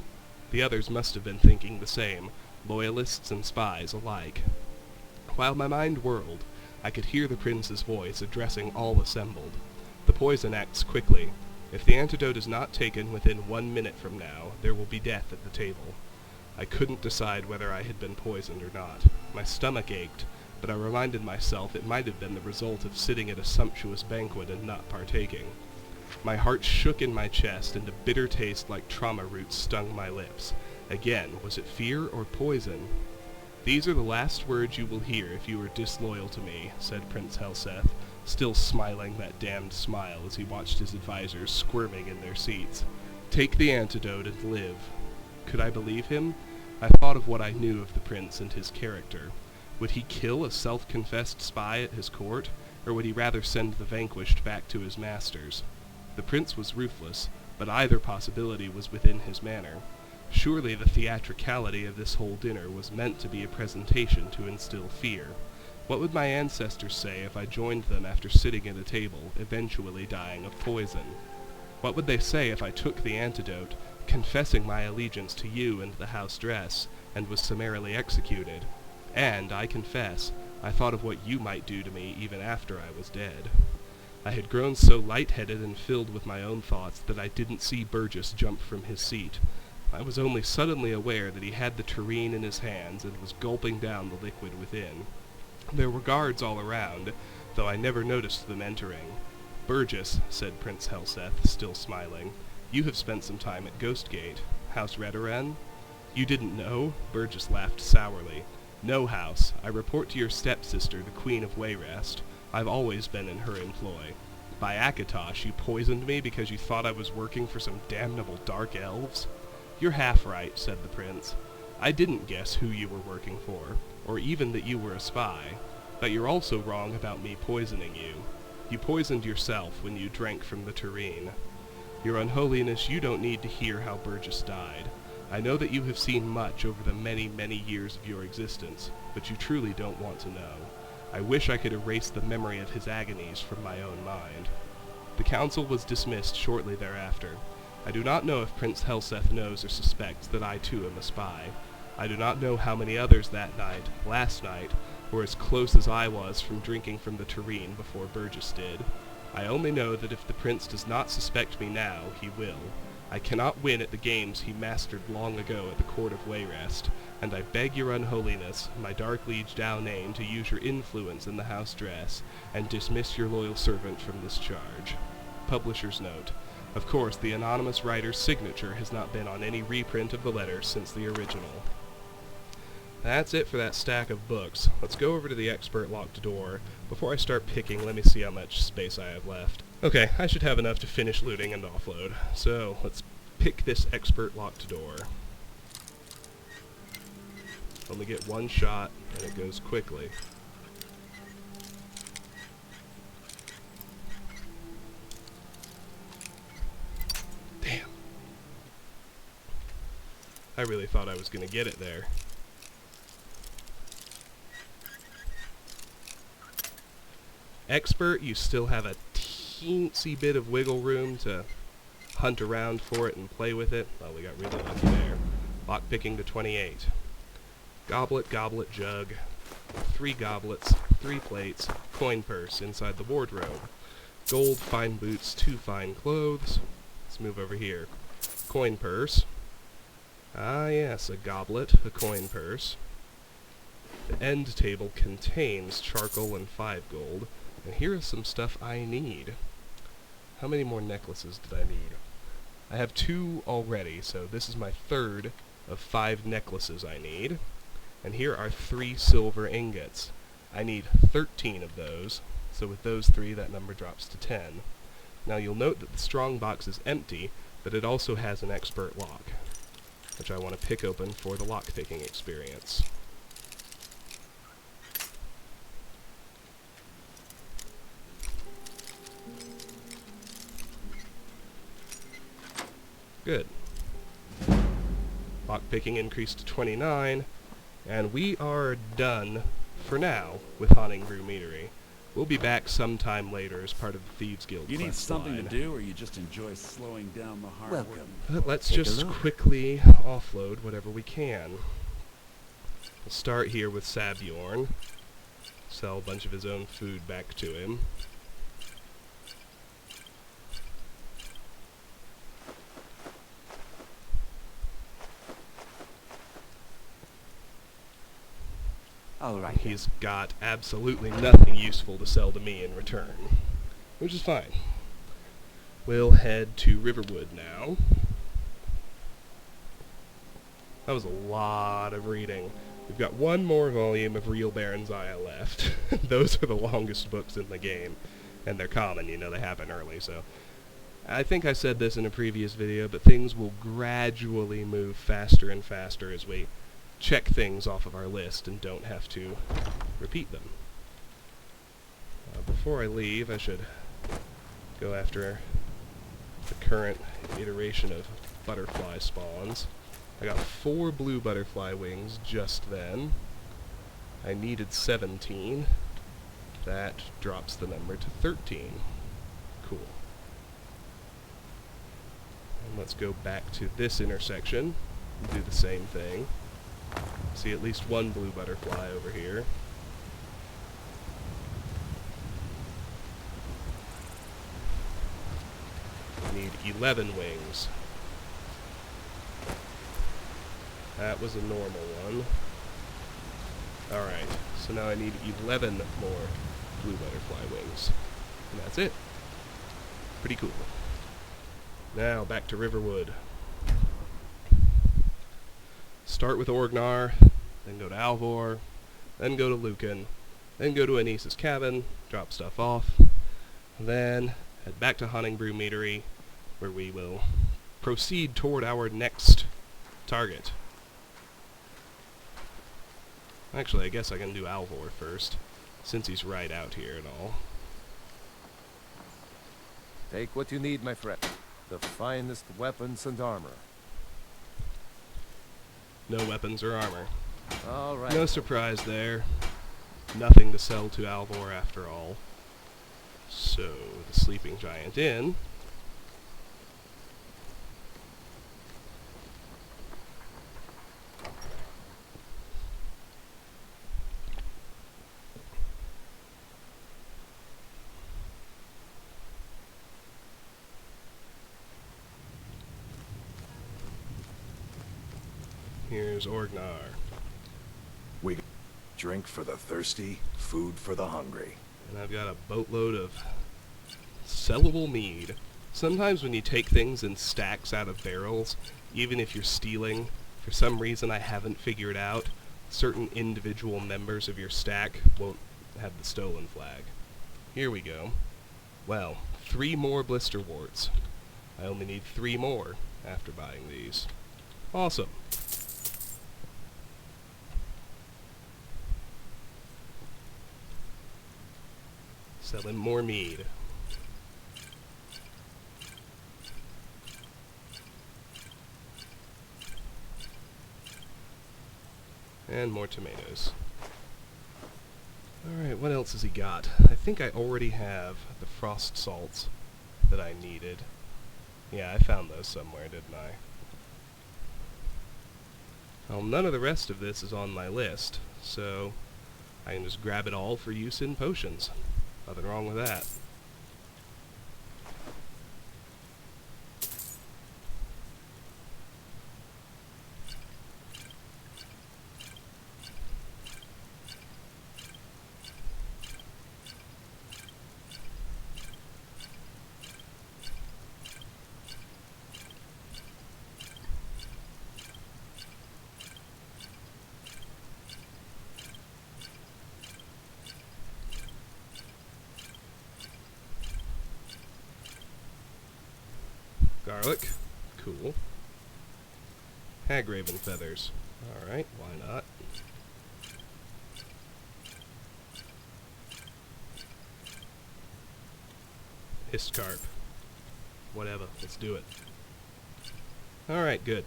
The others must have been thinking the same, loyalists and spies alike. While my mind whirled, I could hear the prince's voice addressing all assembled. The poison acts quickly. If the antidote is not taken within 1 minute from now, there will be death at the table. I couldn't decide whether I had been poisoned or not. My stomach ached, but I reminded myself it might have been the result of sitting at a sumptuous banquet and not partaking. My heart shook in my chest, and a bitter taste like trauma roots stung my lips. Again, was it fear or poison? "These are the last words you will hear if you are disloyal to me," said Prince Helseth, still smiling that damned smile as he watched his advisers squirming in their seats. "Take the antidote and live." Could I believe him? I thought of what I knew of the prince and his character. Would he kill a self-confessed spy at his court, or would he rather send the vanquished back to his masters? The prince was ruthless, but either possibility was within his manner. Surely the theatricality of this whole dinner was meant to be a presentation to instill fear. What would my ancestors say if I joined them after sitting at a table, eventually dying of poison? What would they say if I took the antidote, confessing my allegiance to you and the house dress, and was summarily executed? And, I confess, I thought of what you might do to me even after I was dead. I had grown so light-headed and filled with my own thoughts that I didn't see Burgess jump from his seat. I was only suddenly aware that he had the tureen in his hands and was gulping down the liquid within. There were guards all around, though I never noticed them entering. "Burgess," said Prince Helseth, still smiling, "you have spent some time at Ghostgate. House Redoran?" "You didn't know?" Burgess laughed sourly. "No, House. I report to your stepsister, the Queen of Wayrest. I've always been in her employ. By Akatosh, you poisoned me because you thought I was working for some damnable dark elves?" "You're half right," said the prince. "I didn't guess who you were working for, or even that you were a spy. But you're also wrong about me poisoning you. You poisoned yourself when you drank from the tureen. Your Unholiness, you don't need to hear how Burgess died. I know that you have seen much over the many, many years of your existence, but you truly don't want to know. I wish I could erase the memory of his agonies from my own mind." The council was dismissed shortly thereafter. I do not know if Prince Helseth knows or suspects that I too am a spy. I do not know how many others that night, last night, were as close as I was from drinking from the tureen before Burgess did. I only know that if the prince does not suspect me now, he will. I cannot win at the games he mastered long ago at the court of Wayrest, and I beg your unholiness, my dark liege Dalnane, to use your influence in the house dress, and dismiss your loyal servant from this charge. Publisher's note. Of course, the anonymous writer's signature has not been on any reprint of the letter since the original. That's it for that stack of books. Let's go over to the expert locked door. Before I start picking, let me see how much space I have left. Okay, I should have enough to finish looting and offload. So, let's pick this expert locked door. Only get one shot, and it goes quickly. Damn. I really thought I was going to get it there. Expert, you still have a teensy bit of wiggle room to hunt around for it and play with it. Well, we got really lucky there. Lockpicking to 28. Goblet, goblet, jug. 3 goblets, 3 plates, coin purse inside the wardrobe. Gold, fine boots, 2 fine clothes. Let's move over here. Coin purse. Ah yes, a goblet, a coin purse. The end table contains charcoal and 5 gold. And here is some stuff I need. How many more necklaces did I need? I have 2 already, so this is my 3rd of 5 necklaces I need. And here are 3 silver ingots. I need 13 of those, so with those 3 that number drops to 10. Now you'll note that the strong box is empty, but it also has an expert lock, which I want to pick open for the lockpicking experience. Good. Lockpicking increased to 29, and we are done, for now, with Honningbrew Meadery. We'll be back sometime later as part of the Thieves Guild. You need something to do, or you just enjoy slowing down the hard work? But let's just quickly offload whatever we can. We'll start here with Sabjorn. Sell a bunch of his own food back to him. Alright. He's got absolutely nothing useful to sell to me in return, which is fine. We'll head to Riverwood now. That was a lot of reading. We've got 1 more volume of Real Barenziah left. Those are the longest books in the game, and they're common, you know, they happen early, so... I think I said this in a previous video, but things will gradually move faster and faster as we check things off of our list and don't have to repeat them. Before I leave, I should go after the current iteration of butterfly spawns. I got 4 blue butterfly wings just then. I needed 17. That drops the number to 13. Cool. And let's go back to this intersection and do the same thing. See at least 1 blue butterfly over here. Need 11 wings. That was a normal one. Alright, so now I need 11 more blue butterfly wings. And that's it. Pretty cool. Now, back to Riverwood. Start with Orgnar, then go to Alvor, then go to Lucan, then go to Anissa's cabin, drop stuff off, then head back to Honningbrew Meadery, where we will proceed toward our next target. Actually, I guess I can do Alvor first, since he's right out here and all. Take what you need, my friend. The finest weapons and armor. No weapons or armor. All right. No surprise there. Nothing to sell to Alvor after all. So, the Sleeping Giant Inn. Here's Orgnar. We drink for the thirsty, food for the hungry. And I've got a boatload of sellable mead. Sometimes when you take things in stacks out of barrels, even if you're stealing, for some reason I haven't figured out, certain individual members of your stack won't have the stolen flag. Here we go. Well, 3 more blister warts. I only need 3 more after buying these. Awesome. Selling more mead. And more tomatoes. Alright, what else has he got? I think I already have the frost salts that I needed. Yeah, I found those somewhere, didn't I? Well, none of the rest of this is on my list, so I can just grab it all for use in potions. Nothing wrong with that. Garlic. Cool. Hagraven feathers. Alright, why not? Histcarp. Whatever, let's do it. Alright, good.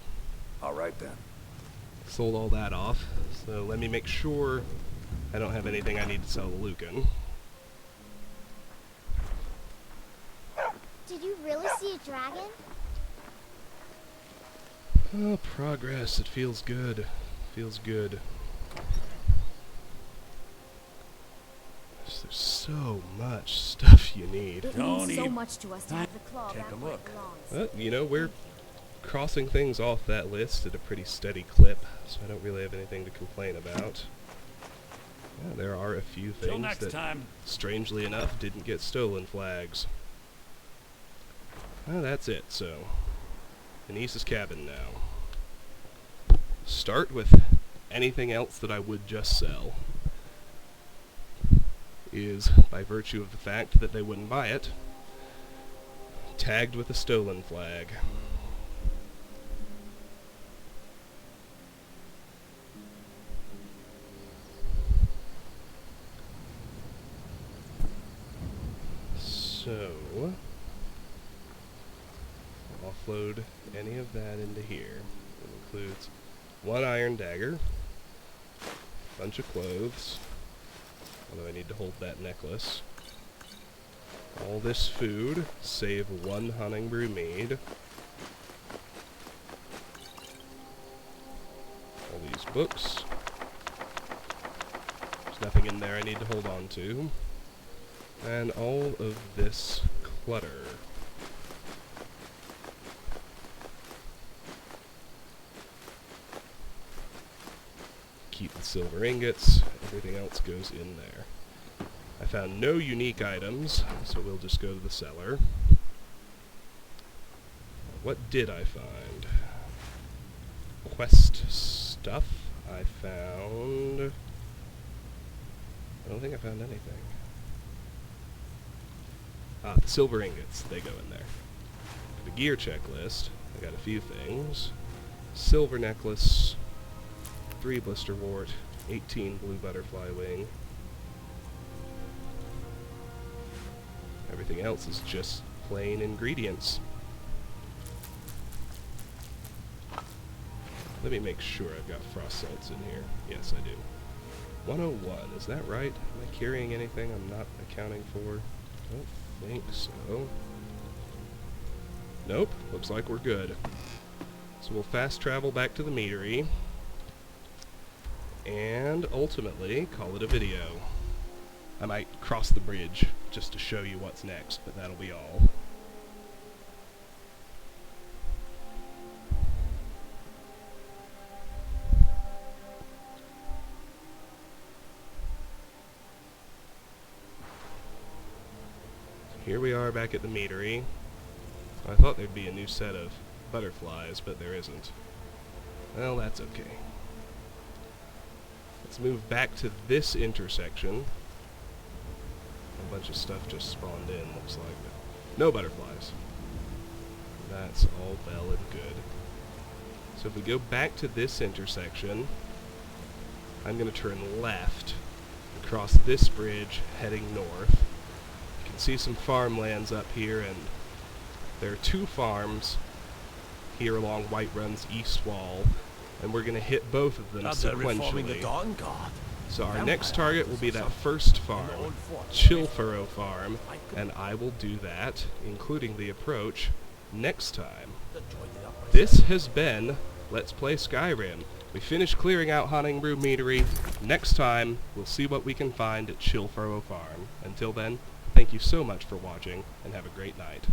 Alright then. Sold all that off, so let me make sure I don't have anything I need to sell to Lucan. Did you really see a dragon? Oh, progress. It feels good. Feels good. There's so much stuff you need. It Don't means so even- much to us to have the claw Take back a where look. it belongs. You know, we're crossing things off that list at a pretty steady clip, so I don't really have anything to complain about. Yeah, there are a few Till things next that, time. strangely enough, didn't get stolen flags. Well, that's it, so Denise's cabin now. Start with anything else that I would just sell. Is, by virtue of the fact that they wouldn't buy it, tagged with a stolen flag. So, offload any of that into here. It includes 1 iron dagger, a bunch of clothes, although I need to hold that necklace, all this food, save 1 Honningbrew mead, all these books, there's nothing in there I need to hold on to, and all of this clutter. Keep the silver ingots, everything else goes in there. I found no unique items, so we'll just go to the cellar. What did I find? Quest stuff. I don't think I found anything. Ah, the silver ingots, they go in there. For the gear checklist, I got a few things. Silver necklace, 3 blister wart, 18 blue butterfly wing. Everything else is just plain ingredients. Let me make sure I've got frost salts in here. Yes, I do. 101, is that right? Am I carrying anything I'm not accounting for? I don't think so. Nope, looks like we're good. So we'll fast travel back to the meadery, and ultimately call it a video. I might cross the bridge just to show you what's next, but that'll be all. here we are back at the meadery. I thought there'd be a new set of butterflies, but there isn't. Well, that's okay. Let's move back to this intersection. A bunch of stuff just spawned in, looks like. No butterflies. That's all well and good. So if we go back to this intersection, I'm going to turn left, across this bridge, heading north. You can see some farmlands up here, and there are 2 farms here along Whiterun's east wall, and we're going to hit both of them sequentially. So our next target will be that first farm, Chillfurrow Farm, and I will do that, including the approach, next time. This has been Let's Play Skyrim. We finished clearing out Honningbrew Meadery. Next time, we'll see what we can find at Chillfurrow Farm. Until then, thank you so much for watching, and have a great night.